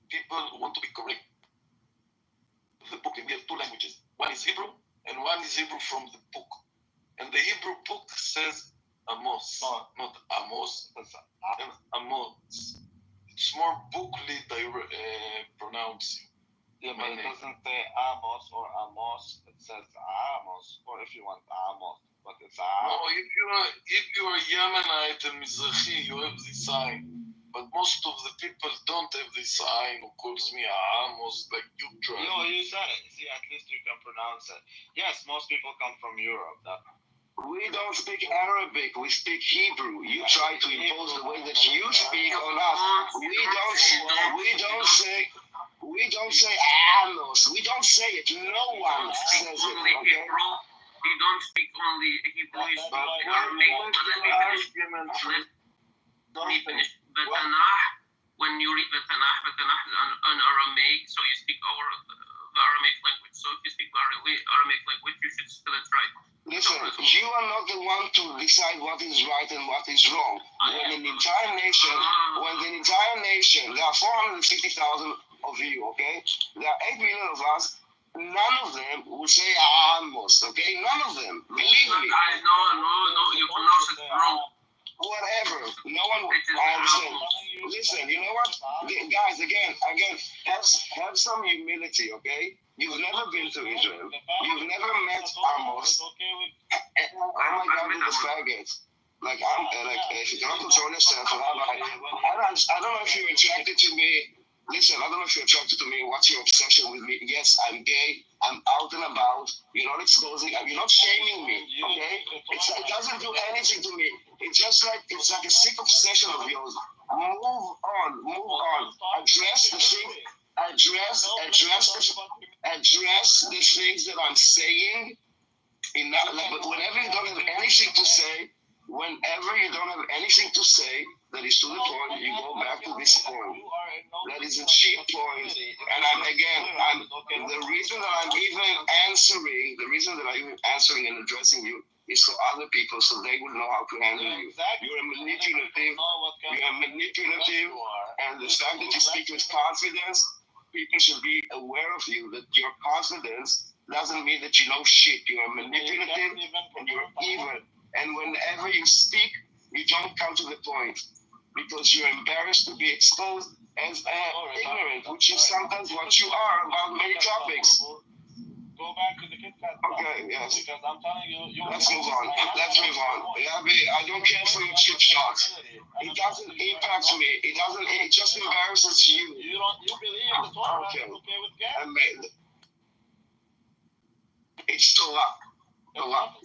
people who want to be correct. The book, we have 2 languages. One is Hebrew, and one is Hebrew from the book. And the Hebrew book says Amos, not Amos, and Amos. It's more bookly pronouncing. Yeah, but it doesn't say Amos or Amos. It says Amos, or if you want Amos, but it's Amos. No, if you are Yemenite and Mizrahi, you have this sign. but most of the people don't have this sign who calls me Amos like you try. No, you said it. See, at least you can pronounce it. Yes, most people come from Europe. We don't speak Arabic, we speak Hebrew. You try to impose the way that you speak on us. We don't say Amos. We don't say it. No one says it. Okay? You don't speak only Hebrew, you speak Arabic. Let me finish. The Tanakh, when you read the Tanakh is on Aramaic, so you speak the Aramaic language. So if you speak Aramaic language, you should spell it right. Listen, you are not the one to decide what is right and what is wrong. When the entire nation, there are 450,000 of you, okay? There are 8 million of us. None of them will say Amos, okay? None of them. Believe me. No, you pronounce it wrong. Whatever. No one. I understand. Listen, you know what, guys? Again, have some humility, okay? You've never been to Israel. You've never met Amos. Oh my God, with the faggots. Like if you cannot control yourself, I don't know if you're attracted to me. Listen, I don't know if you're attracted to me. What's your obsession with me? Yes, I'm gay. I'm out and about. You're not exposing. You're not shaming me. Okay? It doesn't do anything to me. It's like a sick obsession of yours. Move on. Address the thing. Address the things that I'm saying. But whenever you don't have anything to say, that is to the point, you go back to this point. That is a cheap point. And the reason that I'm even answering and addressing you is for other people so they will know how to handle you. You're manipulative, and the fact that you speak with confidence, people should be aware of you, that your confidence doesn't mean that you know shit. You're manipulative and you're evil. And whenever you speak, you don't come to the point because you're embarrassed to be exposed as ignorant, which is sometimes what you are about many topics. Go back to the Kit Kat. Okay, yes. Because I'm telling you, Let's move on. I don't care for your chip shots. It doesn't impact me. It just embarrasses you. You believe the Torah is okay with gays? It's Torah. Torah,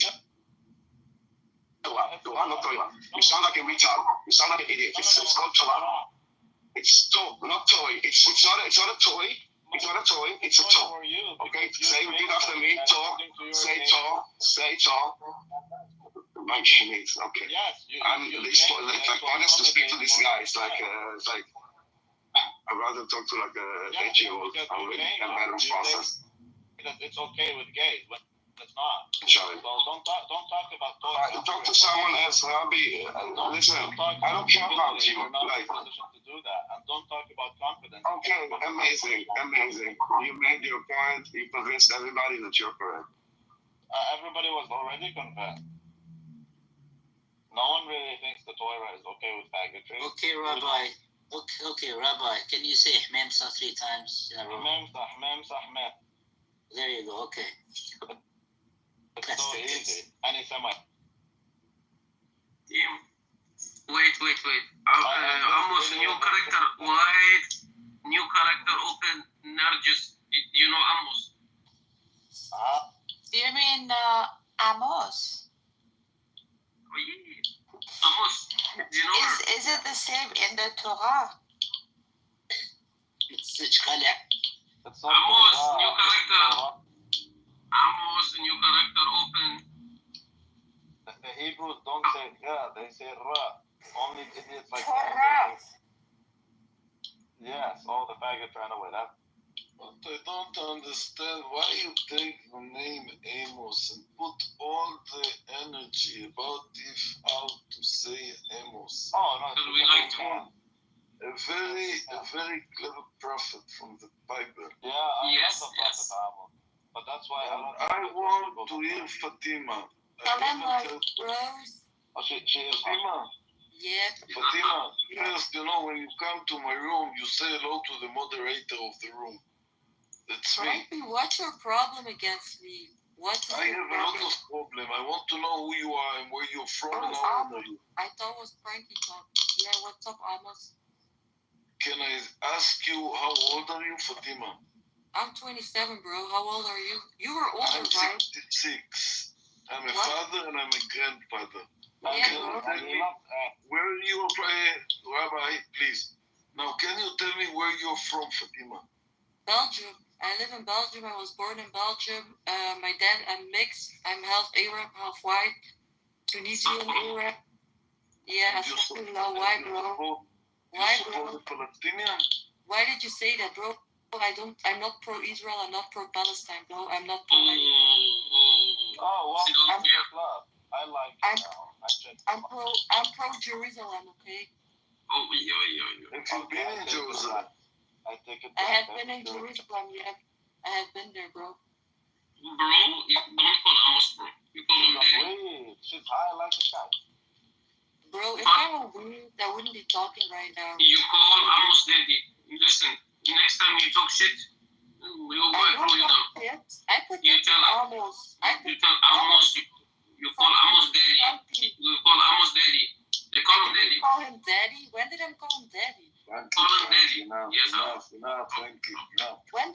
not Torah. You sound like a retard. You sound like an idiot. It's called Torah. It's Torah, not toy. It's not a toy. It's not a toy. It's a toy. Okay, repeat after me. Say talk. My teammates. Okay. I'm honest to speak to this guy. It's like I'd rather talk to like a 8-year-old. Already have had a process. It's okay with gays, but it's not. Sorry. So don't talk about toys. Talk to someone else, Rabbi. Listen, I don't care about you. You're not in a position to do that, and don't talk about confidence. Okay, amazing. You made your point. You convinced everybody that you're correct. Everybody was already convinced. No one really thinks the Torah is okay with faggotry. Okay, Rabbi. Okay, Rabbi. Can you say Hmemsa 3 times in a row? Hmemsa. There you go. Okay. It's so easy. Any Semite. Wait. Almost new character. New character open Nargis. You know Amos. Do you mean Amos? Oh, yeah. Amos. Do you know her? Is it the same in the Torah? It's Shkhalek. Amos, new character. Amos, new character open. The Hebrews don't say Ra, they say Ra. Only idiots like Torah. Yes, all the faggots ran away. But I don't understand why you take the name Amos and put all the energy about how to say Amos. Oh, no, because we like to. A very clever prophet from the Bible. Yeah, yes. Amos. But that's why I want to hear Fatima. Rose. Oh, she is Fatima. Yeah. Fatima, first, when you come to my room, you say hello to the moderator of the room. That's me. Frankie, what's your problem against me? I have a lot of problem. I want to know who you are and where you're from and how old are you. I thought it was Frankie talking. Yeah, what's up, Amos? can I ask you how old are you, Fatima? I'm 27, bro. How old are you? You were older, I'm right? 66. I'm a What? father and I'm a grandfather. Now, Yeah, can you bro. tell me where you are, Rabbi, please? Now, can you tell me where you're from, Fatima? Belgium. I live in Belgium. I was born in Belgium. My dad, I'm mixed. I'm half Arab, half white. Tunisian Arab. Yeah, Astaghfirullah. Why, bro? Why, bro? Palestinian? Why did you say that, bro? I'm not pro-Israel. I'm not pro-Palestine, bro. I'm not pro. Oh, well, I'm, your club. I like it now. I'm pro-Jerusalem, okay? If you've been in Jerusalem. I take it I back. have been in Jerusalem, yeah. I have been there, bro. Bro, you don't call Amos bro. You call him daddy. Wait, she's high like a kite. Bro, if I were weird, I wouldn't be talking right now. You call Amos daddy. Listen, next time you talk shit, we'll go throw you down. I put You tell Amos. You tell Amos. You call Amos daddy. You call Amos daddy. They call him daddy. Call him daddy? When did I call him daddy? Call him daddy. Yes, Enough, Frankie, enough. When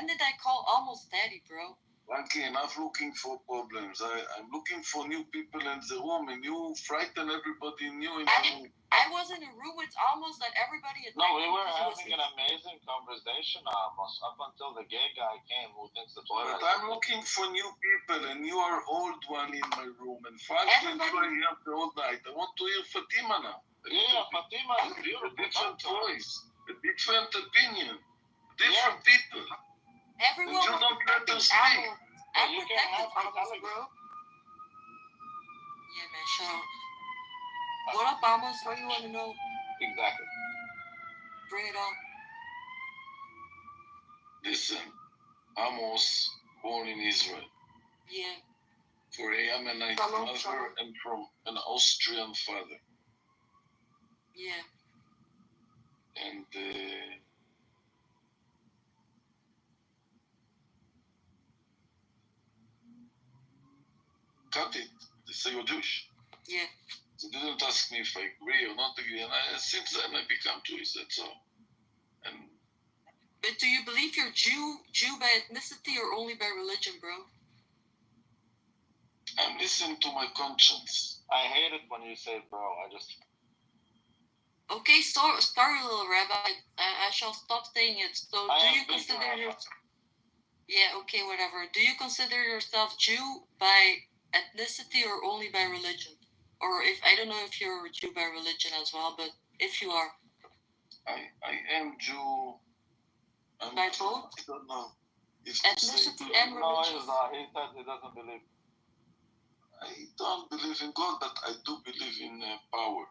did I call Amos daddy, bro? Frankie, enough looking for problems. I'm looking for new people in the room, and you frighten everybody new in the room. I was in a room with Amos and everybody at No, we were having an amazing conversation almost up until the gay guy came who thinks the toilet. But I'm looking for new people, and you are old one in my room. And Frankie, you are here the whole night. I want to hear Fatima now. Yeah, Fatima is beautiful. A different voice, a different opinion, different people. Everyone and you don't let them speak. I'm protected by this, bro. Yeah, man, shut up. What up, Amos? What do you want to know? Exactly. Bring it on. Listen, Amos, born in Israel. Yeah. For a Yemenite mother and from an Austrian father. Yeah. And cut it. They say you're Jewish. Yeah. They didn't ask me if I agree or not agree, and since then I become Jewish. That's all. And but do you believe you're Jew by ethnicity or only by religion, bro? I'm listening to my conscience. I hate it when you say bro. Okay, sorry, little rabbi. I shall stop saying it. So, do you consider yourself? Yeah, okay, whatever. Do you consider yourself Jew by ethnicity or only by religion? Or if I don't know if you're a Jew by religion as well, but if you are, I am Jew. By both? I don't know. Ethnicity and religion. No, he said he doesn't believe. I don't believe in God, but I do believe in power.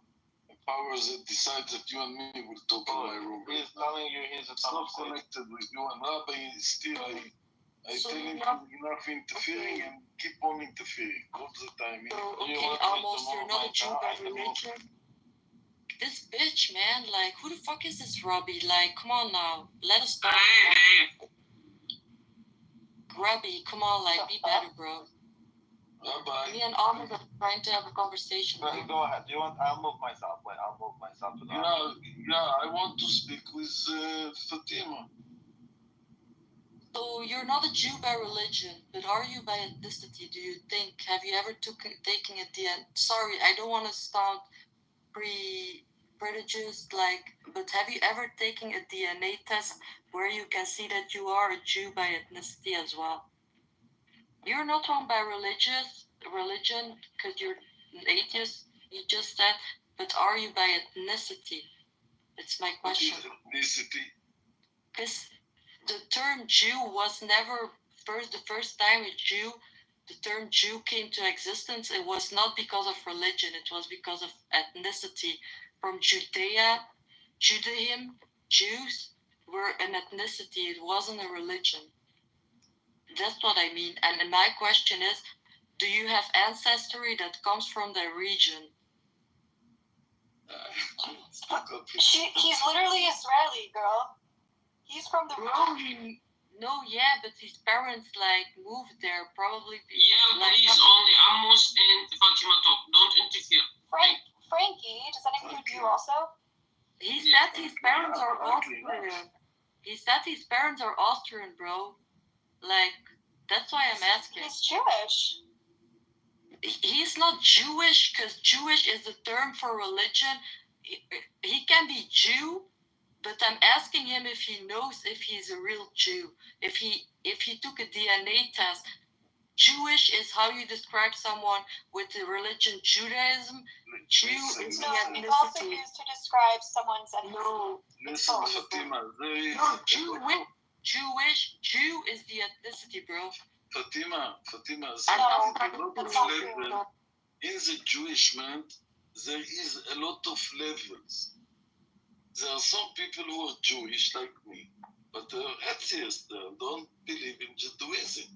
Power that decides that you and me will talk in my room. He's telling you he's a not connected with you, and Rabbi still I tell him enough interfering and keep on interfering all the time. Okay, almost you're not a Jew by religion. This bitch, man, like who the fuck is this Robbie? Like, come on now, let us stop. Robbie, come on, like be better, bro. Rabbi. Me and Almond are trying to have a conversation. Go ahead. Do you want? I'll move myself. Wait, I'll move myself to the. Yeah. I want to speak with Fatima. So you're not a Jew by religion, but are you by ethnicity? Do you think? Have you ever taken a DNA? Sorry, I don't want to sound prejudiced, but have you ever taken a DNA test where you can see that you are a Jew by ethnicity as well? You're not wrong by religion, because you're an atheist, you just said, but are you by ethnicity? It's my question. Ethnicity? Because the term Jew was never, the first time the term Jew came to existence, it was not because of religion, it was because of ethnicity. From Judaism, Jews were an ethnicity, it wasn't a religion. That's what I mean. And my question is, do you have ancestry that comes from the region? He's literally Israeli, girl. He's from the region. No, yeah, but his parents moved there, probably. Yeah, please, only Amos and Fatima talk. Don't interfere. Frankie, does that include you also? He said his parents are Austrian. He said his parents are Austrian, bro. Like, that's why I'm asking. He's Jewish. He's not Jewish, because Jewish is the term for religion. He can be Jew, but I'm asking him if he knows if he's a real Jew. If he took a DNA test. Jewish is how you describe someone with the religion Judaism. Jew is the No, it's also ethnicity. used to describe someone's ethnicity. No. Listen, Fatima, No, Jewish. Jew is the ethnicity, bro. Fatima, No, there is a lot that's of not level. true. In the Jewish man, there is a lot of levels. There are some people who are Jewish like me, but they're atheists, they don't believe in Judaism.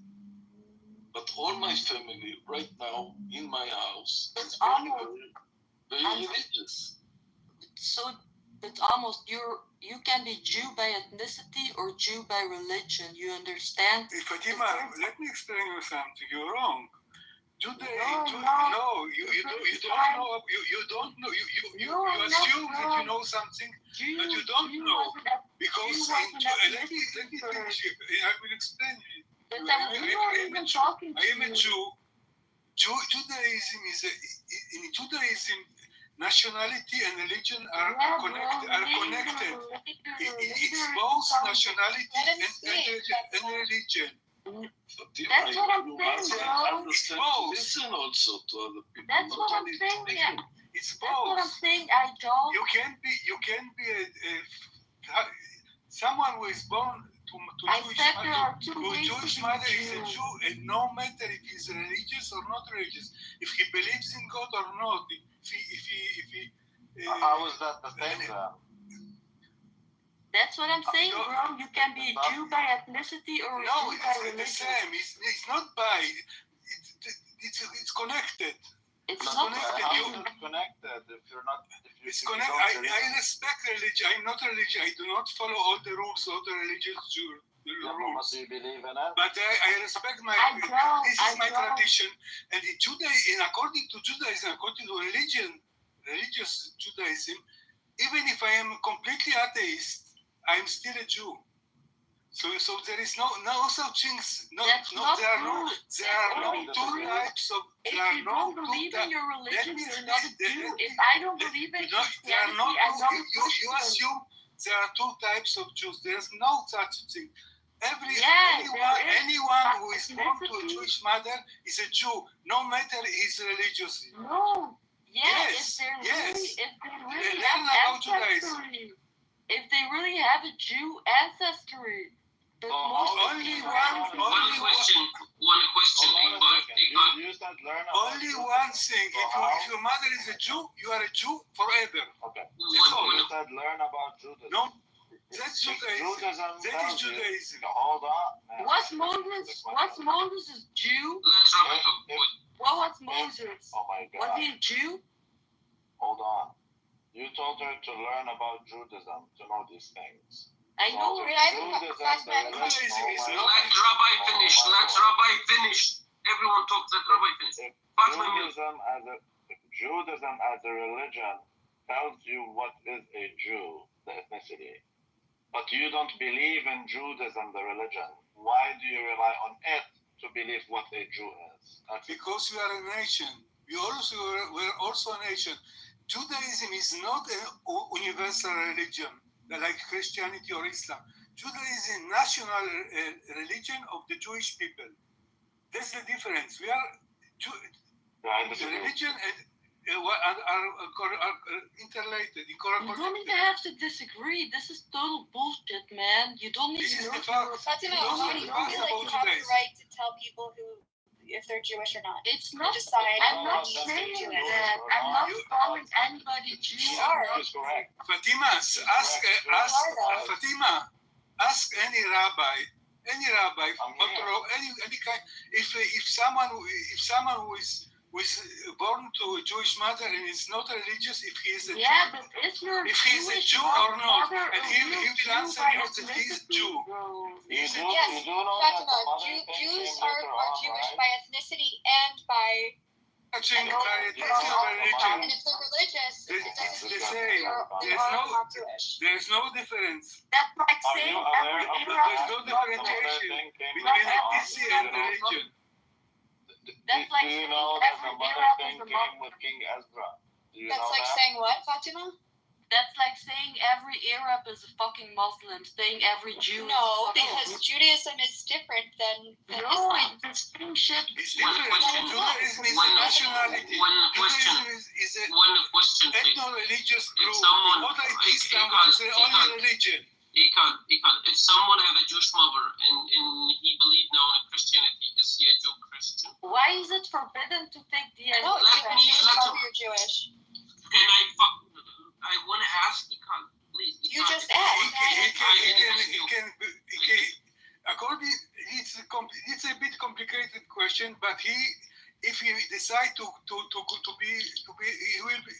But all my family right now in my house is very religious. So, but almost you can be Jew by ethnicity or Jew by religion. You understand? Fatima, let me explain you something. You're wrong. Today, you don't know. You don't know. You assume that you know something, but you don't know because let me finish. I will explain you. But I am a Jew. Judaism is in Judaism. Nationality and religion are connected. It's both nationality and religion. That's what I'm saying, bro. It's both. Listen also to other people. That's what I'm saying. It's both. That's what I'm saying. I don't. You can be someone who is born to Jewish mother is a Jew, and no matter if he's religious or not religious, if he believes in God or not, How is that the thing then? That's what I'm saying, bro. You can be a Jew by ethnicity or a Jew by religion. It's the same. It's not by. It's connected. It's not connected. How is it connected if you're not? It's connected. I respect religion. I'm not religious. I do not follow all the rules, all the religious rules. What do you believe in it? But I respect this is my tradition. And in Judaism, according to Judaism, according to religious Judaism, even if I am completely atheist, I'm still a Jew. So there is no such things. There are no two types of. If you don't believe in your religion, you're not a Jew. If I don't believe in Christianity, I'm not a Christian. You assume there are two types of Jews. There's no such thing. Anyone who is born to a Jewish mother is a Jew, no matter his religious. No. Yes. If they really have a Jew ancestry. But only question. Only one thing. If your mother is a Jew, you are a Jew forever. Okay. That's all. You said learn about Judaism. No, that's Judaism. That is Judaism. Hold on. Was Moses a Jew? What was Moses? Oh my God. Was he a Jew? Hold on. You told her to learn about Judaism to know these things. I know. Let Rabbi finish. Everyone talks. Let Rabbi finish. Judaism as a religion tells you what is a Jew, the ethnicity. But you don't believe in Judaism, the religion. Why do you rely on it to believe what a Jew is? Because we are a nation. We're also a nation. Judaism is not a universal religion like Christianity or Islam. Judaism is a national religion of the Jewish people. That's the difference. We are the religion are interrelated. You don't even have to disagree. This is total bullshit, man. You don't need to know. Fatima, why do you feel like you have the right to tell people if they're Jewish or not? It's not. Decide I'm not saying that. I'm not calling anybody Jew. Fatima, ask any rabbi, any kind. If someone who is born to a Jewish mother and is not religious, if he is a Jew, but if he is a Jew or not, and he will answer you that he is a Jew. Yes, Fatima, Jews are Jewish by ethnicity and by. And if they're religious, it doesn't same. There's no difference. That's like Are saying you aware every of the era. There's no differentiation between ethnicity and religion. That's like Do you saying know that the every mother era thing is a came Muslim. with King Ezra? Do you That's know like that? saying what, Fatima? That's like saying every Arab is a fucking Muslim, saying every Jew. No, is because Judaism is different than no, Islam. it's the same shit. It's One different. question. Judaism is a One nationality. question. Judaism is a One question, please. ethno-religious group. someone- Not like I- Islam, I can't- which is I only can't. religion. If someone have a Jewish mother and he believe now in Christianity, is he a Jew Christian? Why is it forbidden to take DNA? No, Let me- Jewish let- mother, you're Jewish. I want to ask Ikan, please. You Ikan, just asked. He can, according, it's a bit complicated question, but if he decide to be, he will be,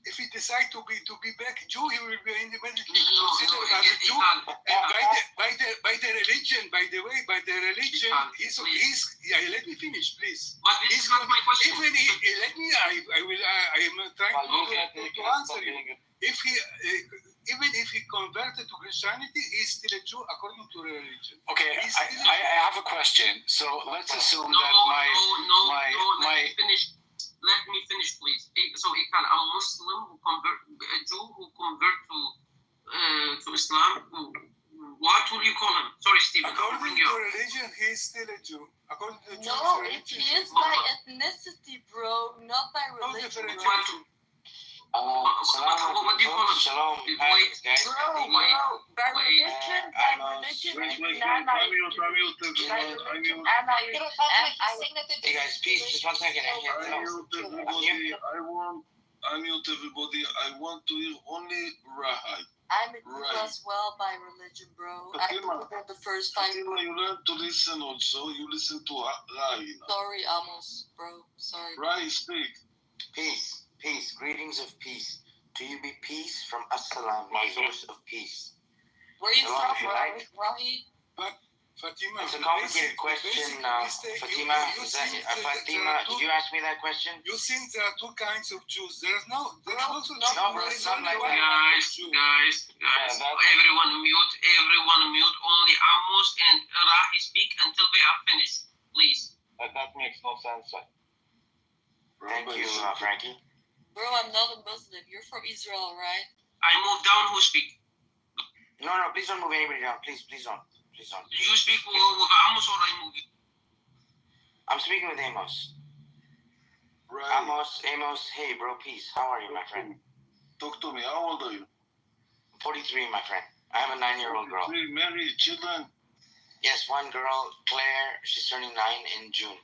if he decide to be back Jew, he will be independently considered as a Jew. And by the religion, by the religion, let me finish, please. But this is not my question. Even I am trying to answer you. Even if he converted to Christianity, he's still a Jew according to religion. Okay, I have a question. So let's assume that Let me finish, please. So Ikan, a Muslim a Jew who convert to Islam, what will you call him? Sorry, Stephen. According to religion, he's still a Jew. According to the No, Jewish it religion, is by ethnicity, bro, not by religion. differentiation. What do you call him? Shalom, Wait, guys. Bro, by religion, You don't have to saying that Hey guys, peace. Just 1 second. I mute everybody. I want to hear only Rahai. I'm a Jew as well by religion, bro. I Fatima, believe in the first 5 Fatima, you learn to listen also. You listen to Rai now. Sorry, Amos, bro. Sorry. Rai, speak. Peace, peace, greetings of peace. To you be peace from Assalam, the source of peace. Where you Shalom, from, if you like. Rahi? But Fatima, It's a complicated question. Fatima, Fatima, did you ask me that question? You think there are two kinds of Jews? There's no bro, it's not like that. Guys, everyone mute. Only Amos and Rahi speak until they are finished, please. That makes no sense. Thank you, Frankie. Bro, I'm not a Muslim. You're from Israel, right? I move down. Who speak? No, please don't move anybody down. Please don't. Please don't. You speak with Amos or I move you? I'm speaking with Amos. Right. Amos, hey bro, peace. How are you, my friend? Talk to me. How old are you? 43, my friend. I have a 9-year-old girl. Married, children? Yes, one girl, Claire. She's turning 9 in June.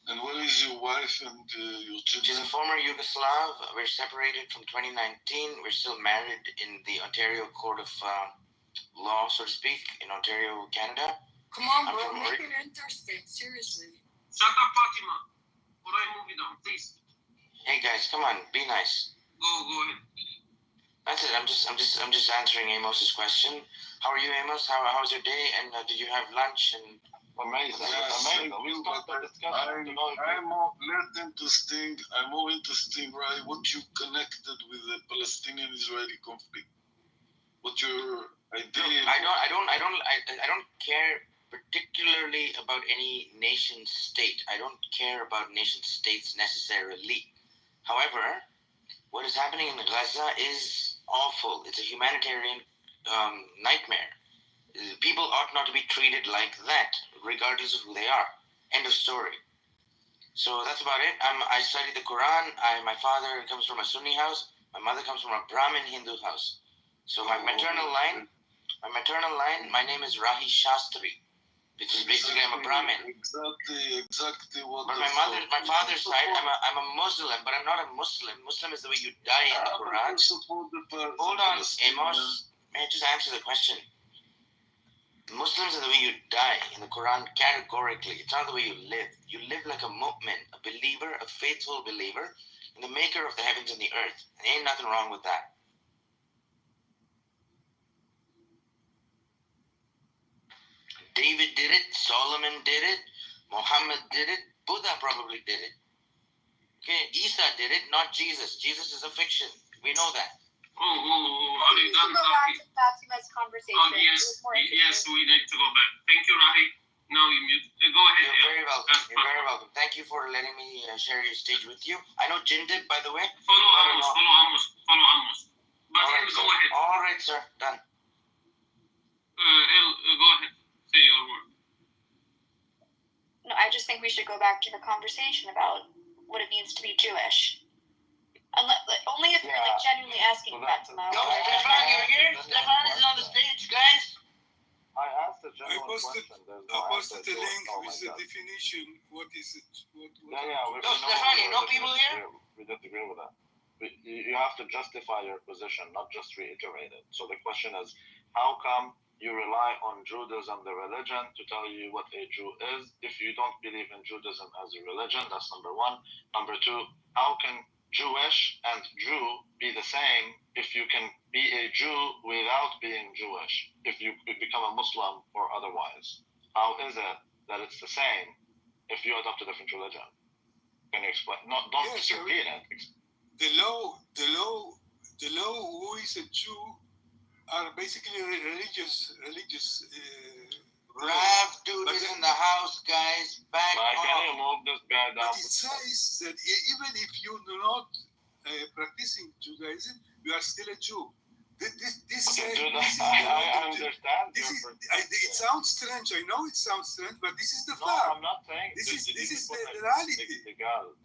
And where is your wife and your children? She's a former Yugoslav. We're separated from 2019. We're still married in the Ontario Court of Law, so to speak, in Ontario, Canada. Come on, bro. Make it interesting. Seriously. Shut up, Fatima. Or I move you down, please. Hey guys, come on, be nice. Go ahead. That's it. I'm just answering Amos's question. How are you, Amos? How's your day? And did you have lunch? And amazing. We start the discussion. I'm more interesting. I'm more interesting, right? What you connected with the Palestinian-Israeli conflict? What your idea? I don't care particularly about any nation state. I don't care about nation states necessarily. However, what is happening in Gaza is awful. It's a humanitarian nightmare. People ought not to be treated like that, regardless of who they are. End of story. So that's about it. I study the Quran. My father comes from a Sunni house. My mother comes from a Brahmin Hindu house. So my maternal line, my name is Rahi Shastri, which is basically I'm a Brahmin. Exactly what. But my father's side, I'm a Muslim, but I'm not a Muslim. Muslim is the way you die in the Quran. Hold on, Amos. May I just answer the question? Muslims are the way you die in the Quran categorically. It's not the way you live. You live like a mu'min, a believer, a faithful believer, in the maker of the heavens and the earth. There ain't nothing wrong with that. David did it, Solomon did it, Muhammad did it, Buddha probably did it. Okay, Isa did it, not Jesus. Jesus is a fiction. We know that. We can go back to Fatima's conversation. Oh, yes, It was more yes, interesting. we need to go back. Thank you, Rahi. Now you mute. Go ahead. You're very welcome. You're very welcome. Thank you for letting me share your stage with you. I know Jindib, by the way. Follow Amos. But All right, go sir. ahead. All right, sir. Done. Go ahead. Say your word. No, I just think we should go back to the conversation about what it means to be Jewish. Only if you're like genuinely asking Fatima. Yo, Stefan, you're here? Stefan is on the stage, guys. I asked a I general posted, question. There's I no posted answer a to it. link Oh with my the God. definition. What is it? What Yeah, we Yo, Stefan, you know people here? We disagree with that. You have to justify your position, not just reiterate it. So the question is, how come you rely on Judaism, the religion, to tell you what a Jew is? If you don't believe in Judaism as a religion, that's number one. Number two, how can Jewish and Jew be the same if you can be a Jew without being Jewish, if you become a Muslim or otherwise? How is it that it's the same if you adopt a different religion? Can you explain? No, don't Yes, just repeat it. the law who is a Jew are basically religious. Rav dude is in the house, guys. Back Can you off. move this guy down? But it says that even if you do not practicing Judaism, you are still a Jew. I understand. It sounds strange. I know it sounds strange, but this is the No, fact. I'm not saying This is the the reality.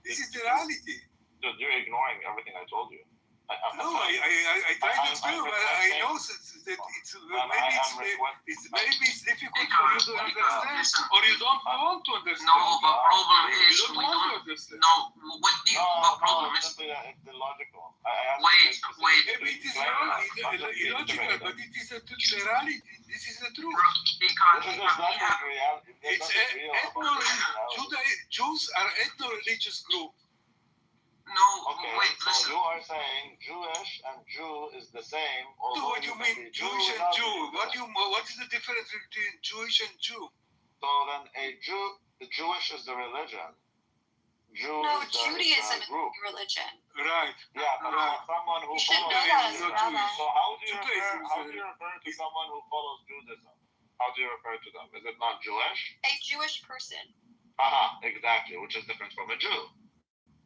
This is the reality. Dude, you're ignoring everything I told you. No, I try to explain, but I know that maybe it's difficult for you to understand, or you don't want to understand. No, the problem is you don't we want to don't. understand. No, what do you? The problem is. It's illogical. Wait. Maybe it is illogical, but it is the reality. This is the truth. Jews are ethno-religious group. No, Okay, wait, so listen. you are saying Jewish and Jew is the same. So what do you mean, Jewish and Jew? What is the difference between Jewish and Jew? So then the Jewish is the religion. Jew No, is the Judaism is group. the religion. Right. Yeah, but someone who You should follows know that, Judaism. Rama. So how do you refer to someone who follows Judaism? How do you refer to them? Is it not Jewish? A Jewish person. Exactly, which is different from a Jew.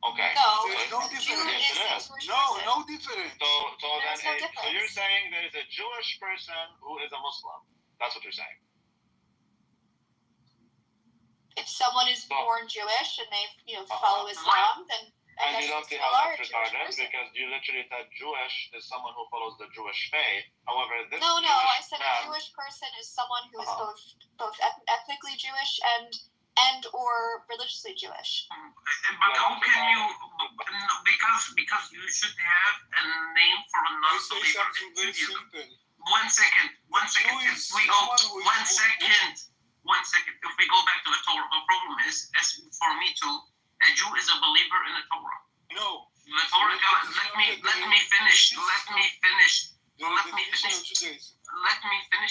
Okay. No, There's no a Jew difference. is a Jewish No, person. no difference. So There's then, no so difference. you're saying there is a Jewish person who is a Muslim. That's what you're saying. If someone is born Jewish and they, follow Islam, then I And you guess don't you see still how are a that's Jewish retarded person. because you literally said Jewish is someone who follows the Jewish faith. However, this No, I Jewish said man- a Jewish person is someone who is both ethnically Jewish and or religiously Jewish. But how can you? Because you should have a name for a non-believer in Judaism. One second. If we go, one second. If we go back to the Torah, the problem is, as for me too, a Jew is a believer in the Torah. No. The Torah. Let me finish.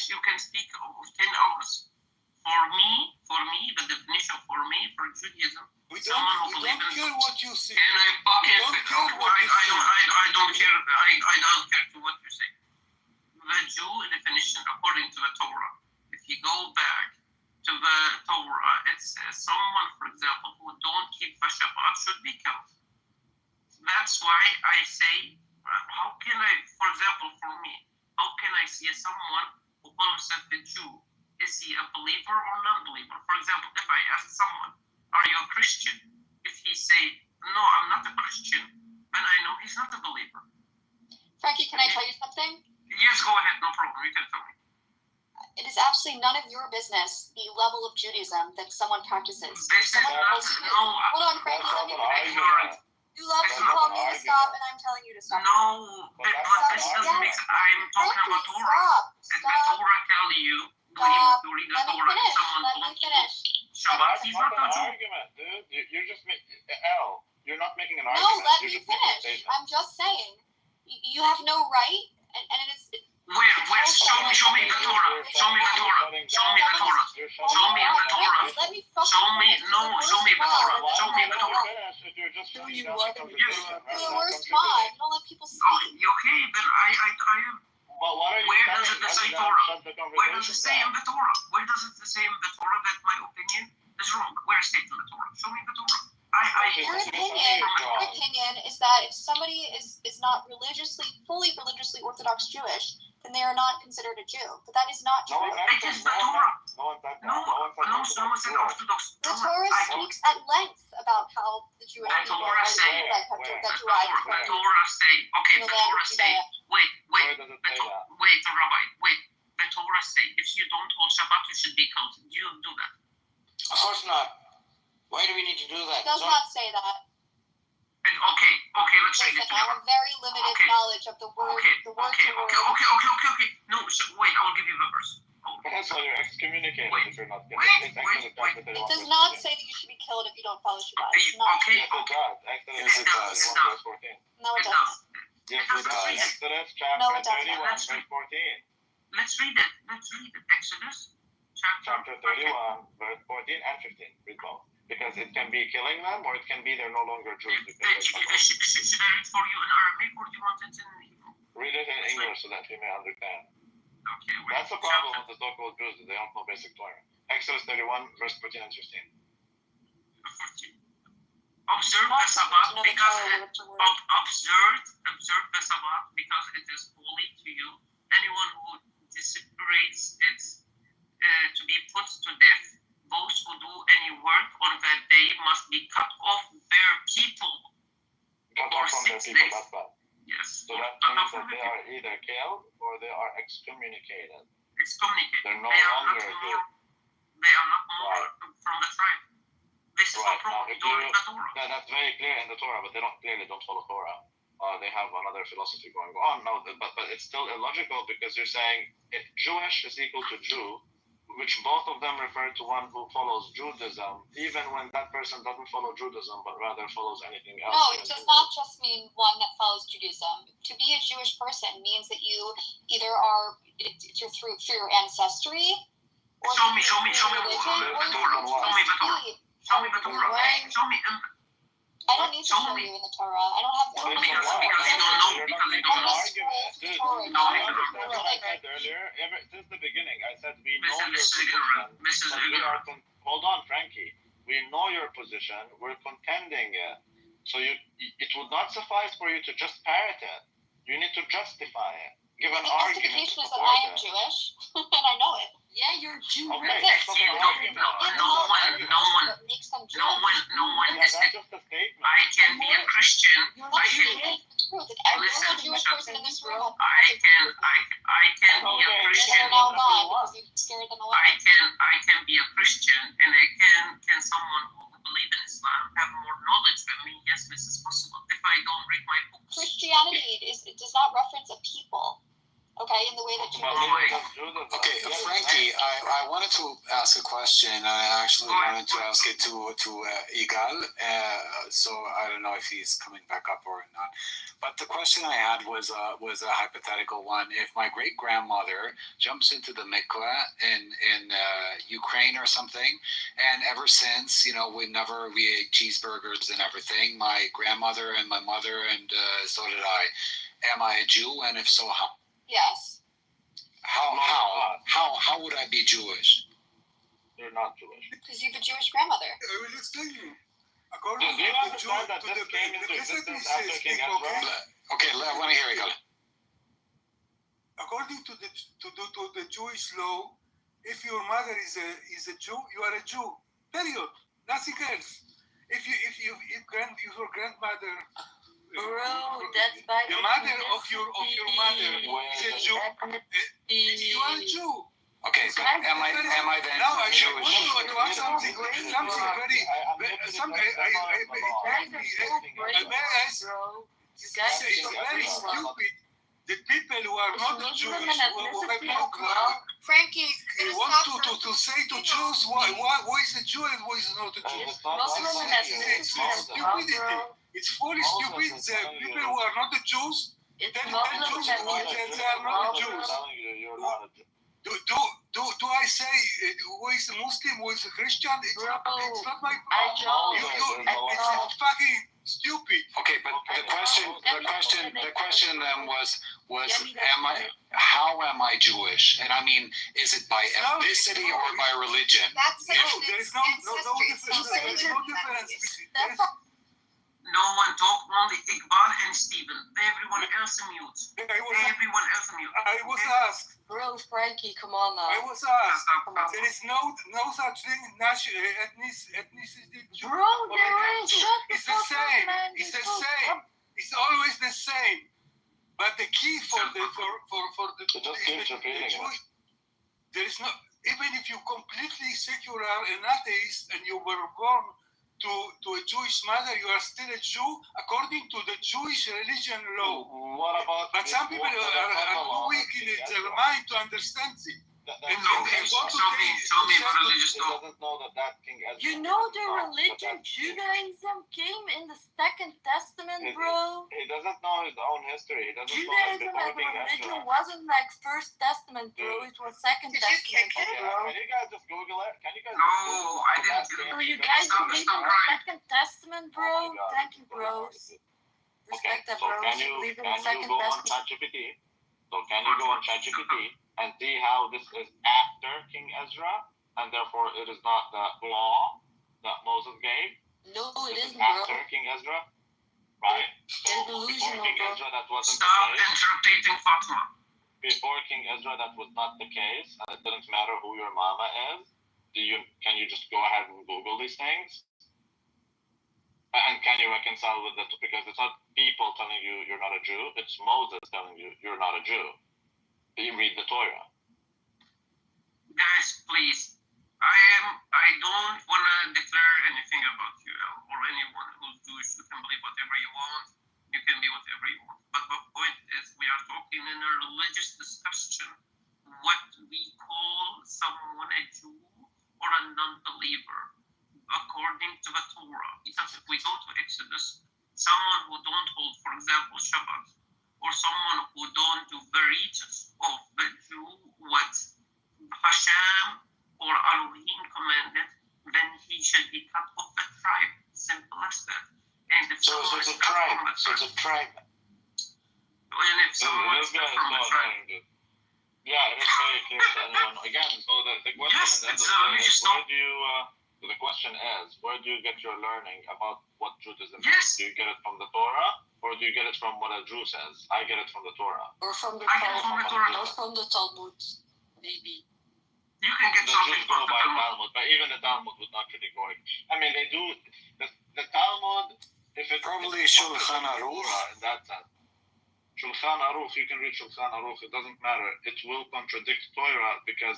You can speak 10 hours. For me, the definition for Judaism, someone who believes in. Care what you say. Can I fucking? I don't care. I don't care to what you say. The Jew definition, according to the Torah, if you go back to the Torah, it says someone, for example, who don't keep the Shabbat should be killed. That's why I say, how can I, for example, for me, how can I see someone who calls himself a Jew? Is he a believer or non-believer? For example, if I ask someone, are you a Christian? If he say, no, I'm not a Christian, then I know he's not a believer. Frankie, can I tell you something? Yes, go ahead, no problem, you can tell me. It is absolutely none of your business the level of Judaism that someone practices. This is not, Hold on, Frankie, let me finish. You love to tell me to stop, and I'm telling you to stop. No, but this doesn't make sense. I'm talking about Torah. And the Torah tell you, to read the Torah, if someone belongs to Shabbat, he's not a Jew. Argument, dude. You're just you're not making an No, argument. let You're me just making a finish. statement. I'm just saying, you have no right, and it's. Where? Show me the Torah. Show me the Torah. Show me the Torah. Show me the Torah. Let me fucking Show me the Torah. Show me the Torah. You're the worst mod. You don't let people speak. Okay, then I am. Where does it say Torah? Where does it say in the Torah? Where does it say in the Torah that my opinion is wrong? Where is it in the Torah? Show me the Torah. Your opinion is that if somebody is not fully religiously Orthodox Jewish, then they are not considered a Jew. But that is not true. It is the Torah. No one said Orthodox. The Torah speaks at length about how the Jewish people are that derive from the Torah say, okay, the Torah say, wait, Rabbi, wait. The Torah say, if you don't hold Shabbat, you should be killed. Do you do that? Of course not. Why do we need to do that? It does not say that. Okay, let's read it Listen, I have very limited knowledge of the word. Okay. No, wait, I will give you the verse. That's why you're excommunicated if you're not It does not say that you should be killed if you don't follow Shabbat. It's not true. Yes, it does. Exodus 14. No, it doesn't. Yes, it does. Exodus chapter 31, verse 14. Let's read it. Exodus chapter 31, verse 14 and 15. Read both. Because it can be killing them, or it can be they're no longer Jews. Should I read for you in Arabic, or do you want it in Hebrew? Read it in English so that you may understand. Okay, that's the problem with the so-called Jews, that they don't know basic Torah. Exodus 31, verse 14 and 15. Observe the Sabbath because observe the Sabbath because it is holy to you. Anyone who desecrates it to be put to death. Those who do any work on that day must be cut off their people. Cut off from their people, that's bad. Yes. So that means that they are either killed or they are excommunicated. They're no longer Jews. They are not more from the tribe. This is right. not problem during the Torah. That's very clear in the Torah, but they don't follow Torah. They have another philosophy going on. No, but it's still illogical because you're saying if Jewish is equal to Jew, which both of them refer to one who follows Judaism, even when that person doesn't follow Judaism, but rather follows anything else. No, it does not just mean one that follows Judaism. To be a Jewish person means that you either are through your ancestry, or show me religion, the Torah. Show me the Torah. I don't need to show you in the Torah. I don't have. Because you don't know. Since the beginning, I said we know your position. Hold on, Frankie. We know your position. We're contending it. So it would not suffice for you to just parrot it. You need to justify it. Give an argument. The justification is that I am Jewish, and I know it. Yeah, you're Jewish. Okay, no one is I can be a Christian. Every Jewish person in this room. I can be a Christian. I can be a Christian, and can someone who believes in Islam have more knowledge than me? Yes, this is possible. If I don't read my books. Christianity does not reference a people. Okay, in the way that Okay, Frankie, I wanted to ask a question. I actually wanted to ask it to Igal. So I don't know if he's coming back up or not. But the question I had was a hypothetical one. If my great grandmother jumps into the mikveh in Ukraine or something, and ever since, we ate cheeseburgers and everything. My grandmother and my mother and so did I. Am I a Jew? And if so, how? Yes. How would I be Jewish? You're not Jewish. Because you have a Jewish grandmother. I will explain you. According do you understand that this came into existence after King Ezra? Okay, I want to hear you. According to the Jewish law, if your mother is a Jew, you are a Jew. Period. Nothing else. If your grandmother. That's by the mother of your mother is a Jew. You are a Jew. Okay, but am I then now I Jewish? want to ask something very stupid. The people who are not Jewish, who have no clue. Frankie, they want to say to Jews who is a Jew and who is not a Jew. It's stupidity. It's fully stupid. The people who are not the Jews, It's Then Muslims Jews that who need they are not Jews. telling you you're not a Jew. Do I say who is a Muslim, who is a Christian? It's not my I problem. don't. It's fucking stupid. Okay, but the question then was how am I Jewish? And I mean, is it by ethnicity or by religion? That's There is no difference. No one talk, only Iqbal and Stephen. Everyone else mute. Everyone else mute. I was asked. Bro, Frankie, come on now. I was asked. There is no such thing ethnicity. Bro, there is. Shut the It's the fuck up, same. man. It's the You're so same. It's always the same. But the key for the Just keep repeating it. there is no, even if you completely secular and atheist and you were born to a Jewish mother, you are still a Jew according to the Jewish religion law. What about? But some people are too weak in their mind to understand it. And Show me religious law. He doesn't know that King Ezra. You know the religion Judaism came in the Second Testament, bro. He doesn't know his own history. He doesn't know Judaism before as a King religion Ezra. wasn't like First Testament, bro. It was Second Testament, Okay, bro. can you guys just Google it? Can you guys? No, I didn't. So you guys believe in the Second Testament, bro? Thank you, bros. Okay, Respect that, so bros. can you Believe in the Second go on Testament. ChatGPT? So can you go on ChatGPT and see how this is after King Ezra, and therefore it is not the law that Moses gave? No, it This is isn't, bro. after King Ezra, right? So It's before delusional, King bro. Ezra, that wasn't Stop the case. interpreting Fatma. Before King Ezra, that was not the case, and it didn't matter who your mama is. Can you just go ahead and Google these things? And can you reconcile with it? Because it's not people telling you you're not a Jew, it's Moses telling you you're not a Jew. You read the Torah. Guys, please. I don't want to declare anything about you or anyone who's Jewish. You can believe whatever you want. You can be whatever you want. But the point is, we are talking in a religious discussion. What we call someone a Jew or a non-believer, according to the Torah. Because if we go to Exodus, someone who don't hold, for example, Shabbat, or someone who don't do the rites of the Jew, what Hashem or Elohim commanded, then he should be cut off the tribe. Simple as that. And if So someone it's is a cut tribe. from the So it's a tribe. and if someone is This cut guy is from the not tribe, knowing this. Yeah, it is very clear to anyone. Again, so the question Yes, at the end it's of the day religious is where do you the question is, where do you get your learning about what Judaism is? Yes. Do you get it from the Torah, or do you get it from what a Jew says? I get it from the Torah. Or from the I get it from the Torah. Or from the Talmud, maybe. you can get The something Jews go from the by Talmud. Talmud, but even the Talmud would not really go. I mean, they do. The Talmud, if it's Probably it's Shulchan contradicting Aruch. Torah in that sense. Shulchan Aruch, you can read Shulchan Aruch. It doesn't matter. It will contradict Torah because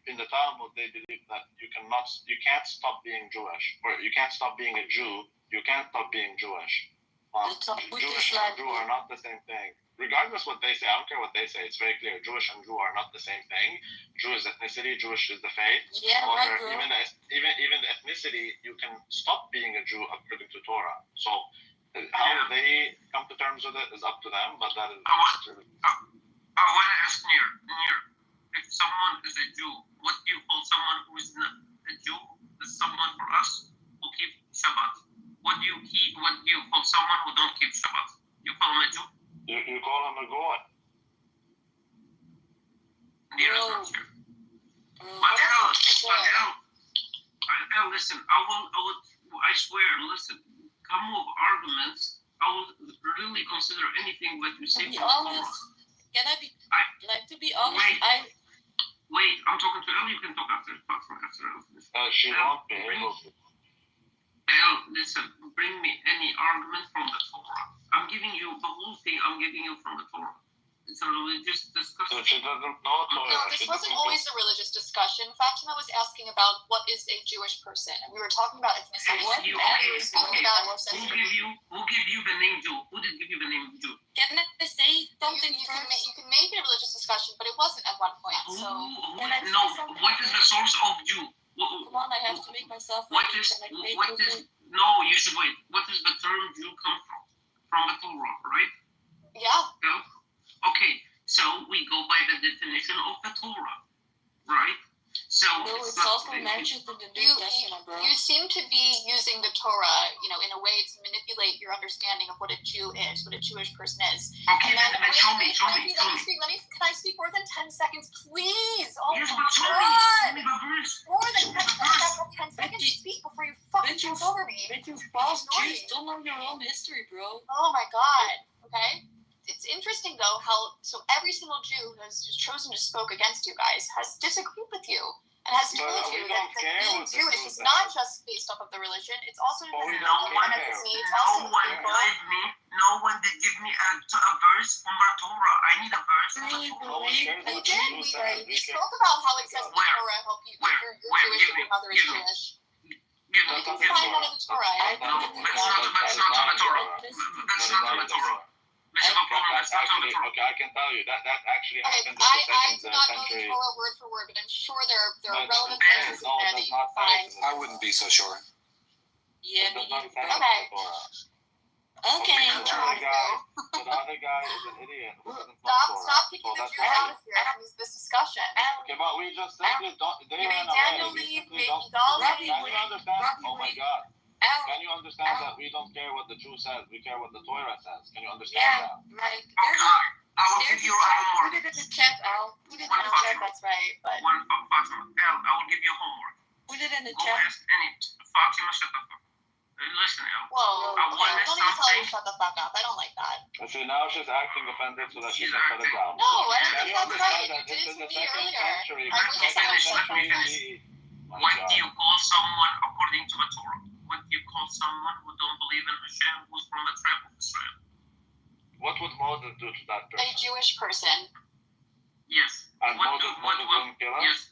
in the Talmud they believe that you can't stop being Jewish, or you can't stop being a Jew. You can't stop being Jewish. The Talmud Jewish is and like Jew are not the same thing. Regardless what they say, I don't care what they say. It's very clear. Jewish and Jew are not the same thing. Jew is ethnicity. Jewish is the faith. Yeah, right, However, bro. even the ethnicity, you can stop being a Jew according to Torah. So how they come to terms with it is up to them. But that is. I want to ask Nir, if someone is a Jew, what do you call someone who is not a Jew? Is someone for us who keep Shabbat? What do you call someone who don't keep Shabbat? You call him a Jew? You call him a God. Nir is not here. But listen, I swear, listen, come with arguments. I will really consider anything that you say. To be honest, to be honest, Wait, I'm talking to Elle. You can talk after Elle. She won't be able to. Elle, listen, bring me any argument from the Torah. I'm giving you the whole thing. I'm giving you from the Torah. It's a religious discussion. So she doesn't know Torah. No, this wasn't always a religious discussion. Fatima was asking about what is a Jewish person, and we were talking about ethnicity. What? And we were speaking about Who gave you the name Jew? Who did give you the name Jew? Can I say something you can make it a religious discussion, but it wasn't at one point. So What is the source of Jew? Come on, I have to make myself. No, you should wait. What does the term Jew come from? From the Torah, right? Yeah. No? definition of the Torah, right? So No, it's it's not also mentioned in the New Testament, bro. You seem to be using the Torah, you know, in a way to manipulate your understanding of what a Jew is, what a Jewish person is. Okay, And then, then show me. can I speak more than 10 seconds, please? Oh Yes, my but show God. me the verse. More than 10 seconds. I have 10 seconds to speak before you fucking talk over me. But you false Jews don't know your own history, bro. Oh my God. Okay. It's interesting though how so every single Jew who has chosen to spoke against you guys has disagreed with you and has told you that being Jewish is not just based off of the religion; it's also dependent on one ethnicity. It's also No one did give me a verse from the Torah. I need a verse from the Torah. We did. We spoke about how it says in the Torah help you. You're Jewish and your mother is Jewish. You can find that in the Torah. No, that's not on the Torah. That's not on the Torah. This is a problem. That's not on the Torah. Okay, I can tell you that actually happened in the I second do not know the century. Torah word for word, but I'm sure there are No, relevant it verses in there that you can find. I wouldn't be so sure. Yeah, me neither, bro. Okay. Okay. So the other guy is an idiot. Who doesn't know Torah. Stop kicking the Jews out of here from this discussion. Okay, but we just simply don't. They You ran made Daniel away. leave, We you simply made don't. Igal Can leave. you understand? Oh my God. Can you understand that we don't care what the Jew says? We care what the Torah says. Can you understand that? Like, I will give you a homework. put it in the chat, Al. Put it in One the Fatima. chat. That's right, but One Fatima. I will give you a homework. Put it in the Go chat. ask any Fatima. Shut the fuck. Listen, El. whoa, I want okay, to don't even tell something. you shut the fuck up. I don't like that. See, now she's acting offended so that she can shut it down. No, I don't Can think you that's right. understand that You this did is it to the me second earlier. century? I wish Let me someone said finish. something. What do you call someone according to the Torah? What do you call someone who don't believe in Hashem, who's from the tribe of Israel? What would Moses do to that A person? Jewish person. Yes. And Moses wouldn't kill him? Yes.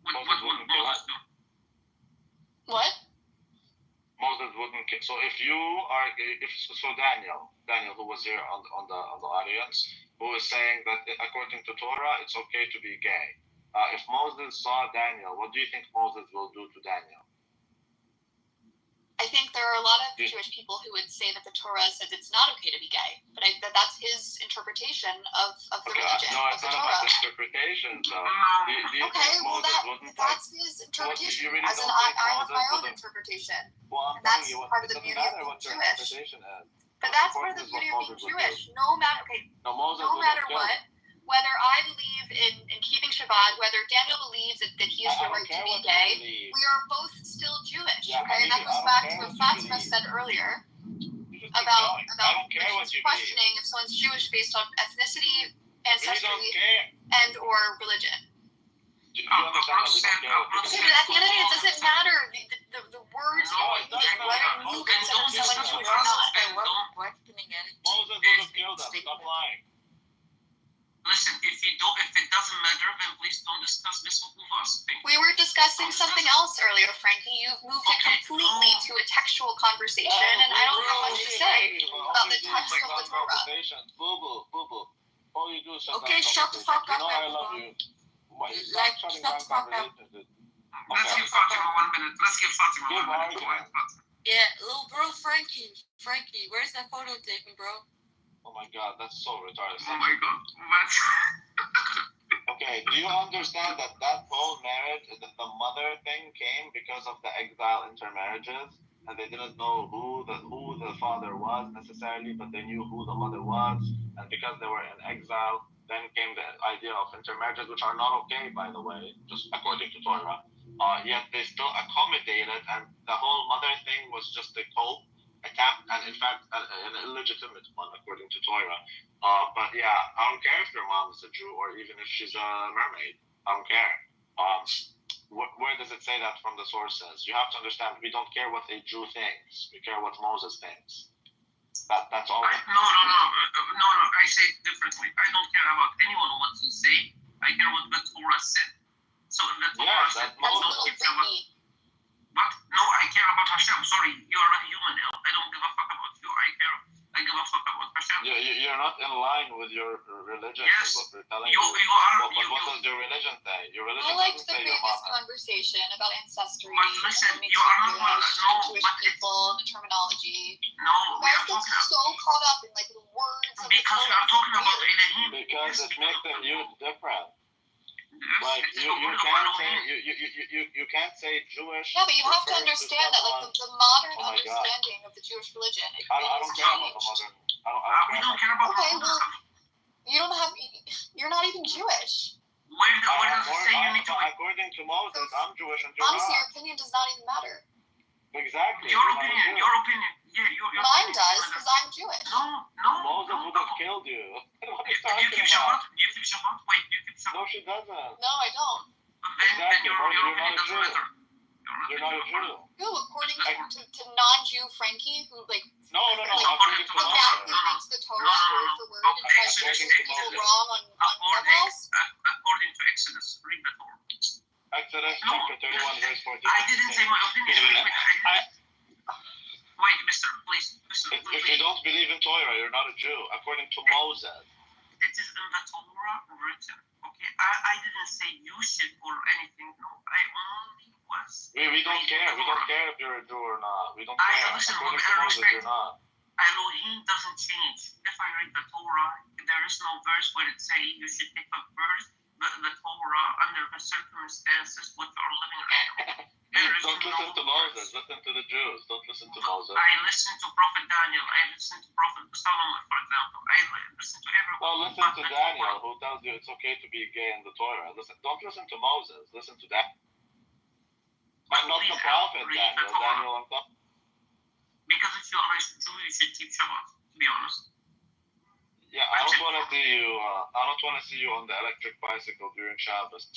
What would Moses do? What? Moses wouldn't kill. So if you are, so Daniel, who was here on the audience, who is saying that according to Torah, it's okay to be gay. If Moses saw Daniel, what do you think Moses will do to Daniel? I think there are a lot of Jewish people who would say that the Torah says it's not okay to be gay, but that's his interpretation of the religion, No, of it's the not Torah. about interpretation, though. Do you Okay, think well Moses wouldn't that's his interpretation. you really As in, don't I think have Moses my own wouldn't- interpretation. Well, I'm And that's telling you, part of it the doesn't beauty of matter being what your Jewish. interpretation is. But What's that's part of important the is beauty what of being Moses would Jewish. do. No matter Moses no wouldn't matter kill. what, whether I believe in keeping Shabbat, whether Daniel believes that he has the right to be gay, we are both still Jewish. Yeah, Okay, and that goes back to what Fatima said earlier about what you questioning if someone's Jewish based on ethnicity, ancestry, care. and or religion. You understand that we don't care what Okay, but at the end of the day, it doesn't matter the words No, it does matter. whether you consider someone Jewish or not. Moses would have killed them. Stop lying. Listen, if it doesn't matter, then please don't discuss this with us. We were discussing something else earlier, Frankie. You've moved it completely to a textual conversation, and I don't have much to say about the text of the Torah. Boo-boo. All you do is Okay, shut the fuck up, I love everyone. you. Why, you're Like, shutting shut down the fuck up. conversations. Let's give Fatima 1 minute. Let's give Fatima 1 minute. Go ahead, Fatima. Yeah, little bro, Frankie, where's that photo taken, bro? Oh my God, that's so retarded. Oh my God. What? Okay, do you understand that whole marriage, the mother thing came because of the exile intermarriages, and they didn't know who the father was necessarily, but they knew who the mother was, and because they were in exile, then came the idea of intermarriages, which are not okay, by the way, just according to Torah. Yet they still accommodated, and the whole mother thing was just a cult, a camp, and in fact an illegitimate one according to Torah. But yeah, I don't care if your mom is a Jew or even if she's a mermaid. I don't care. Where does it say that from the sources? You have to understand, we don't care what a Jew thinks. We care what Moses thinks. That's all. No. I say it differently. I don't care about anyone what he say. I care what the Torah said. So if the Torah said, don't keep about. But no, I care about Hashem. Sorry, you are a human. I don't give a fuck about you. I care I give a fuck about Hashem. You're not in line with your religion. Yes. Is what we're telling You you. are. What does your religion say? Your religion I liked doesn't the say your previous mama. conversation about ancestry, But listen, and you are not Jewish people, and the terminology. No, You we guys are get talking so caught up in like the words. Of because we are talking about Elohim. Because it makes them use different. Like It's you the word of can't say Elohim. you can't say Jewish. Yeah, but you have to refers understand that, like someone- the modern Oh my God. understanding of the Jewish religion, it I has don't care about the changed. modern. We don't care about Okay, the well, you don't have. You're not even Jewish. Where does it say you need to? According to Moses, I'm Jewish and you're Honestly, not. your opinion does not even matter. Exactly. Your you're not a opinion. Jew. Your opinion. Yeah, your Mine opinion. does, because I'm Jewish. No. Moses would have killed you. What are you Do you talking keep about? Shabbat? Do you keep Shabbat? Wait, do you keep Shabbat? No, she doesn't. No, I don't. Then your You're opinion not a doesn't Jew. matter. You're not a Jew. No, according to non-Jew Frankie, who like No. like, According to Moses. exactly thinks the Torah word for word and tries to According make to people Moses. wrong on Clubhouse. According to Exodus, read the Torah. Exodus chapter 31 verse 14. I didn't say my opinion. Wait, mister, please. If you don't believe in Torah, you're not a Jew. According to Moses. It is in the Torah written. Okay, I didn't say you should or anything. No, I only was. We don't care. We don't care if you're a Jew or not. We don't I care. listen, According with to all Moses, respect, you're not. Elohim doesn't change. If I read the Torah, there is no verse where it say you should take a verse, the Torah under the circumstances which are living right now. Don't listen to Moses. Listen to the Jews. Don't listen to Moses. I listen to Prophet Daniel. I listen to Prophet Solomon, for example. I listen to everyone. Well, listen to Daniel, who tells you it's okay to be gay in the Torah. Don't listen to Moses. Listen to that. But not the prophet Daniel. Daniel on top. Because if you are a Jew, you should keep Shabbat. To be honest. Yeah, I don't want to see you. I don't want to see you on the electric bicycle during Shabbos.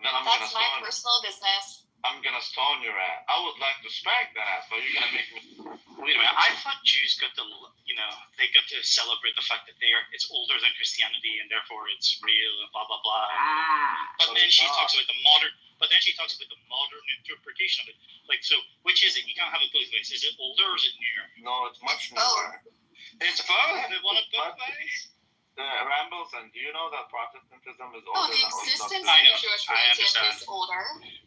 Then That's my personal business. I'm gonna stone your ass. I would like to spank that ass, but you're gonna make me. Wait a minute. I thought Jews got to, they got to celebrate the fact that it's older than Christianity and therefore it's real and blah blah blah. But then she talks about the modern. But then she talks about the modern interpretation of it. Like, so which is it? You can't have it both ways. Is it older or is it newer? No, it's much newer. It's both. They want it both ways. Rambles, and do you know that Protestantism is Oh, older the than existence of I the know. Jewish I religion understand. is older.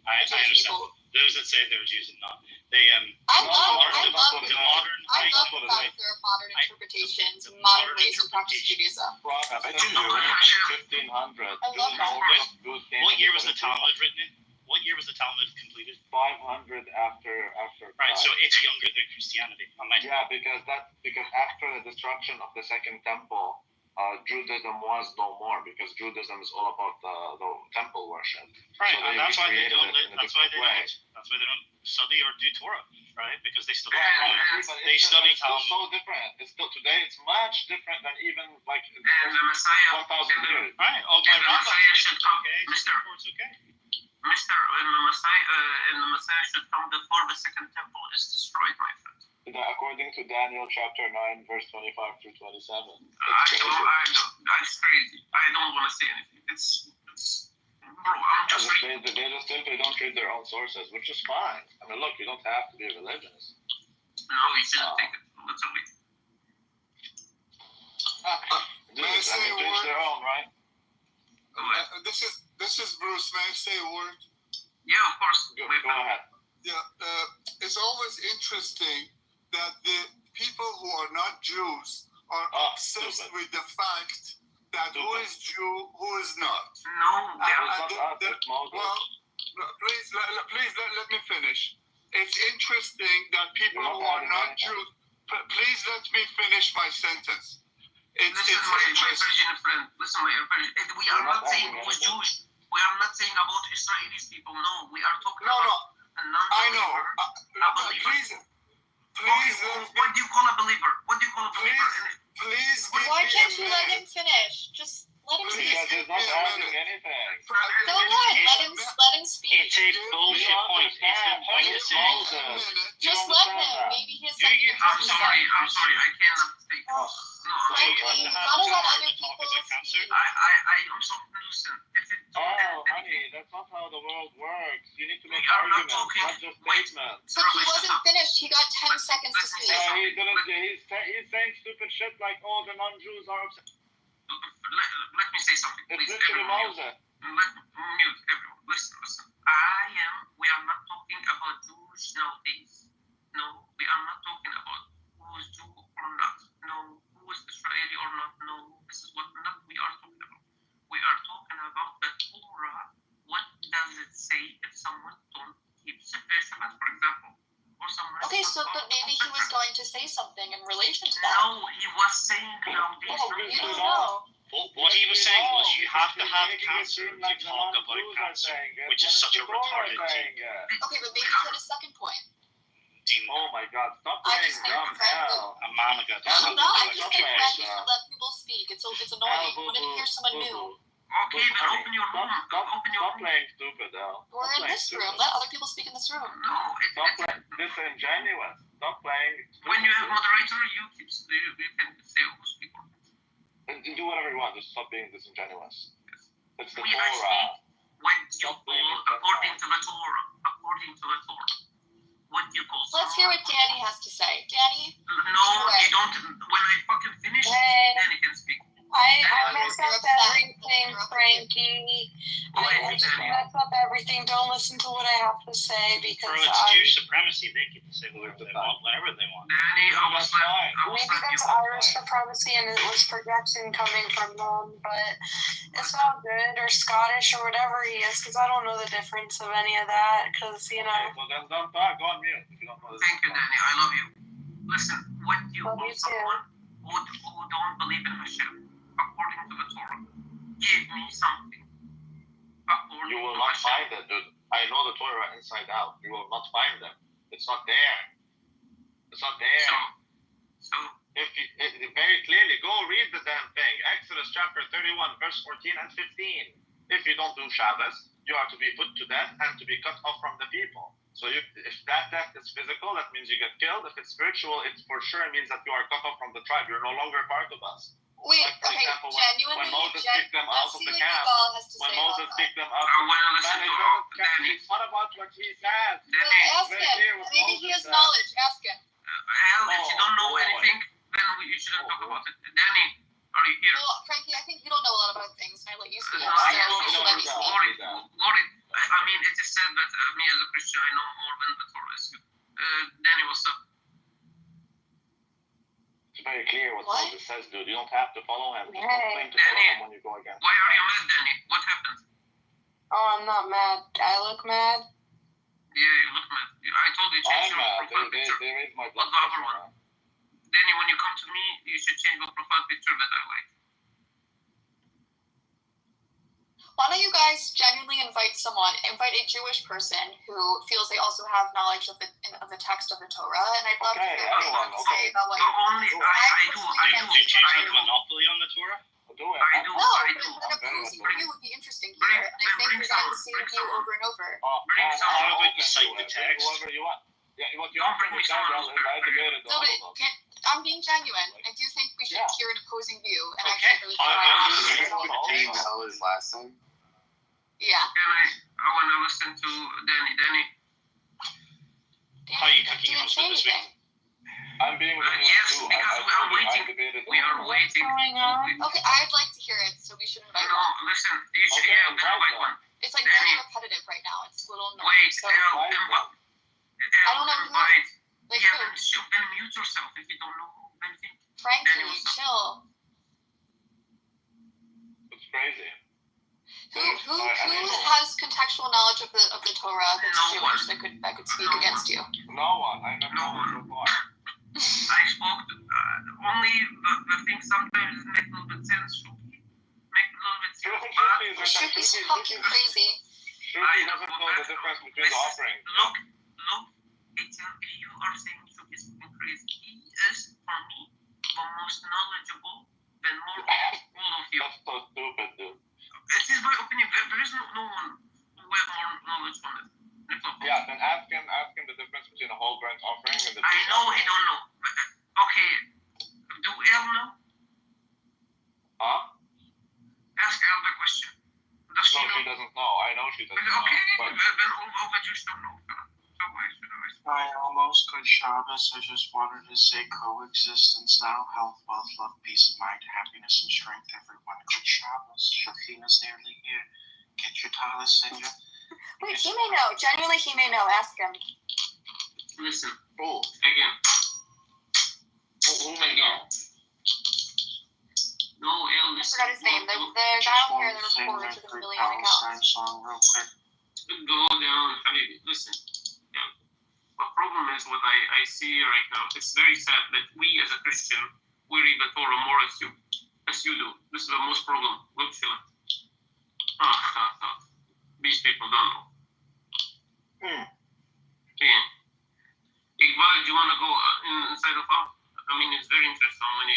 I Jewish understand. people. Those that say they're Jews and not. They I love the the fact there are modern interpretations, modern ways to practice Judaism. Protestant 1500. I love that. What year was the Talmud written in? What year was the Talmud completed? 500 after. Right, so it's younger than Christianity. Yeah, because after the destruction of the Second Temple, Judaism was no more, because Judaism is all about the temple worship. Right, So and that's why they recreated don't. it in a That's why different way. don't study or do Torah, right? Because they study. But They study it's still Talmud. so different. Today it's much different than even like And the Messiah. 1,000 years. Right. Oh, And the Messiah should come. Mister. It's okay. Mister, and the Messiah should come before the Second Temple is destroyed, my friend. According to Daniel chapter 9, verse 25 through 27. That's crazy. I don't want to say anything. It's bro, I'm just reading. They just simply don't read their own sources, which is fine. I mean, look, you don't have to be religious. No, you shouldn't take it literally. Dude, I mean, to each their own, right? This is Bruce. May I say a word? Yeah, of course. Go ahead. Yeah, it's always interesting that the people who are not Jews are obsessed with the fact that who is Jew, who is not. No, well, please let me finish. It's interesting that people who are not Jews. Please let me finish my sentence. Listen, my Persian friend. Listen, my Persian. We are not saying who's Jewish. We are not saying about Israelis people. No, we are talking about a non-believer. A believer. Please. What do you call a believer? What do you call a believer? Please. Why can't you let him finish? Just let him speak. Because he's not adding anything. Go ahead. Let him speak. It's a bullshit point. It's the point of saying. Just let him. Maybe his. I'm sorry. I cannot speak. You gotta let other people speak. I'm so listen. If it Oh, honey, that's not how the world works. You need to make We are not arguments, talking- not just statements. But he wasn't finished. He got 10 seconds to speak. No, he didn't. He's saying stupid shit like, "Oh, the non-Jews are upset." Let me say something, It's please. literally Everyone, Moses. let mute everyone. Listen. We are not talking about Jews nowadays. No, we are not talking about who is Jew or not. No, who is Israeli or not. No, this is what not we are talking about. We are talking about the Torah. What does it say if someone don't keep Shabbat, for example, or someone? Okay, so but maybe he was going to say something in relation to that. No, he was saying nowadays. You don't know. What he was saying was you have to have cancer to talk about cancer, which is such a retarded thing. Okay, but maybe he had a second point. Oh my God! Stop I playing just think dumb hell. A man got I'm not. I just Stop think playing Frankie should dumb. let people speak. It's annoying. You want to hear someone new. Okay, but open your room. Stop playing stupid, Al. We're in this room. Let other people speak in this room. No, Stop playing disingenuous. Stop playing. When you have moderator, you can say who speak. And do whatever you want. Just stop being disingenuous. It's the We are Torah. What you call according to the Torah. According to the Torah. What you call. Let's hear what Danny has to say. Danny? No, you don't. When I fucking finish, Danny can speak. I mess up everything, Frankie. I mess up everything. Don't listen to what I have to say because Bro, it's Jew supremacy. They get to say whatever they want, whenever they want. Danny, maybe that's Irish supremacy and it was projection coming from them, but it's all good. Or Scottish or whatever he is, because I don't know the difference of any of that. Because you know. Okay, well then don't talk. Go on mute if you don't know this. Thank you, Danny. I love you. Listen, what you call someone who don't believe in Hashem according to the Torah? Give me something. You will not find it, dude. I know the Torah inside out. You will not find them. It's not there. It's not there. So if very clearly, go read the damn thing. Exodus chapter 31, verse 14 and 15. If you don't do Shabbos, you are to be put to death and to be cut off from the people. So if that death is physical, that means you get killed. If it's spiritual, it for sure means that you are cut off from the tribe. You're no longer part of us. Wait, like, for okay, example, genuinely, when Moses kicked them out let's of see the what camp, Yuval has to when say Moses about kicked that. them out, it's not about what he says. Well, ask him. Maybe he has knowledge. Ask him. Al, if you don't know anything, then you shouldn't talk about it. Danny, are you here? Well, Frankie, I think you don't know a lot about things, and I let you speak. So I you should let me speak. I mean, it is said that me as a Christian, I know more than the Torah is. Danny, what's up? It's very clear what Moses says, dude. You don't have to follow him. Just Hey, complain to follow Danny. him when you go against Why are you mad, Danny? What happened? Oh, I'm not mad. I look mad. Yeah, you look mad. I told you change I'm your mad. profile picture. They raised my What's blood the other pressure. one? Danny, when you come to me, you should change your profile picture that I like. Why don't you guys genuinely invite a Jewish person who feels they also have knowledge of the text of the Torah, and I'd love to hear what they have to say about what So only I do. Do Jews have a monopoly on the Torah? I do. No, but an opposing view would be interesting here, and I think you're getting the same view over and over. How about you cite the text? Whoever you want. Yeah, what you want to understand, well, I debated No, but I'm being genuine. I do think we should hear an opposing view, and I can't really Team His last name. Yeah. I want to listen to Danny. Danny. How are you cooking your husband this week? I'm being yes, because we are waiting. We are waiting. Okay, I'd like to hear it, so we should invite No, listen. You should invite one. It's like very repetitive right now. It's a little annoying. Wait, So, I don't know who. Like yeah, who? then mute yourself if you don't know anything. Frankie, chill. It's crazy. Who has contextual knowledge of the Torah that's Jewish that could speak against you? No one. I have no one so far. I spoke to, only the thing sometimes make a little bit sense. Make a little bit sense. Shruki's fucking crazy. Shruki doesn't know the difference between the offerings. Look, you are saying Shruki is fucking crazy. He is, for me, the most knowledgeable than all of you. That's so stupid, dude. It is my opinion. There is no one who has more knowledge on it. Yeah, then ask him the difference between a whole burnt offering and the I know he don't know. Okay, do El know? Huh? Ask El the question. Does she know? you that. But then all the Jews don't know that. So why should I? Hi, almost good Shabbos. I just wanted to say coexistence now. Health, wealth, love, peace of mind, happiness, and strength, everyone. Good Shabbos. Shafina's nearly here. Get your talis and your... Wait, he may know. Genuinely, he may know. Ask him. Listen. Who? Again. Who may know? No, El, I forgot his name. The guy over here, the reporter to the million accounts. Song real quick. Go down, Habibi. Listen. Yeah. The problem is what I see right now. It's very sad that we as a Christian, we read the Torah more as you do. This is the most problem. Look, Sheila. These people don't know. Yeah. Iqbal, do you want to go inside of our? I mean, it's very interesting how many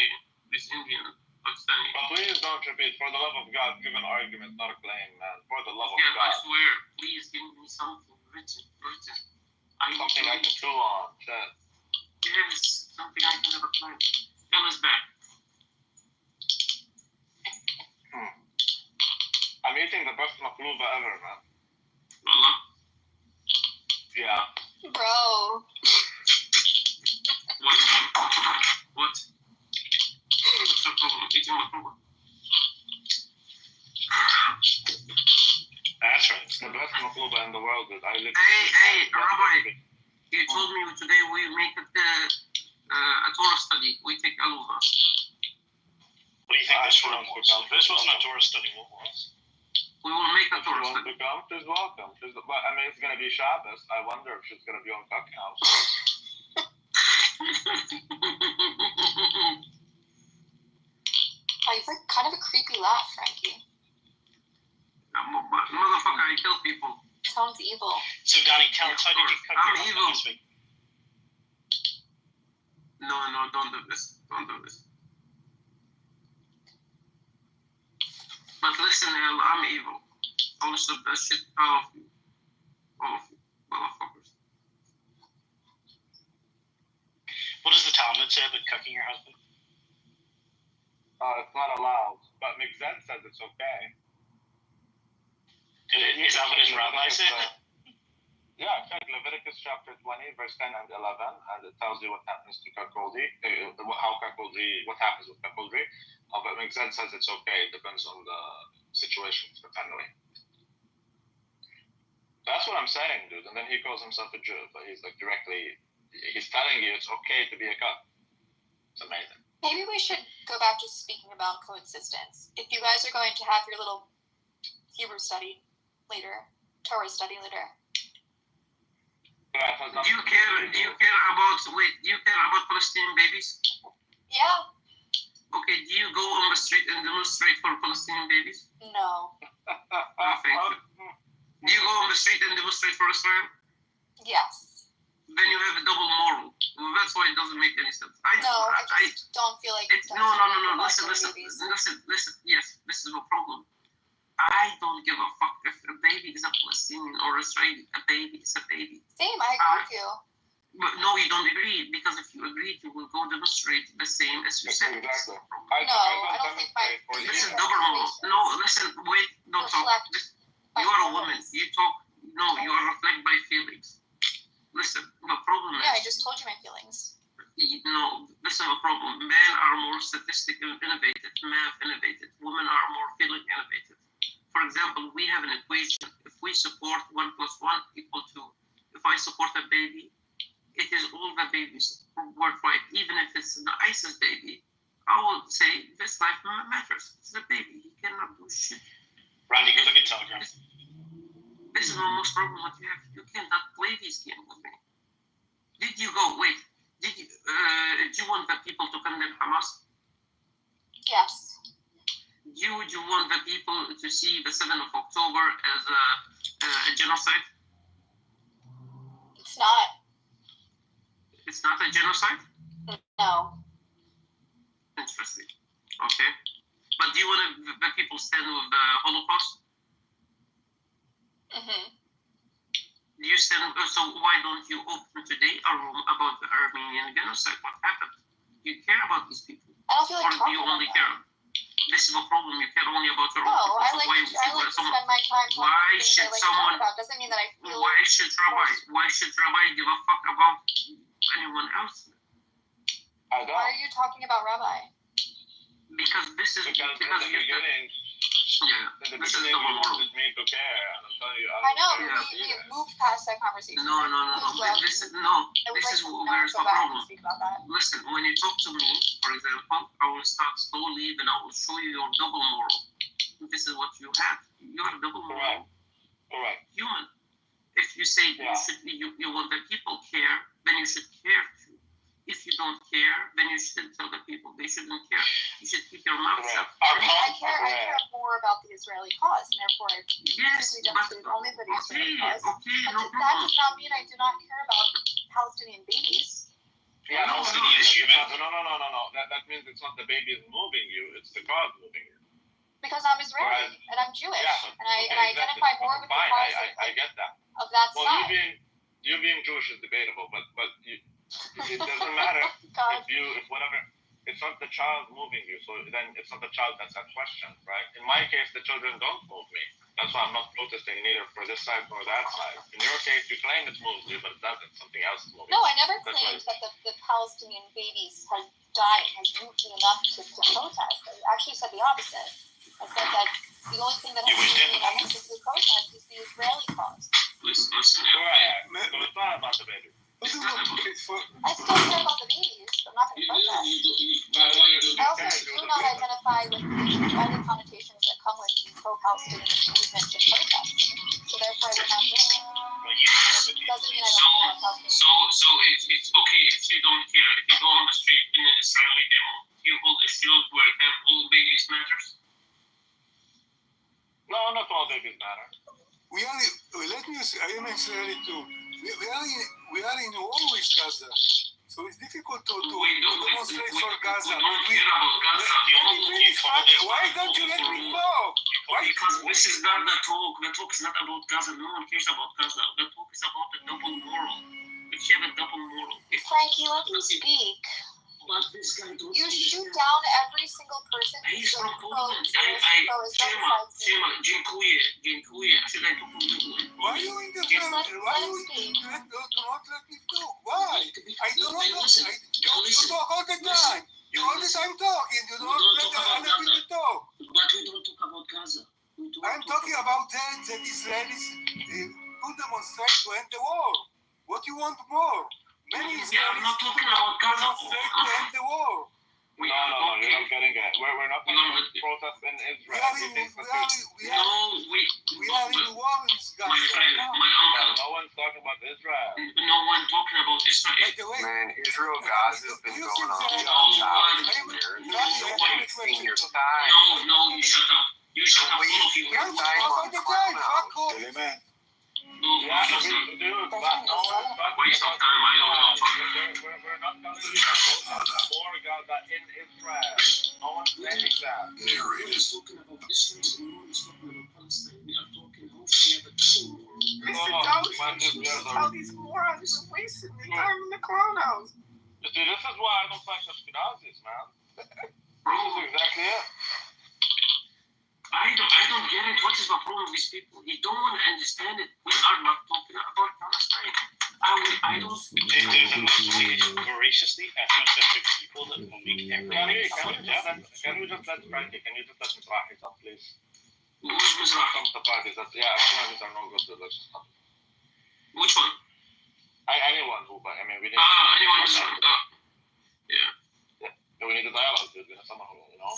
this Indian Pakistani. But please don't repeat. For the love of God, give an argument, not a claim, man. For the love of Yeah, God. I swear. Please give me something written. Something I can chew on. Yes, something I can have a plan. Ella's back. I'm eating the best makluba ever, man. Wallah. Yeah. Bro. What? What's the problem? Eating makluba. That's right. It's the best makluba in the world. That I live. Hey, Rabbi. You told me today we make a Torah study. We take Aluha. What do you think this one was? This wasn't a Torah study. What was? We will make a Torah study. study. To come, she's welcome. But I mean, it's going to be Shabbos. I wonder if she's going to be on Cock House. Oh, you've got kind of a creepy laugh, Frankie. Motherfucker, I kill people. Sounds evil. So, Donnie, tell us, how did you cut I'm your evil. this week? No, don't do this. Don't do this. But listen, El, I'm evil. I'll shoot that shit out of you. All of you, motherfuckers. What does the Talmud say about cucking your husband? It's not allowed. But Migzen says it's okay. Is that what his rabbi said? Yeah, check Leviticus chapter 20, verse 10 and 11, and it tells you what happens to cuckoldry, what happens with cuckoldry. But Migzen says it's okay. It depends on the situation of the family. That's what I'm saying, dude. And then he calls himself a Jew, but he's like he's telling you it's okay to be a cuck. It's amazing. Maybe we should go back to speaking about coexistence. If you guys are going to have your little Hebrew study later, Torah study later. Do you care about Palestinian babies? Yeah. Okay, do you go on the street and demonstrate for Palestinian babies? No. Thank you. Do you go on the street and demonstrate for Israel? Yes. Then you have a double moral. Well, that's why it doesn't make any sense. I don't feel like it's no. Listen. Yes, this is the problem. I don't give a fuck if a baby is a Palestinian or Israeli. A baby is a baby. Same, I agree with you. But no, you don't agree, because if you agree, you will go demonstrate the same as you said. Exactly. I don't think my... This is double moral. No, listen, wait, don't talk. You are a woman. You talk. No, you are reflected by feelings. Listen, the problem is... Yeah, I just told you my feelings. No, listen, the problem. Men are more statistical innovative, math innovative. Women are more feeling innovative. For example, we have an equation. If we support 1 + 1 = 2. If I support a baby, it is all the babies worldwide. Even if it's an ISIS baby, I will say this life matters. It's a baby. He cannot do shit. Randy, go look at Telegram. This is the most problem that you have. You cannot play this game with me. Did you go? Wait. Do you want the people to condemn Hamas? Yes. Do you want the people to see the 7th of October as a genocide? It's not. It's not a genocide? No. Interesting. Okay. But do you want the people stand with the Holocaust? Mm-hmm. Do you stand? So why don't you open today a room about the Armenian genocide? What happened? Do you care about these people? I don't feel like or do you only care? This is a problem. You care only about your No, own I people. like Why to spend my time talking why about things should I like to someone- talk about. Doesn't mean that I feel. Why should Rabbi give a fuck about anyone else? I don't. Why are you talking about Rabbi? Because this is Because because in the you beginning, yeah. in the This is beginning, the you one. wanted me to care, and I'm telling you, I know, Yeah. we moved past that conversation. No. This is where's the problem. Speak about that. Listen, when you talk to me, for example, I will start slowly, then I will show you your double moral. This is what you have. You are double moral. Correct. Human. If you say Yeah. you want the people care, then you should care too. If you don't care, then you should tell the people they shouldn't care. You should keep your mouth shut. I care more about the Israeli cause, and therefore I Yes, typically don't speak only for the Israeli cause. okay, But no that problem. does not mean I do not care about Palestinian babies. Yeah, No, no. That means it's not the baby is moving you; it's the cause moving you. Because I'm Israeli Right. and I'm Jewish, Yeah, but- and I okay, identify exactly. more with the Fine, cause I get that. of that Well, side. you being Jewish is debatable, but it doesn't matter God. if whatever. It's not the child moving you, so then it's not the child that's at question, right? In my case, the children don't move me. That's why I'm not protesting neither for this side nor that side. In your case, you claim it moves you, but it doesn't. Something else is moving. No, I never That's claimed why- that the Palestinian babies has died, has moved me enough to protest. I actually said the opposite. I said that the only thing that has moved me enough to protest is the Israeli cause. Listen. Correct. So it's not about the baby. I still care about the babies, but I'm not going to protest. I also do not identify with all the connotations that come with the pro-Palestinian movement and protest. So therefore I would not do it. Doesn't mean I don't care about Palestinian. So it's okay if you don't care. If you go on the street in an Israeli demo, you hold a shield where you have all babies matters. No, not all babies matter. Let me say, I am Israeli too. We are in war with Gaza, so it's difficult to demonstrate for Gaza. We don't care about Gaza. Why don't you let me talk? Because this is not the talk. The talk is not about Gaza. No one cares about Gaza. The talk is about the double moral. If you have a double moral. Frankie, let me speak. But this guy don't You shoot down every single person He's who's from pro-Israel Poland. besides Shema, dziękuję. Should I talk to you? Why you interrupt? Why you do not let me talk? Why? I do not talk. You talk all the time. You all the time talking. You do not let the other people talk. But we don't talk about Gaza. I'm talking about the Israelis who demonstrate to end the war. What you want more? Many Israelis I'm not talking about Gaza. demonstrate to end the war. No, you're not getting it. We're not going to protest in Israel. We are in war with Gaza. My friend, my uncle. No one's talking about Israel. No one talking about Israel. Man, Israel Gaza has been going on for years. Wasting your time. No, you shut up. You shut up. Wasting your time on clowns. Man. Yeah, dude, but no one's waste of time. I don't know. We're not telling you to protest for Gaza in Israel. No one's saying that. We're talking about Israel and no one is talking about Palestine. We are talking how we have a true All these morons are wasting their time in the clown house. See, this is why I don't like Ashkenazis, man. This is exactly it. I don't get it. What is the problem with people? You don't want to understand it. We are not talking about Palestine. I don't. There's a mostly voraciously ethnocentric people that will make every. Can we just let Frankie? Can you just let Mizrahi talk, please? Who's Mizrahi? Ashkenazis are no good. Let's just stop. Which one? Anyone who, but I mean, we need. Anyone who's Yeah. We need a dialogue with someone who, you know.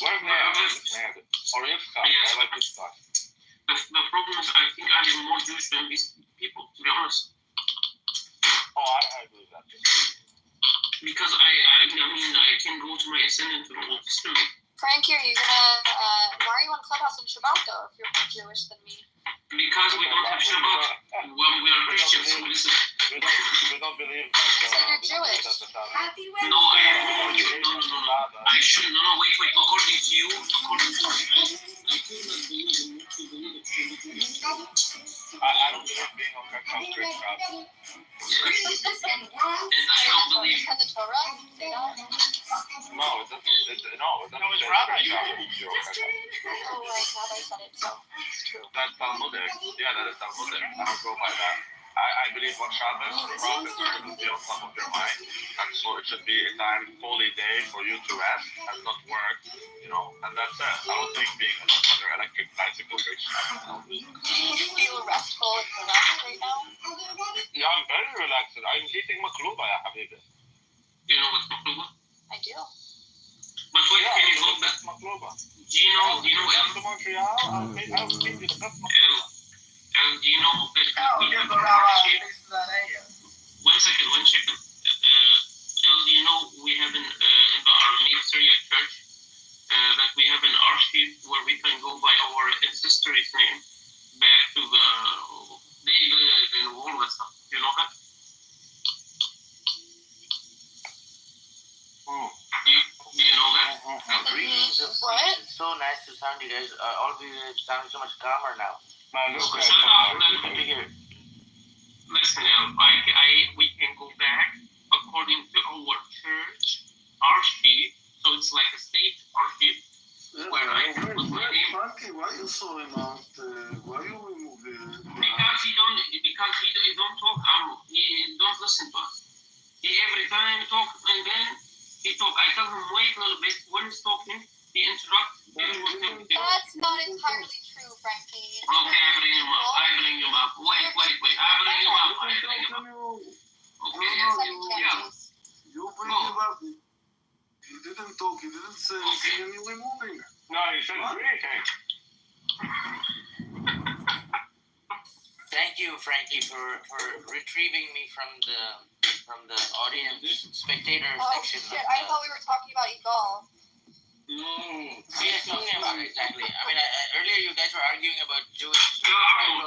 Where's Nehemiah? Or Yitzchak? I like Yitzchak. The problem is, I think I'm more Jewish than these people, to be honest. Oh, I believe that. Because I can go to my ascendant and Old Testament. Frankie, are you gonna, why are you on Clubhouse on Shabbat though, if you're more Jewish than me? Because we don't have Shabbat. Well, we are Christians, so listen. We don't believe that. So you're Jewish. Happy Wednesday. No, I shouldn't. No, wait. According to you, I could not believe in what you believe. I don't believe being on Christian. And I don't believe. In the Torah? They don't. No, it doesn't. No, it's Rabbi. your kasha. Oh, right, now I said it, so it's true. That's Talmudic. Yeah, that is Talmudic. I don't go by that. I believe on Shabbos, the prophets shouldn't be on top of your mind. And so it should be a time, holy day for you to rest and not work, you know, and that's it. I don't think being on your electric bicycle makes sense. Do you feel restful and relaxed right now? Yeah, I'm very relaxed. I'm eating makluba, ya habibi. You know what's makluba? I do. But wait, can you go back? Makluba. Do you know Come to Montreal, I'll feed you the best makluba. Do you know that one second. Do you know we have in our ministry at church that we have an archive where we can go by our ancestry's name back to the David and all that stuff. Do you know that? Do you know that? Greetings of What? It's so nice to sound you guys. All of you sound so much calmer now. Shut up. Listen, we can go back according to our church archive. So it's like a state archive where I can put my name. Frankie, why you so amount? Why you remove it? Because he don't talk. He don't listen to us. He every time talk and then he talk. I tell him wait a little bit. When he's talking, he interrupts. That's not entirely true, Frankie. Okay, I bring him up. Wait. I bring him up. Okay. Yeah. You bring him up. He didn't talk. He didn't say anything, and you removing it. No, you shouldn't do anything. Thank you, Frankie, for retrieving me from the audience spectator Oh section. shit! I thought we were talking about Igal. Yes, talking about it, exactly. I mean, earlier you guys were arguing about Jewish.